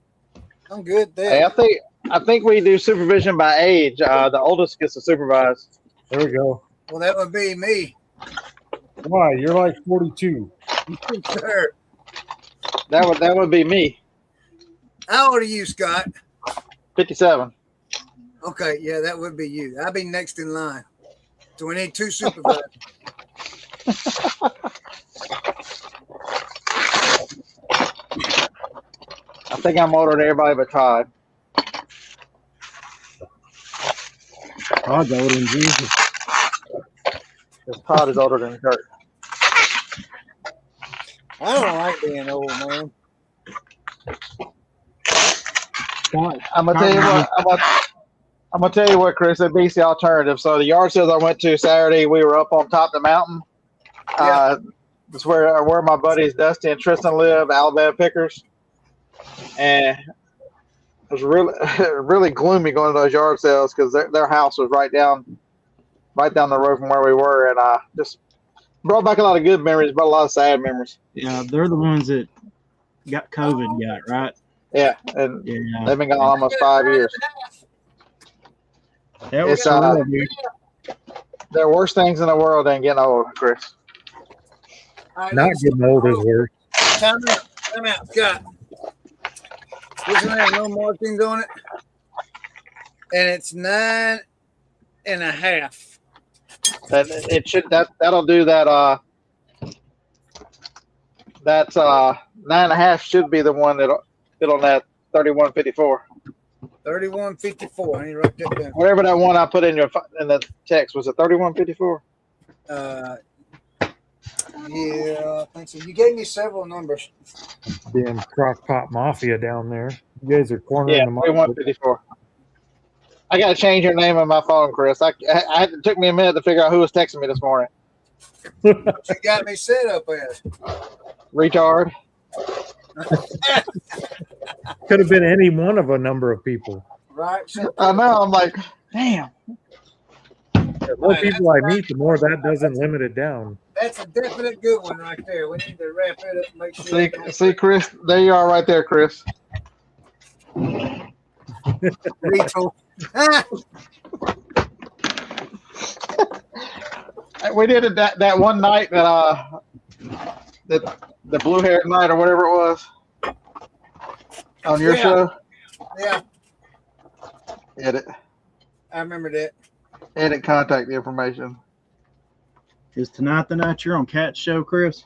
I'm good there. Hey, I think we do supervision by age. The oldest gets to supervise. There we go. Well, that would be me. Why? You're like 42. Sure. That would be me. How old are you, Scott? 57. Okay, yeah, that would be you. I'll be next in line. So we need 2 supervisors. I think I'm older than everybody but Todd. Todd's older than Jesus. Because Todd is older than Kurt. I don't like being old, man. I'm gonna tell you what. I'm gonna tell you what, Chris. It beats the alternative. So the yard sales I went to Saturday, we were up on top of the mountain. That's where my buddies Dusty and Tristan live, Alabama Pickers, and it was really really gloomy going to those yard sales because their house was right down the road from where we were, and just brought back a lot of good memories, but a lot of sad memories. Yeah, they're the ones that got COVID, right? Yeah, and Yeah, they've been gone almost 5 years. that was It's surreal, dude. there are worse things in the world than getting old, Chris. Not getting old is worse. Time out, Scott. Isn't there no markings on it? And it's 9.5. That'll do that. That's 9.5 should be the one that'll fit on that 3154. 3154. I need to write that down. Whatever that one I put in the text was a 3154. Yeah, I think so. You gave me several numbers. Damn crockpot mafia down there. You guys are cornering Yeah, them up. 3154. I got to change your name on my phone, Chris. It took me a minute to figure out who was texting me this morning. What you got me set up as? Retard. Could have been any one of a number of people. Right. So, I know. I'm like, damn. The more people I meet, the more that doesn't limit it down. that's a definite good one right there. We need to wrap it up and make sure. See, Chris, there you are right there, Chris. Retool. We did it that one night that the blue-haired night or whatever it was on your show. Yeah, Edit I remember that. contact information. Is tonight the night you're on Cat's show, Chris?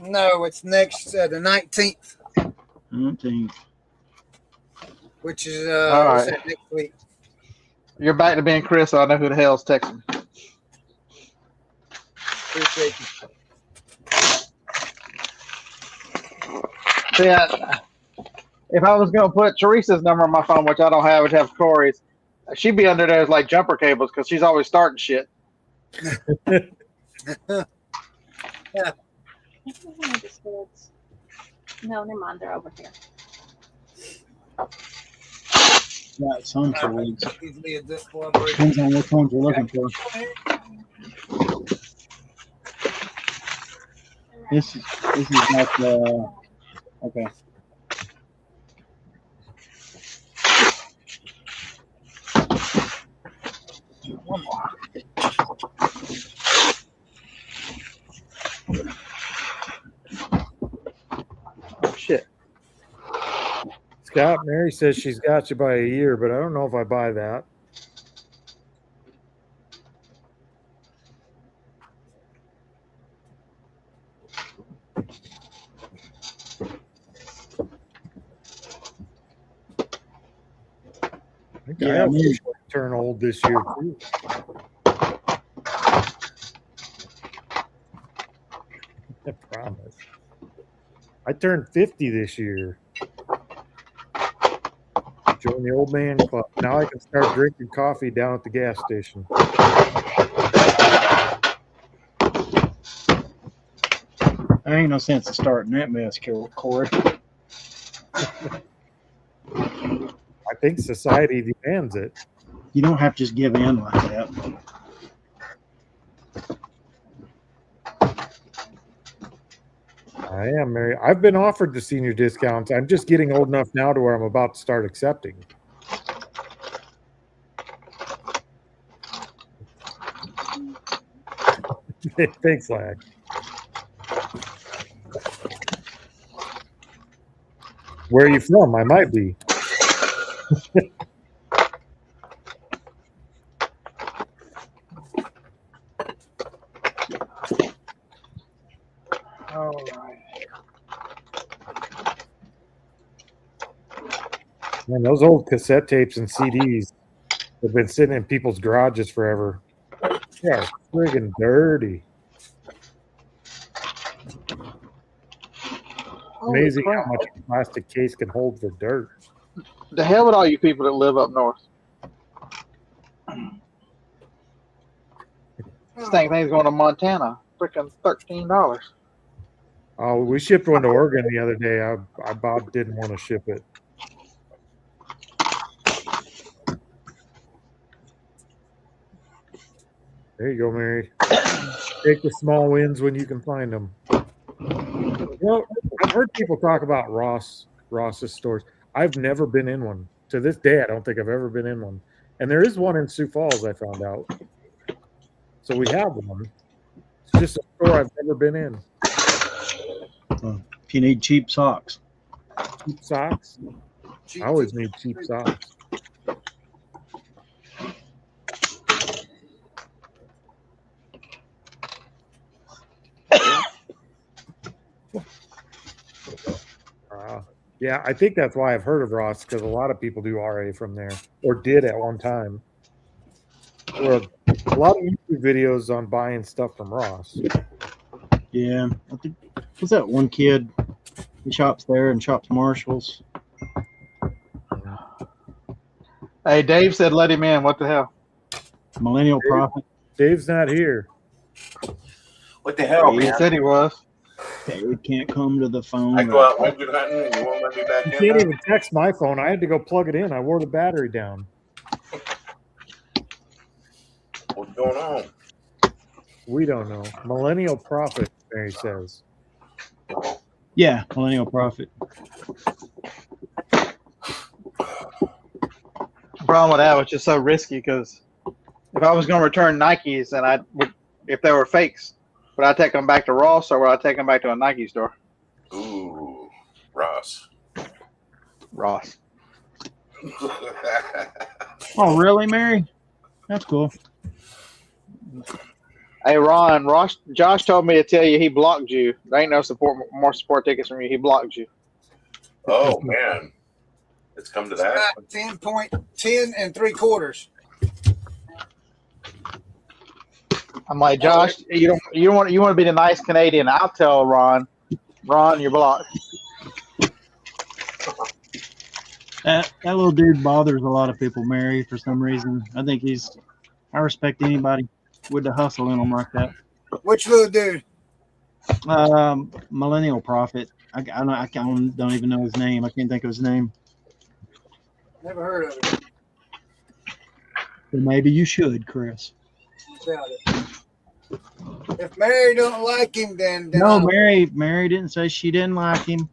No, it's next the 19th, 19th. which is All right. next week. You're back to being Chris, so I know who the hell's texting. Appreciate you. See, if I was going to put Teresa's number on my phone, which I don't have, I'd have Corey's. She'd be under there as like jumper cables because she's always starting shit. No, never mind. They're over here. Got some for weeks. Easily adjust for break. Depends on which ones you're looking for. This is like okay. One more. Oh, shit. Scott, Mary says she's got you by a year, but I don't know if I buy that. I think I officially turn old this year too. I promise. I turned 50 this year. Join the old man club. Now I can start drinking coffee down at the gas station. There ain't no sense of starting that mess, Corey. I think society demands it. You don't have to just give in like that. I am, Mary. I've been offered the senior discounts. I'm just getting old enough now to where I'm about to start accepting. Thanks, Lag. Where are you from? I might be. All right. Man, those old cassette tapes and CDs have been sitting in people's garages forever. They are friggin' dirty. Amazing how much a plastic case can hold for dirt. The hell with all you people that live up north. This thing's going to Montana. Freaking $13. Oh, we shipped one to Oregon the other day. Bob didn't want to ship it. There you go, Mary. Take the small wins when you can find them. Well, I've heard people talk about Ross's stores. I've never been in one. To this day, I don't think I've ever been in one. And there is one in Sioux Falls, I found out. So we have one. It's just a store I've never been in. If you need cheap socks. Cheap socks? I always need cheap socks. Yeah, I think that's why I've heard of Ross, because a lot of people do RA from there, or did at one time. There were a lot of YouTube videos on buying stuff from Ross. Yeah. I think, what's that one kid? He shops there and shops Marshalls. Hey, Dave said let him in. What the hell? Millennial Prophet. Dave's not here. What the hell, He man? said he was. Dave can't come to the phone. I go out went good hunting and you won't let me back You in. can't now? even text my phone. I had to go plug it in. I wore the battery down. What's going on? We don't know. Millennial Prophet, Mary says. Yeah, Millennial Prophet. The problem with that was just so risky because if I was going to return Nikes and if they were fakes, would I take them back to Ross or would I take them back to a Nike store? Ooh, Ross. Ross. Oh, really, Mary? That's cool. Hey, Ron, Josh told me to tell you he blocked you. There ain't no more support tickets from you. He blocked you. Oh man, it's come to that. 10.10 3/4. I'm like, Josh, you want to be the nice Canadian. I'll tell Ron, you're blocked. That little dude bothers a lot of people, Mary, for some reason. I respect anybody with the hustle in them like that. Which little dude? Millennial Prophet. I don't even know his name. I can't think of his name. Never heard of it. But maybe you should, Chris. Doubt it. If Mary don't like him, then No, Mary didn't say she didn't like him.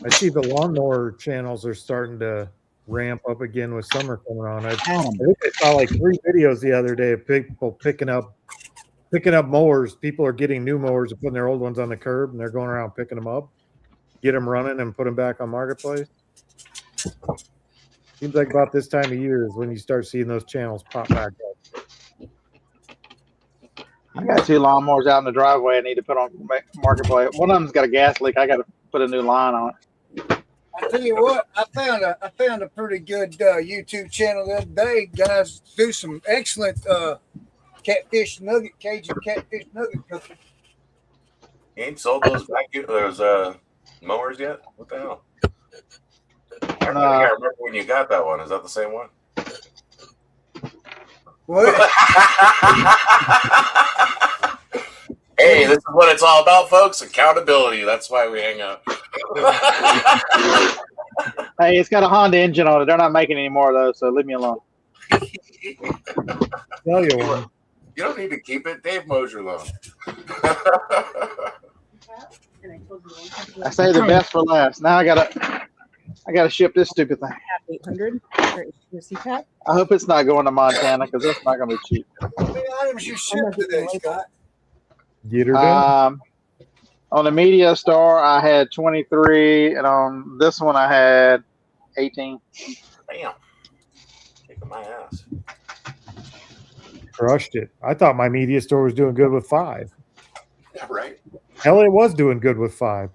I see the lawnmower channels are starting to ramp up again with summer coming on. I think I saw like 3 videos the other day of people picking up mowers. People are getting new mowers and putting their old ones on the curb, and they're going around picking them up, get them running, and put them back on Marketplace. Seems like about this time of year is when you start seeing those channels pop back up. I got 2 lawnmowers out in the driveway I need to put on Marketplace. One of them's got a gas leak. I got to put a new line on it. I tell you what, I found a pretty good YouTube channel the other day. Guys do some excellent Cajun catfish nugget cooking. You ain't sold those mowers yet? What the hell? I remember when you got that one. Is that the same one? What? Hey, this is what it's all about, folks. Accountability. That's why we hang up. Hey, it's got a Honda engine on it. They're not making any more of those, so leave me alone. Tell you one. You don't need to keep it. Dave mows your lawn. I say the best for last. Now I gotta ship this stupid thing. 800 for your CPAP. I hope it's not going to Montana because that's not gonna be cheap. How many items you shipped today, Scott? Get her done. On the media store, I had 23, and on this one, I had 18. Bam. Kicking my ass. Crushed it. I thought my media store was doing good with 5. Yeah, right. Hell, it was doing good with 5.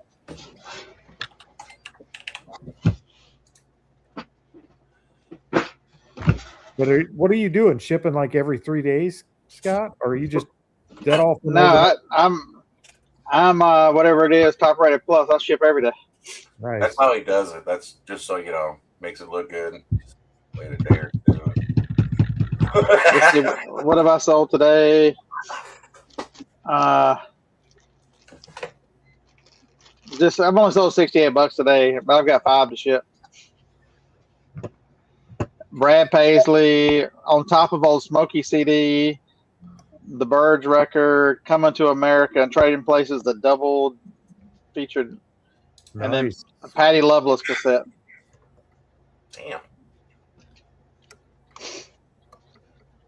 But what are you doing? Shipping like every 3 days, Scott? Or are you just dead off? No, I'm whatever it is, top rated plus. I'll ship every day. Right. That's how he does it. That's just so makes it look good. Wait a day or 2. Let's see, what have I sold today? I've only sold $68 today, but I've got 5 to ship. Brad Paisley, On Top of Old Smoky CD, The Birds record, Coming to America, and Trading Places, the double featured, and then Nice. a Patty Loveless cassette. Damn.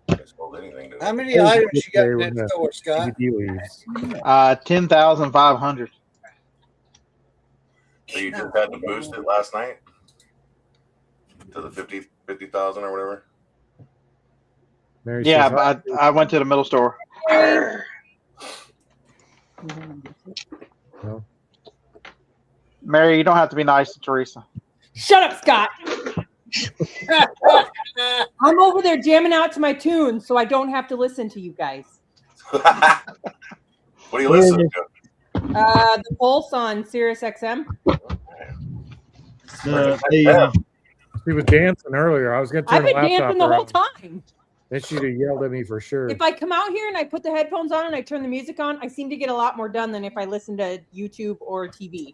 I sold anything today. How many items you got in that store, Scott? DVD leaves. 10,500. So you just had to boost it last night to the 50,000 or whatever. Mary Yeah, says, but I went to the middle store. No. Mary, you don't have to be nice to Teresa. Shut up, Scott. I'm over there jamming out to my tunes, so I don't have to listen to you guys. What are you listening to? The Pulse on Sirius XM. She was dancing earlier. I was going to turn I've been the laptop dancing the whole around. time. Then she'd have yelled at me for sure. If I come out here and I put the headphones on and I turn the music on, I seem to get a lot more done than if I listen to YouTube or TV.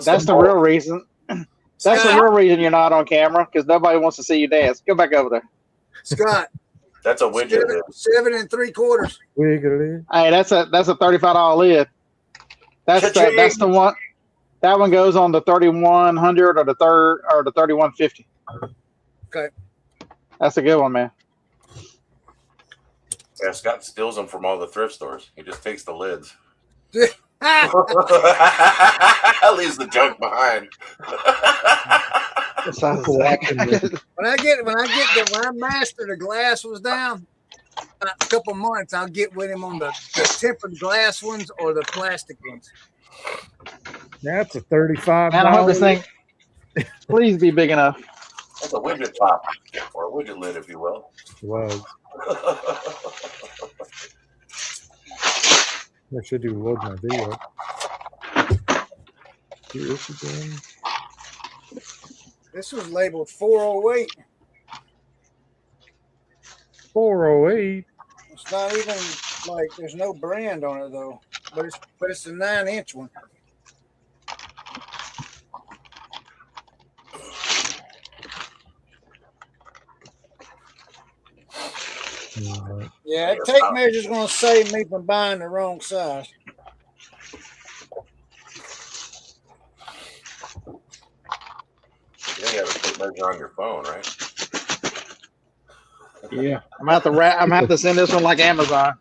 That's the real reason. That's the real reason you're not on camera, because nobody wants to see you dance. Go back over there. Scott. That's a widget. 7 3/4. Wiggly. Hey, that's a $35 lid. That's the one. That one goes on the 3100 or the 3150. Okay. That's a good one, man. Yeah, Scott steals them from all the thrift stores. He just takes the lids. Leaves the junk behind. When I master the glass was down, a couple months, I'll get with him on the tempered glass ones or the plastic ones. That's a $35. Man, I hope this thing please be big enough. That's a widget top, or a widget lid, if you will. It was. I should do load my video. Do this again. This was labeled 408. 408. It's not even like there's no brand on it though, but it's a 9-inch one. Yeah, that tape measure's gonna save me from buying the wrong size. Yeah, you have a tape measure on your phone, right? Yeah, I'm gonna have to send this one like Amazon.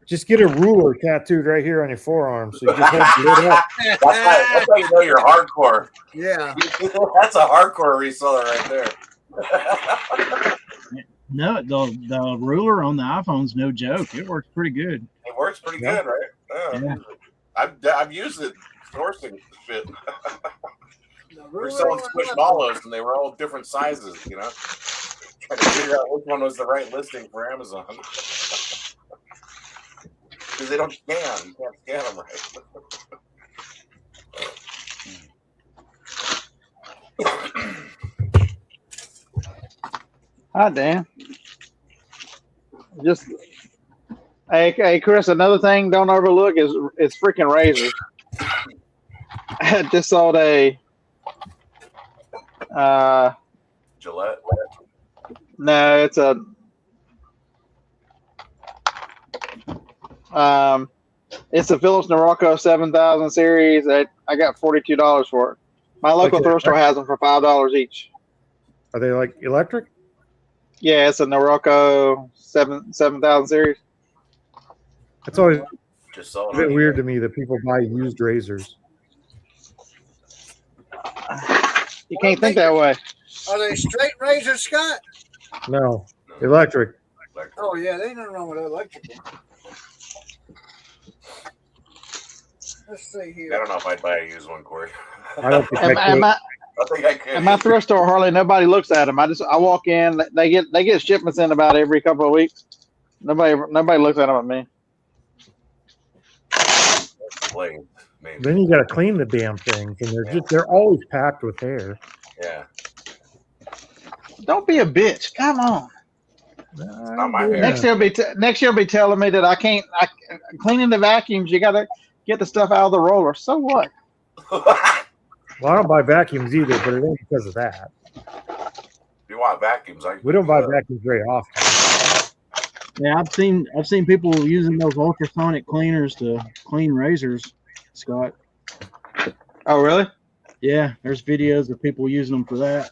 Just get a ruler tattooed right here on your forearm, so you just hold it up. That's how you know you're hardcore. Yeah, that's a hardcore reseller right there. No, the ruler on the iPhone's no joke. It works pretty good. It works pretty good, right? Yeah. I've used it sourcing shit. We're selling Squishmallows, and they were all different sizes, you know. Trying to figure out which one was the right listing for Amazon. Because they don't scan. You can't scan them right. Hi, Dan. Just hey, Chris. Another thing don't overlook is freaking razors. I just sold a Gillette. No, it's a Philips Norelco 7000 series. I got $42 for it. My local thrift store has them for $5 each. Are they like electric? Yeah, it's a Norelco 7000 series. It's always just a bit weird to me that people buy used razors. You can't think that way. Are they straight razors, Scott? No, electric. Oh yeah, they ain't nothing wrong with electric. Let's see here. I don't know if I'd buy a used one, Corey. I don't think I think I could. At my thrift store, hardly nobody looks at them. I walk in, they get shipments in about every couple of weeks. Nobody looks at them at me. Then you got to clean the damn things, and they're always packed with hair. Yeah. Don't be a bitch. Come on. not my hair. Next year will be telling me that I cleaning the vacuums. You got to get the stuff out of the roller. So what? Well, I don't buy vacuums either, but it ain't because of that. If you want vacuums, We don't buy vacuums very often. Yeah, I've seen people using those ultrasonic cleaners to clean razors, Scott. Oh, really? Yeah, there's videos of people using them for that.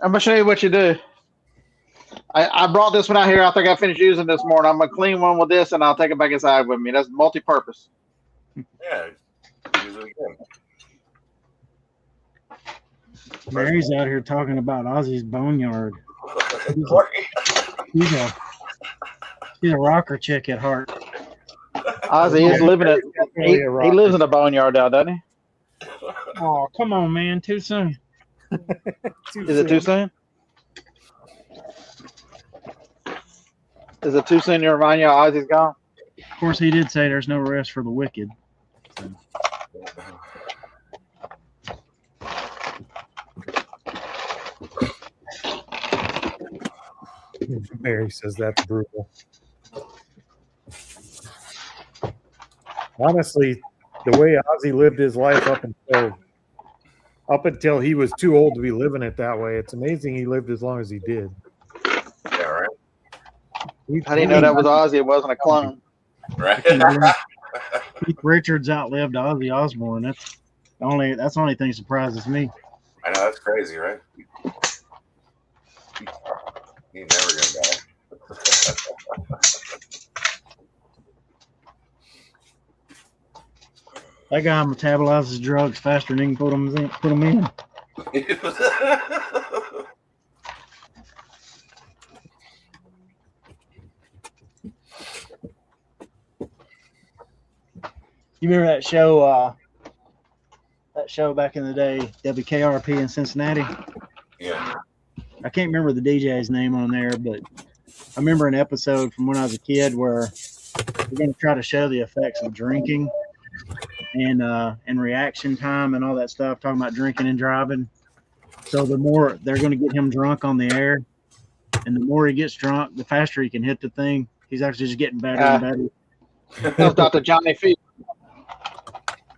I'm gonna show you what you do. I brought this one out here. I think I finished using this morning. I'm gonna clean one with this, and I'll take it back inside with me. That's multi-purpose. Yeah, use it again. Mary's out here talking about Ozzy's boneyard. She's a rocker chick at heart. Ozzy is living it. He lives in a boneyard now, doesn't he? Oh, come on, man! Too soon. Is it too soon? Is it too soon to remind you Ozzy's gone? Of course, he did say there's no rest for the wicked. So. Mary says that's brutal. Honestly, the way Ozzy lived his life up until he was too old to be living it that way, it's amazing he lived as long as he did. Yeah, right. I didn't know that was Ozzy. It wasn't a clone. Right. Keith Richards outlived Ozzy Osbourne. That's the only thing that surprises me. I know, that's crazy, right? He's never gonna die. That guy metabolizes drugs faster than he can put them in. You remember that show? That show back in the day, WKRP in Cincinnati. Yeah. I can't remember the DJ's name on there, but I remember an episode from when I was a kid where we're going to try to show the effects of drinking and reaction time and all that stuff, talking about drinking and driving. So the more they're going to get him drunk on the air, and the more he gets drunk, the faster he can hit the thing. He's actually just getting better and better. That was Dr. Johnny Fever.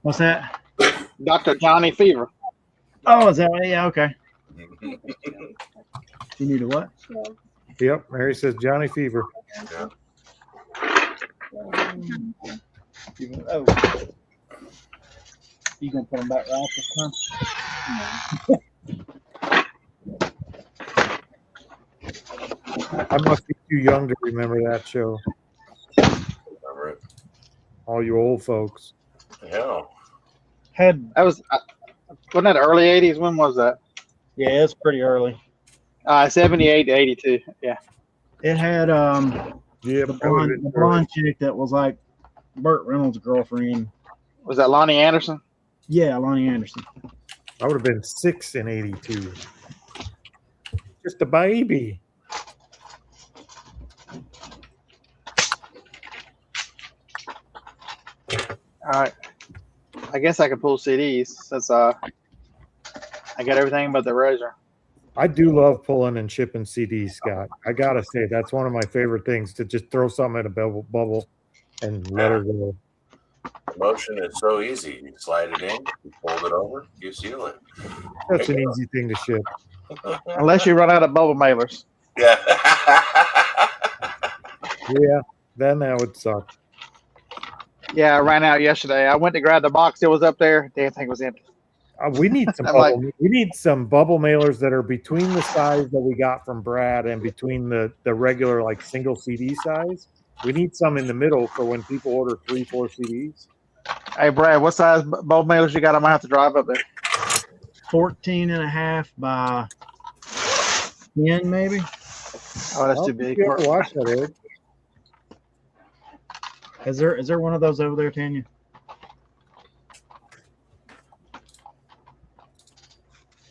What's that? Dr. Johnny Fever. Oh, is that right? Yeah, okay. You need a what? Yep, Mary says Johnny Fever. Yeah. Oh. You gonna put them back right this time? I must be too young to remember that show. Remember it. All you old folks. Yeah. Wasn't that early 80s? When was that? Yeah, it's pretty early. 78 to 82. Yeah. It had the blonde chick that was like Burt Reynolds' girlfriend. Was that Lonnie Anderson? Yeah, Lonnie Anderson. I would have been 6 in 82. Just a baby. All right. I guess I can pull CDs since I got everything but the razor. I do love pulling and shipping CDs, Scott. I gotta say that's one of my favorite things, to just throw something in a bubble and let her go. Motion is so easy. You slide it in, you fold it over, you seal it. Such an easy thing to ship. Unless you run out of bubble mailers. Yeah. Yeah, then that would suck. Yeah, I ran out yesterday. I went to grab the box that was up there. Damn thing was empty. We need some we need some bubble mailers that are between the size that we got from Brad and between the regular like single CD size. We need some in the middle for when people order 3-4 CDs. Hey Brad, what size bubble mailers you got? I might have to drive up there. 14.5 by 10, maybe. Oh, that's too big. You have to watch that, Eric. Is there one of those over there, Tanya?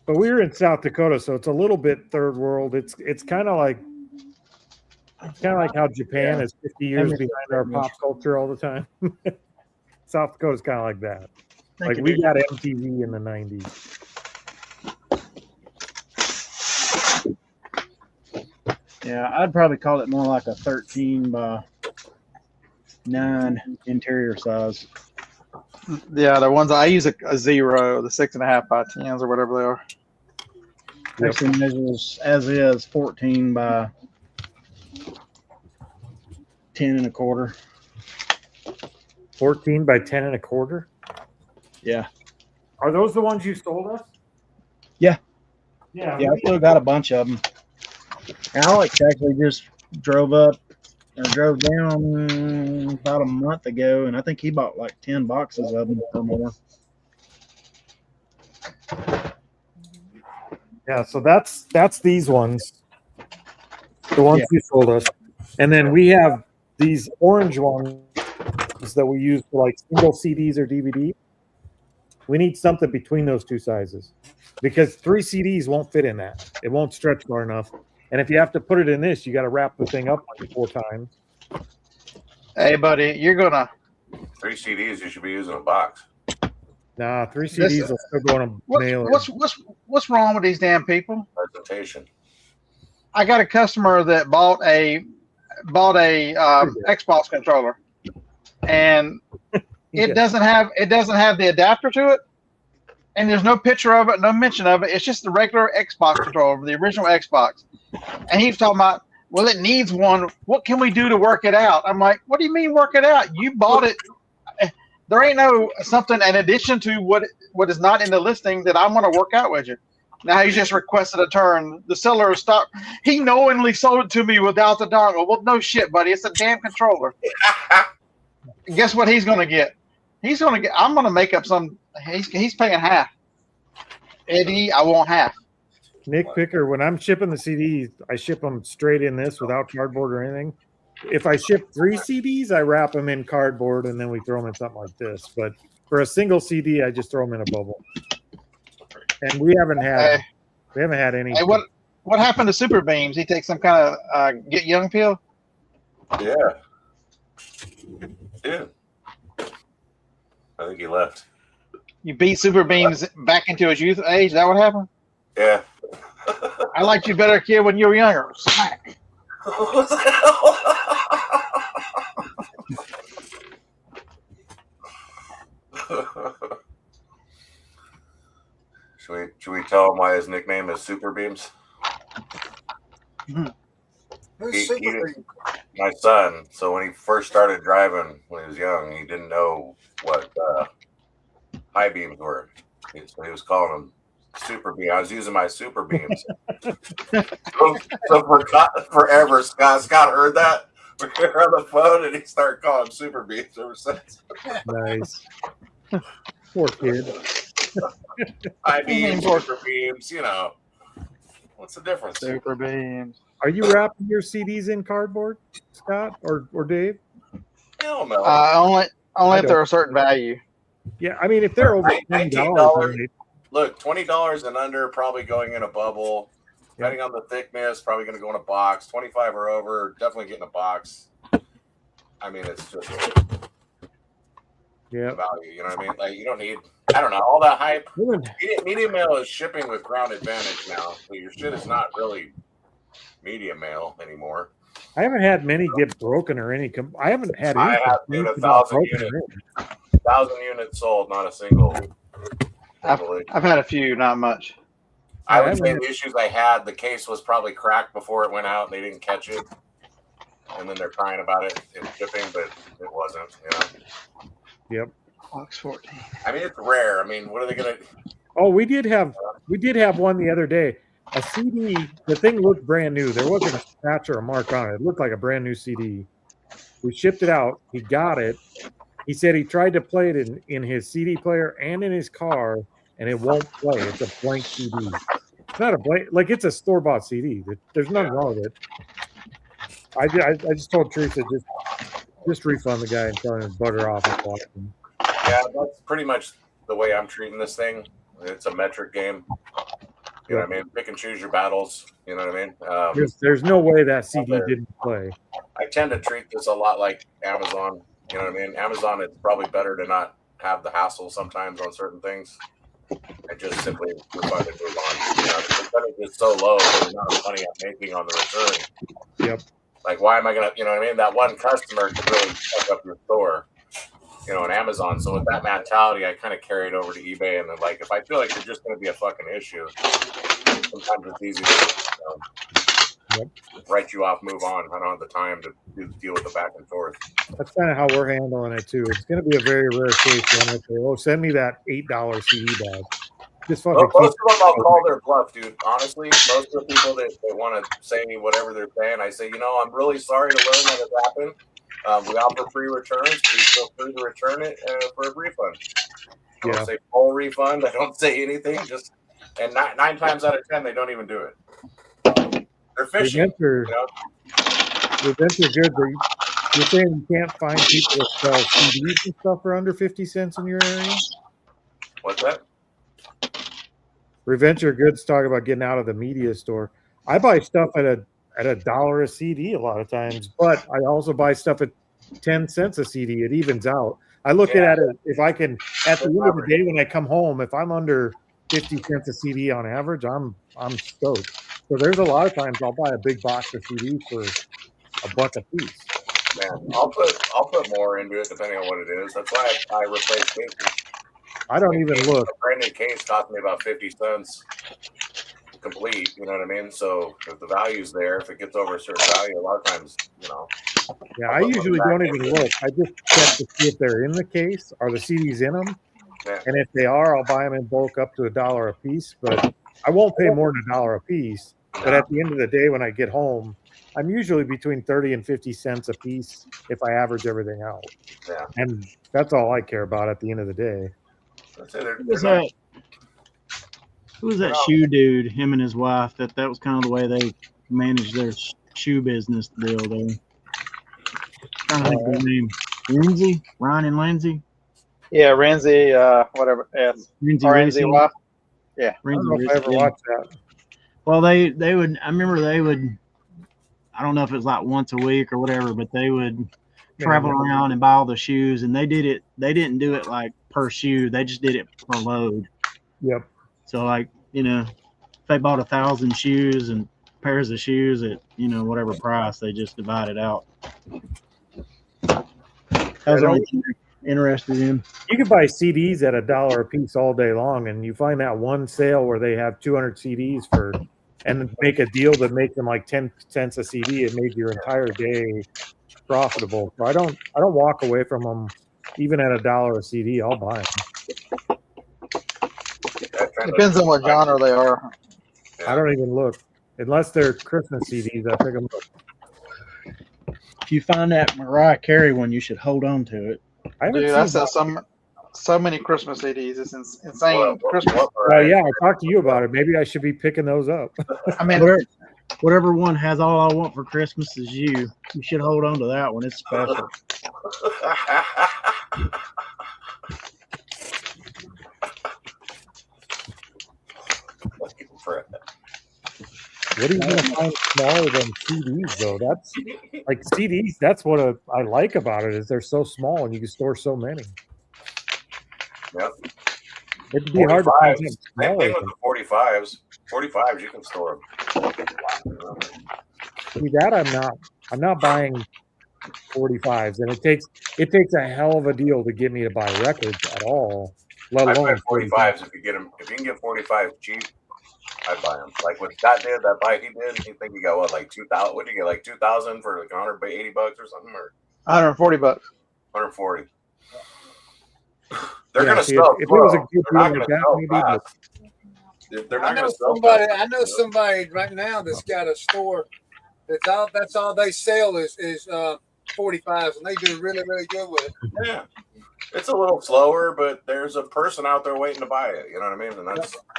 But we were in South Dakota, so it's a little bit third world. It's kind of like how Japan is 50 years behind our pop culture all the time. South Dakota's kind of like that. Like we got MTV in the 90s. Yeah, I'd probably call it more like a 13 by 9 interior size. Yeah, the ones I use a 0, the 6.5 by 10s or whatever they are. Yep. Actually measures as is 14 by 10 1/4. 14 by 10 1/4. Yeah. Are those the ones you sold us? Yeah. Yeah. Yeah, I still got a bunch of them. Alex actually just drove down about a month ago, and I think he bought like 10 boxes of them or more. Yeah, so that's these ones, the ones you sold us, and then we have these orange ones that we use for like single CDs or DVD. We need something between those two sizes because 3 CDs won't fit in that. It won't stretch far enough. And if you have to put it in this, you got to wrap the thing up like 4 times. Hey, buddy, you're gonna 3 CDs, you should be using a box. Nah, 3 CDs will still go on a mailer. what's wrong with these damn people? Presentation. I got a customer that bought a Xbox controller, and it doesn't have the adapter to it, and there's no picture of it, no mention of it. It's just the regular Xbox controller, the original Xbox. And he's talking about, well, it needs one. What can we do to work it out? I'm like, what do you mean work it out? You bought it. There ain't no something in addition to what is not in the listing that I'm going to work out with you. Now he's just requested a turn. The seller stopped. He knowingly sold it to me without the dongle. Well, no shit, buddy. It's a damn controller. And guess what he's going to get? He's going to get. I'm going to make up some. He's paying half. Eddie, I want half. Nick Picker, when I'm shipping the CDs, I ship them straight in this without cardboard or anything. If I ship 3 CDs, I wrap them in cardboard and then we throw them in something like this. But for a single CD, I just throw them in a bubble. And we haven't had any. Hey, what happened to Super Beams? He takes some kind of get young pill? Yeah. Yeah. I think he left. You beat Super Beams back into his youth age? Is that what happened? Yeah. I liked you better, kid, when you were younger. Smack. What the hell? Should we tell him why his nickname is Super Beams? Who's Super Beam? My son. So when he first started driving when he was young, he didn't know what high beams were. So he was calling them Super Beam. I was using my Super Beams. so forever, Scott heard that. We were on the phone and he started calling them Super Beams ever since. Nice. Poor kid. High beams, Super Beams, you know. What's the difference? Super Beams. Are you wrapping your CDs in cardboard, Scott or Dave? Hell no. Only if they're a certain value. Yeah, I mean, if they're over $19, look, $20 and under, probably going in a bubble. Depending on the thickness, probably going to go in a box. 25 or over, definitely getting a box. I mean, it's just value. You know what I mean? Like, you don't need, I don't know, all that hype. Medium mail is shipping with ground advantage now. So your shit is not really medium mail anymore. I haven't had many get broken or any. I haven't had any. I have been 1,000 units sold, not a single. I've had a few, not much. I would say the issues I had, the case was probably cracked before it went out and they didn't catch it. And then they're crying about it in shipping, but it wasn't, you know? Yep. Box 14. I mean, it's rare. I mean, what are they going to... Oh, we did have one the other day. A CD, the thing looked brand new. There wasn't a scratch or a mark on it. It looked like a brand new CD. We shipped it out. He got it. He said he tried to play it in his CD player and in his car, and it won't play. It's a blank CD. It's not a blank, like it's a store-bought CD. There's nothing wrong with it. I just told Teresa just refund the guy and tell him to butter off. Yeah, that's pretty much the way I'm treating this thing. It's a metric game. You know what I mean? Pick and choose your battles. You know what I mean? There's no way that CD didn't play. I tend to treat this a lot like Amazon. You know what I mean? Amazon, it's probably better to not have the hassle sometimes on certain things. and just simply refund and move on. You know, the percentage is so low for the amount of money I'm making on the return. Yep. Like, why am I gonna? You know what I mean? That one customer could really fuck up your store. You know, on Amazon. So with that mentality, I kind of carry it over to eBay. And then, like, if I feel like you're just going to be a fucking issue, sometimes it's easy to write you off, move on. I don't have the time to deal with the back and forth. That's kind of how we're handling it too. It's going to be a very rare case when I say, "Oh, send me that $8 CD bag." Just fucking Most of them, I'll call their bluff, dude. Honestly, most of the people that want to say me whatever they're saying, I say, you know, I'm really sorry to learn that it happened. We offer free returns. Please feel free to return it for a refund. I don't say full refund. I don't say anything. Just and 9 times out of 10, they don't even do it. They're fishing. The events are good, but you're saying you can't find people that sell CDs and stuff for under 50 cents in your area? What's that? Revenge Your Goods talk about getting out of the media store. I buy stuff at $1 a CD a lot of times, but I also buy stuff at 10 cents a CD. It evens out. I look at it if I can at the end of the day when I come home, if I'm under 50 cents a CD on average, I'm stoked. So there's a lot of times I'll buy a big box of CDs for $1 a piece. Man, I'll put more into it depending on what it is. That's why I replace cases. I don't even look. A brand new case cost me about 50 cents complete. You know what I mean? So if the value's there, if it gets over a certain value, a lot of times, you know. Yeah, I usually don't even look. I just check to see if they're in the case. Are the CDs in them? Yeah. And if they are, I'll buy them in bulk up to $1 a piece. But I won't pay more than $1 a piece. But at the end of the day, when I get home, I'm usually between 30 and 50 cents a piece if I average everything out. Yeah. And that's all I care about at the end of the day. Who was that shoe dude? Him and his wife. That was kind of the way they managed their shoe business deal there. Trying to think of their name. Lindsay, Ryan and Lindsay. Yeah, Renzi, whatever. Yeah, Renzi wife. Yeah, I don't know if I ever watched that. Well, they would. I remember they would. I don't know if it was like once a week or whatever, but they would travel around and buy all the shoes, and they did it. They didn't do it like per shoe. They just did it per load. Yep. So like, you know, if they bought 1,000 shoes and pairs of shoes at, you know, whatever price, they just divide it out. That's what I'm interested in. You can buy CDs at $1 a piece all day long, and you find that one sale where they have 200 CDs and make a deal that makes them like 10 cents a CD. It made your entire day profitable. So I don't walk away from them even at $1 a CD. I'll buy them. Depends on what genre they are. I don't even look unless they're Christmas CDs. I pick them up. If you find that Mariah Carey one, you should hold on to it. Dude, I sell so many Christmas CDs. It's insane. Christmas. Yeah, I talked to you about it. Maybe I should be picking those up. I mean, whatever one has All I Want for Christmas Is You. You should hold on to that one. It's special. What are you going to find smaller than CDs, though? That's like CDs. That's what I like about it is they're so small and you can store so many. Yep. It'd be hard to find them smaller. Same thing with the 45s. 45s, you can store them. See that I'm not buying 45s, and it takes a hell of a deal to get me to buy records at all. Let alone 45s. If you can get 45s cheap, I'd buy them. Like what Scott did, that bike he did, he think he got what, like 2,000? What did you get, like 2,000 for like $180 or something, or $140? 140. They're gonna sell. If it was a good deal like that, maybe. They're not gonna sell. I know somebody right now that's got a store. That's all they sell is 45s, and they do really, really good with it. Yeah. It's a little slower, but there's a person out there waiting to buy it. You know what I mean?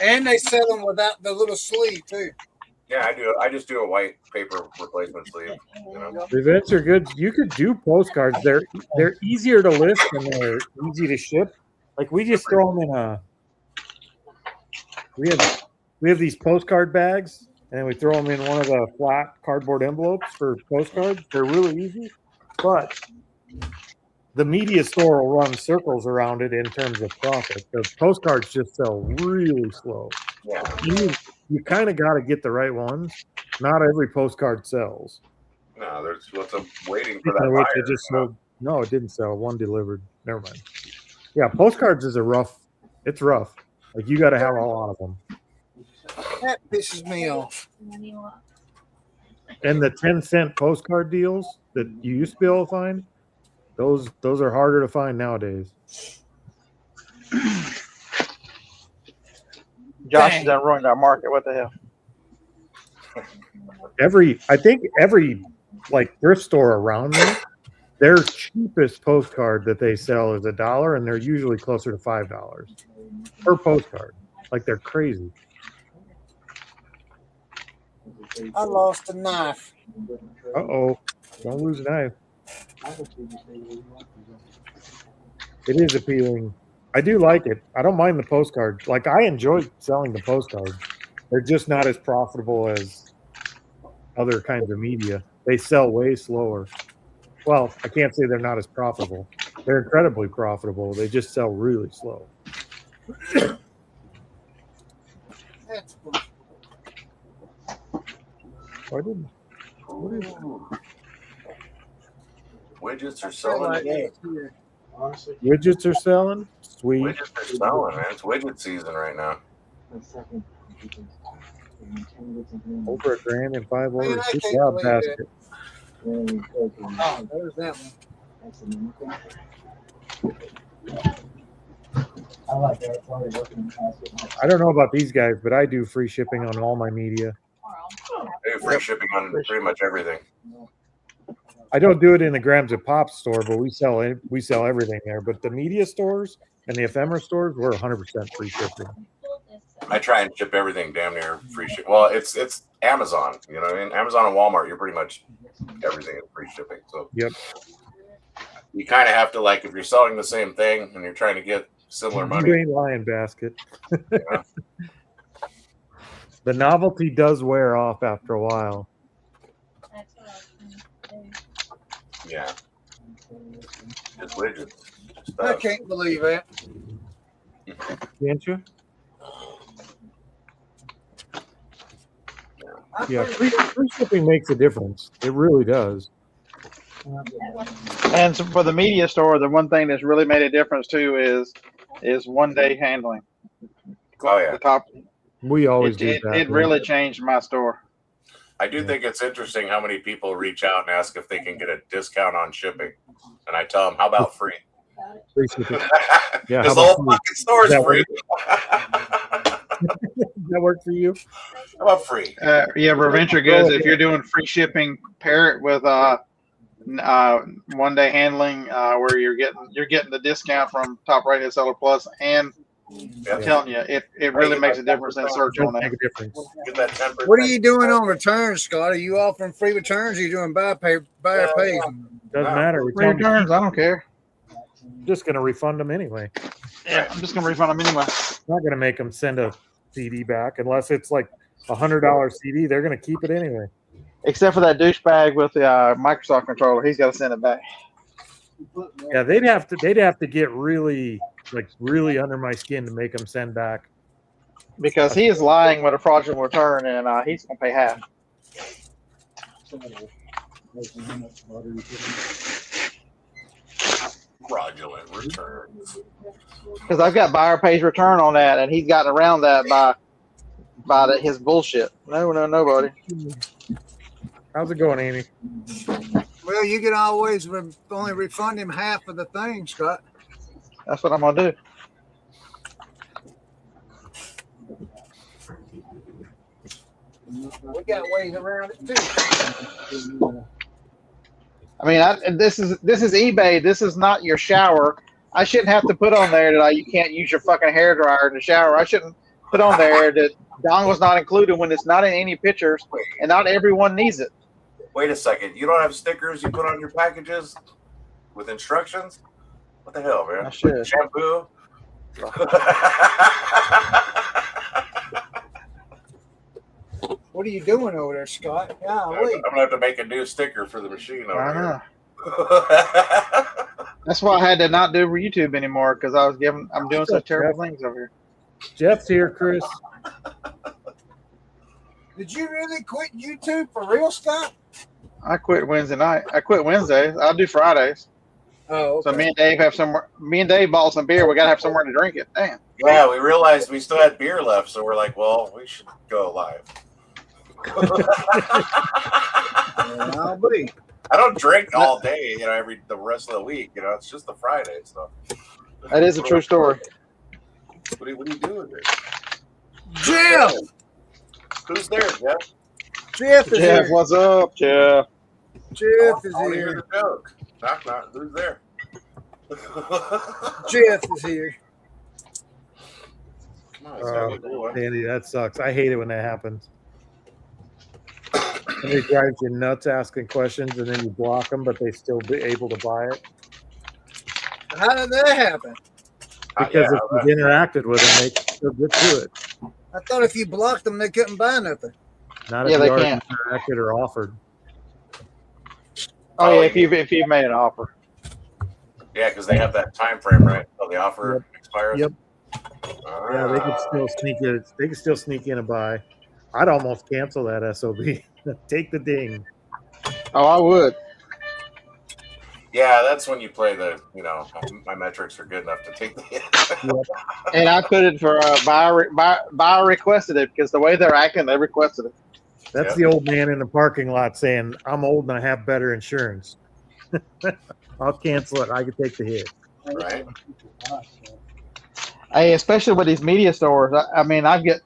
And they sell them without the little sleeve too. Yeah, I do. I just do a white paper replacement sleeve. You know? Events are good. You could do postcards. They're easier to list and they're easy to ship. Like we just throw them in we have these postcard bags and we throw them in one of the flat cardboard envelopes for postcards. They're really easy, but the media store will run circles around it in terms of profit. The postcards just sell really slow. Yeah. You kind of got to get the right ones. Not every postcard sells. No, there's what's up waiting for Speaking that of which, buyer. it just sold. No, it didn't sell. One delivered. Never mind. Yeah, postcards is it's rough. Like you got to have a lot of them. That pisses me off. And the 10-cent postcard deals that you used to be able to find, those are harder to find nowadays. Josh has done ruined our market. What the hell? I think every like thrift store around me, their cheapest postcard that they sell is $1, and they're usually closer to $5 per postcard. Like they're crazy. I lost a knife. Uh-oh. Don't lose a knife. It is appealing. I do like it. I don't mind the postcard. Like I enjoy selling the postcards. They're just not as profitable as other kinds of media. They sell way slower. Well, I can't say they're not as profitable. They're incredibly profitable. They just sell really slow. That's What is Widgets are selling. widgets are selling? Sweet. Widgets are selling, man. It's widget season right now. Over $1,000 in 5 Man, orders. I Good can't job, believe basket. Oh, there's that one. I don't know about these guys, but I do free shipping on all my media. They have free shipping on pretty much everything. I don't do it in the Grams of Pop store, but we sell everything there. But the media stores and the ephemera stores, we're 100% free shipping. I try and ship everything damn near free ship. Well, it's Amazon. You know what I mean? Amazon and Walmart, you're pretty much everything is free shipping. So Yep. you kind of have to, like, if you're selling the same thing and you're trying to get similar money. You ain't lying, basket. Yeah. The novelty does wear off after a while. Yeah. Just widgets. Just I can't believe it. Can't you? Yeah, free shipping makes a difference. It really does. And so for the media store, the one thing that's really made a difference too is 1 day handling. Oh yeah. The top. We always do It that. really changed my store. I do think it's interesting how many people reach out and ask if they can get a discount on shipping. And I tell them, how about free? Free shipping. Yeah, Because how the about whole free? fucking store is That free. Does that work for you? How about free? Yeah, Reventure Goods. If you're doing free shipping, pair it with 1 day handling, where you're getting the discount from Top Rated Seller Plus, and I'm telling you, it really makes a difference in search on Make that. a difference. Get that 10%. What are you doing on returns, Scott? Are you offering free returns? Or are you doing buyer pays? Doesn't matter. We Free tell them returns, I don't care. just going to refund them anyway. Yeah, I'm just gonna refund them anyway. Not going to make them send a CD back unless it's like $100 CD. They're going to keep it anyway. Except for that douchebag with the Microsoft controller, he's got to send it back. Yeah, they'd have to get really under my skin to make them send back. Because he is lying with a fraudulent return, and he's gonna pay half. Fraudulent returns. Because I've got buyer pays return on that, and he's gotten around that by his bullshit. No, nobody. How's it going, Amy? Well, you can always only refund him half of the thing, Scott. That's what I'm gonna do. We got ways around it too. I mean, this is eBay. This is not your shower. I shouldn't have to put on there that you can't use your fucking hairdryer in the shower. I shouldn't put on there that dongle's not included when it's not in any pictures, and not everyone needs it. Wait a second. You don't have stickers you put on your packages with instructions? What the hell, man? I should. Shampoo? What are you doing over there, Scott? I'm Golly. going to have to make a new sticker for the machine over I know. here. That's why I had to not do YouTube anymore because I'm doing such terrible things over here. Jeff's here, Chris. Did you really quit YouTube for real, Scott? I quit Wednesday night. I quit Wednesdays. I'll do Fridays. Oh, okay. So me and Dave have somewhere. Me and Dave bought some beer. We gotta have somewhere to drink it. Damn. Yeah, we realized we still had beer left, so we're like, well, we should go live. I'll be. I don't drink all day, the rest of the week. It's just the Friday. So That is a true story. what are you doing there? Jeff! Who's there, Jeff? Jeff is Jeff, here. what's up, Jeff? Jeff is I wanna hear here. the joke. Knock, knock. Who's there? Jeff is here. Come on, it's gotta be a good one. Andy, that sucks. I hate it when that happens. Somebody drives you nuts asking questions, and then you block them, but they still be able to buy it How did that happen? because if you've interacted with them, they can still get to it. I thought if you blocked them, they couldn't buy nothing. Not if Yeah, you they already can't. interacted or offered. Oh yeah, if you've made an offer. Yeah, because they have that time frame, right? Until the offer expires. Yep. Yeah, they could still sneak in. They could still sneak in and buy. I'd almost cancel that SOB. Take the ding. Oh, I would. Yeah, that's when you play the, my metrics are good enough to take the hit. And I put it for buyer requested it because the way they're acting, they requested it. That's the old man in the parking lot saying, "I'm old and I have better insurance. I'll cancel it. I can take the hit." Right? Hey, especially with these media stores. I mean, I get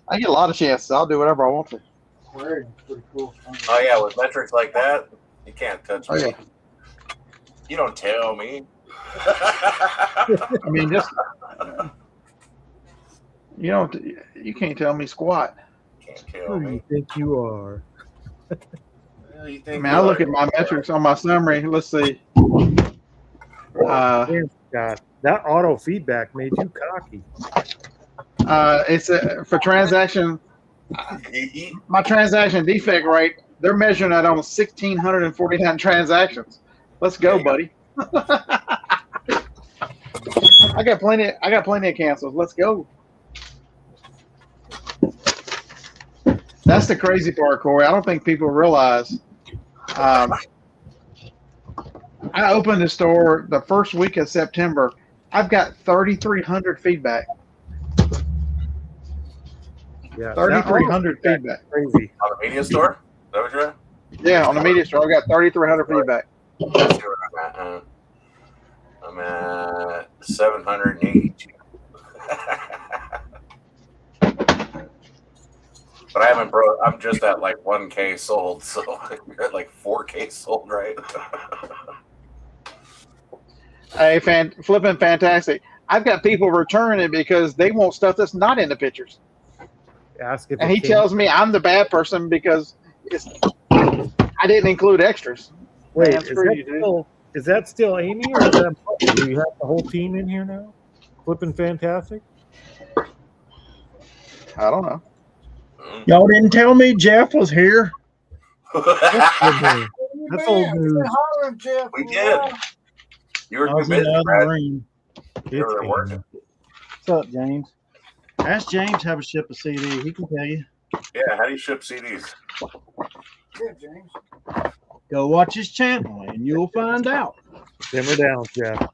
I get a lot of chances. I'll do whatever I want to. Oh, yeah, with metrics like that, you can't touch me. Oh, yeah. You don't tell me. I mean, just you can't tell me squat. Can't Who tell do you me. think you are? Well, you I think mean, I look at my metrics on my summary. Let's see. Damn, Scott, that auto feedback made you cocky. It's for transaction. My transaction defect rate. They're measuring that on 1,649 transactions. Let's go, buddy. I got plenty of cancels. Let's go. That's the crazy part, Corey. I don't think people realize. I opened the store the first week of September. I've got 3,300 feedback. Yeah, 3,300 feedback. Crazy. On the media store? Is that what you're at? Yeah, on the media store, I got 3,300 feedback. Let's see where I'm at 782. But I haven't I'm just at like 1K sold, so you're at like 4K sold, right? Hey, flipping fantastic. I've got people returning it because they want stuff that's not in the pictures. Ask if And it he came- tells me I'm the bad person because I didn't include extras. Wait, Man, screw you, dude. is that still Amy or is that Bucky? Do you have the whole team in here now? Flipping fantastic. I don't know. Y'all didn't tell me Jeff was here. That's old news. Hollering, Jeff. We did. You were I too was in busy, the other Brad. room. You were working. What's up, James? Ask James how to ship a CD. He can tell you. Yeah, how do you ship CDs? Yeah, James. Go watch his channel and you'll find out. Simmer down, Jeff.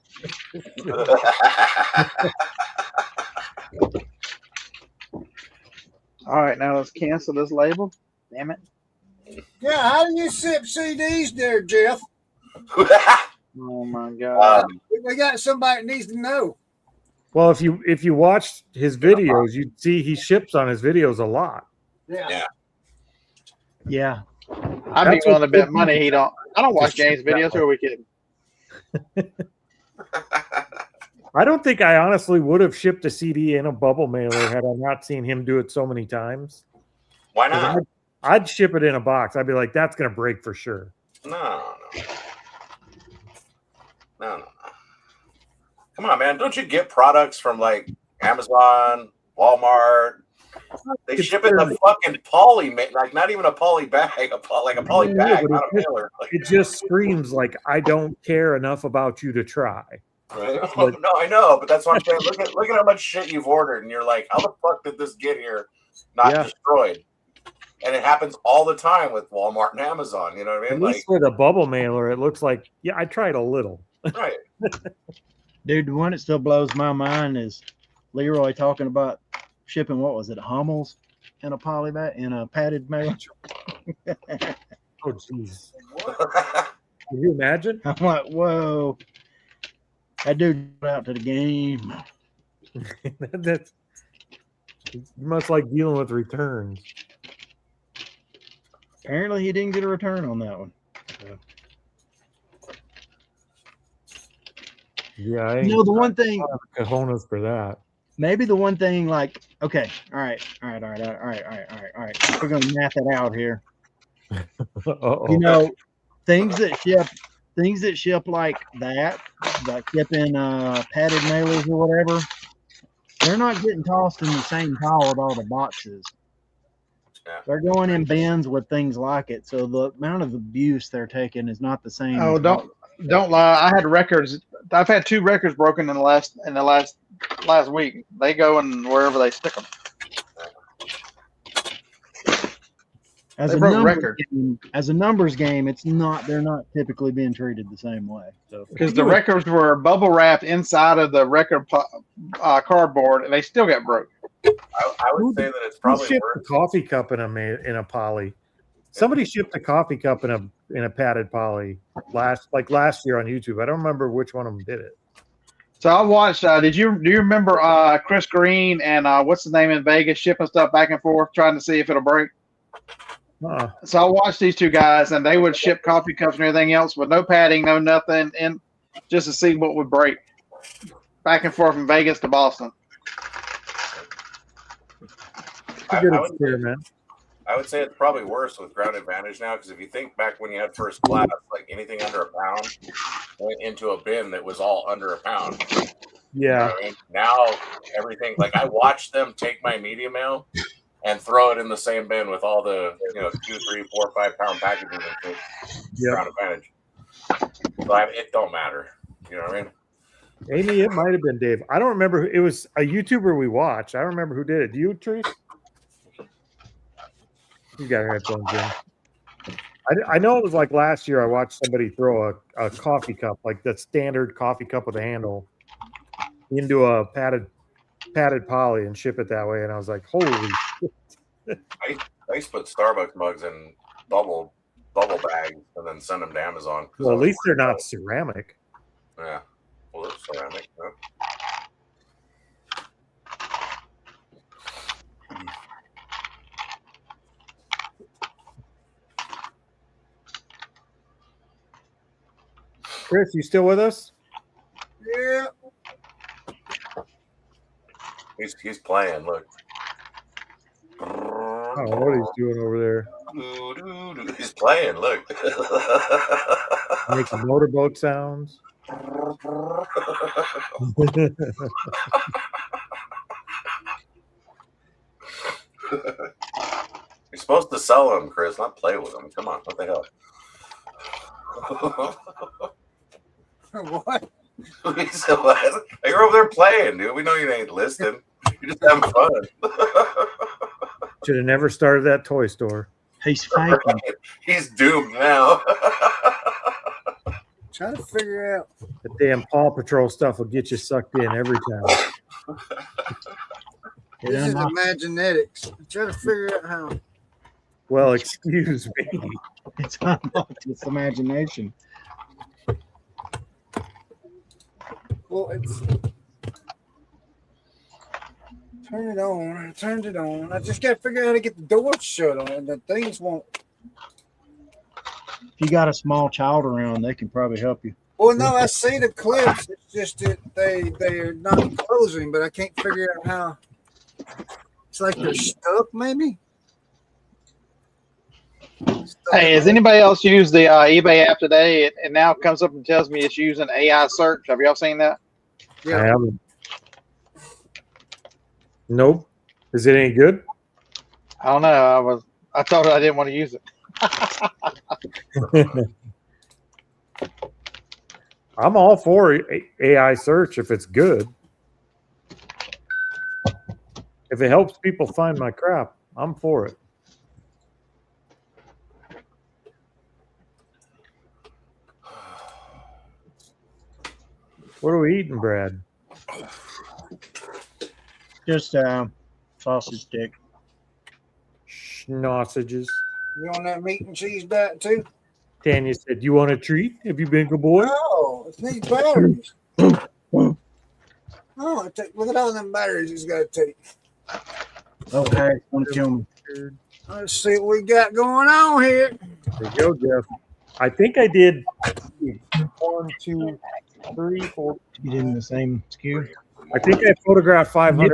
All right, now let's cancel this label. Damn it. Yeah, how do you ship CDs there, Jeff? Oh my God. We got somebody that needs to know. Well, if you watched his videos, you'd see he ships on his videos a lot. Yeah. Yeah. I'd be That's willing to what- bet money he don't. I don't watch James' videos. Who are we kidding? I don't think I honestly would have shipped a CD in a bubble mailer had I not seen him do it so many times. Why not? I'd ship it in a box. I'd be like, that's going to break for sure. No. Come on, man. Don't you get products from like Amazon, Walmart, They ship it in a fucking poly, like not even a poly bag, like a poly bag, not a mailer. Like, it just screams like I don't care enough about you to try. right? No, I know, but that's what I'm saying. Look at how much shit you've ordered, and you're like, how the fuck did this get here not destroyed? And it happens all the time with Walmart and Amazon. You know what I mean? At least with a bubble mailer, it looks like I tried a little. Right. Dude, the one that still blows my mind is Leroy talking about shipping, what was it, Hummels in a poly bag, in a padded mailer. Oh, jeez. Can you imagine? I'm like, whoa. That dude went out to the game. That's, you must like dealing with returns. Apparently, he didn't get a return on that one. So. Yeah, the one thing, cojones for that. Maybe the one thing, like, okay, all right. We're gonna math it out here. You know, things that ship like that, like shipping padded mailers or whatever, they're not getting tossed in the same pile with all the boxes. Yeah. They're going in bins with things like it, so the amount of abuse they're taking is not the same. Oh, don't lie. I had records. I've had 2 records broken in the last week. They go in wherever they stick them. As a numbers game, it's not. They're not typically being treated the same way. So because the records were bubble wrapped inside of the record cardboard, and they still got broke. I would say that it's probably shipped worth a coffee cup in a poly. Somebody shipped a coffee cup in a padded poly last year on YouTube. I don't remember which one of them did it. So I watched. Do you remember Chris Green and what's his name in Vegas shipping stuff back and forth, trying to see if it'll break? So I watched these 2 guys, and they would ship coffee cups and everything else with no padding, no nothing, and just to see what would break. Back and forth from Vegas to Boston. It's a good experiment. I would say it's probably worse with Ground Advantage now, because if you think back when you had first class, like anything under a pound went into a bin that was all under a pound. Yeah. You know what I mean? Now everything, like I watched them take my media mail and throw it in the same bin with all the 2, 3, 4, 5 pound packages and Ground Advantage. So it don't matter. You know what I mean? Amy, it might have been Dave. I don't remember. It was a YouTuber we watched. I don't remember who did it. Do you, Trace? You got your headphones in. I know it was like last year I watched somebody throw a coffee cup, like that standard coffee cup with a handle, into a padded poly and ship it that way. And I was like, holy shit. I used to put Starbucks mugs in bubble bags and then send them to Amazon. Well, at least they're not ceramic. Yeah. Well, they're ceramic. Yeah. Chris, you still with us? Yeah. He's playing. Look. I don't know what he's doing over there. He's playing. Look. Making motorboat sounds. You're supposed to sell them, Chris, not play with them. Come on, what the hell? What? You're over there playing, dude. We know you ain't listening. You're just having fun. Should have never started that toy store. He's faking. Right. He's doomed now. Trying to figure out. The damn Paw Patrol stuff will get you sucked in every time. This is Imaginetics. I'm trying to figure out how. Well, excuse me. It's unlocked its imagination. Well, it's. Turn it on. I turned it on. I just got to figure out how to get the door shut on it. The things won't. If you got a small child around, they can probably help you. Well, no, I see the clips. It's just that they're not closing, but I can't figure out how. It's like they're stuck, maybe. Hey, has anybody else used the eBay app today? It now comes up and tells me it's using AI search. Have y'all seen that? Yeah. I haven't. Nope. Is it any good? I don't know. I told her I didn't want to use it. I'm all for AI search if it's good. If it helps people find my crap, I'm for it. What are we eating, Brad? Just sausage stick. Sausages. You on that meat and cheese diet too? Tanya said, "You want a treat? Have you been good boy?" Oh, it needs batteries. Oh, look at all them batteries it's got to take. Okay, want to kill me. Let's see what we got going on here. There you go, Jeff. I think I did 1, 2, 3, 4. You did in the same SKU? I think I photographed 500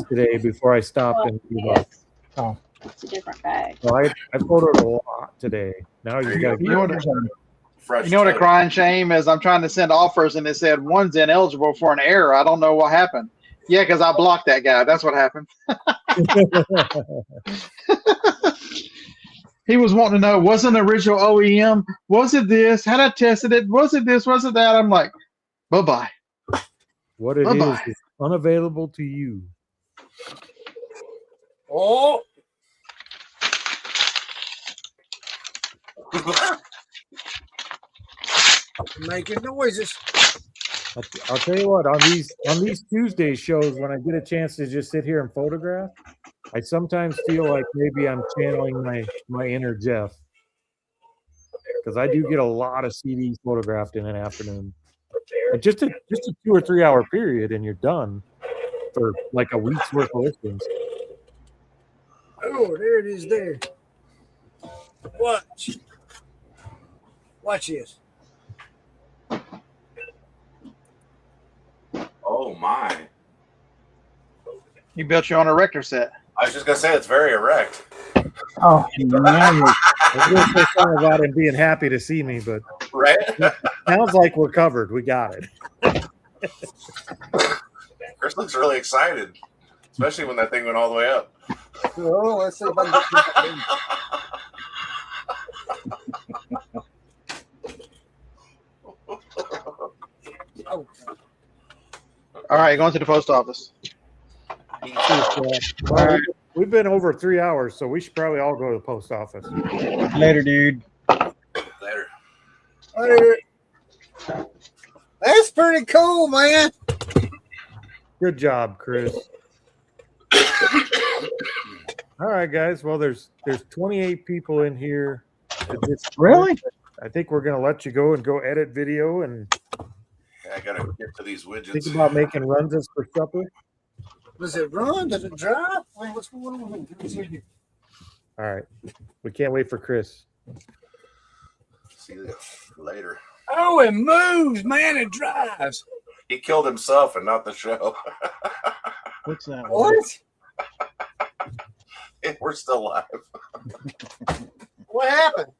today before I stopped and gave up. Oh. It's a different bag. So I photoed a lot today. Now you got to You know what, Fresh you know what a toast. crying shame is? I'm trying to send offers and it said one's ineligible for an error. I don't know what happened. Yeah, because I blocked that guy. That's what happened. He was wanting to know, was it an original OEM? Was it this? Had I tested it? Was it this? Was it that? I'm like, bye-bye. What it Bye-bye. is unavailable to you. Oh, making noises. I'll tell you what, on these Tuesday shows, when I get a chance to just sit here and photograph, I sometimes feel like maybe I'm channeling my inner Jeff, because I do get a lot of CDs photographed in an afternoon, and just a 2 or 3 hour period, and you're done for like a week's worth of listings. Oh, there it is there. Watch this. Oh my! You built your own erector set. I was just gonna say it's very erect. Oh, man. I was going to say something about him being happy to see me, but Right? sounds like we're covered. We got it. Chris looks really excited, especially when that thing went all the way up. Oh, let's see if I can get oh. All right, going to the post office. Well, we've been over 3 hours, so we should probably all go to the post office. Later, dude. Later. That's pretty cool, man. Good job, Chris. All right, guys. Well, there's 28 people in here. Really? I think we're gonna let you go and go edit video and Yeah, I gotta get to these widgets. think about making runs as for supper. Does it run? Does it drive? Wait, what's going on here? All right. We can't wait for Chris. See you later. Oh, it moves, man. It drives. He killed himself and not the show. What's that? What? We're still live. What happened?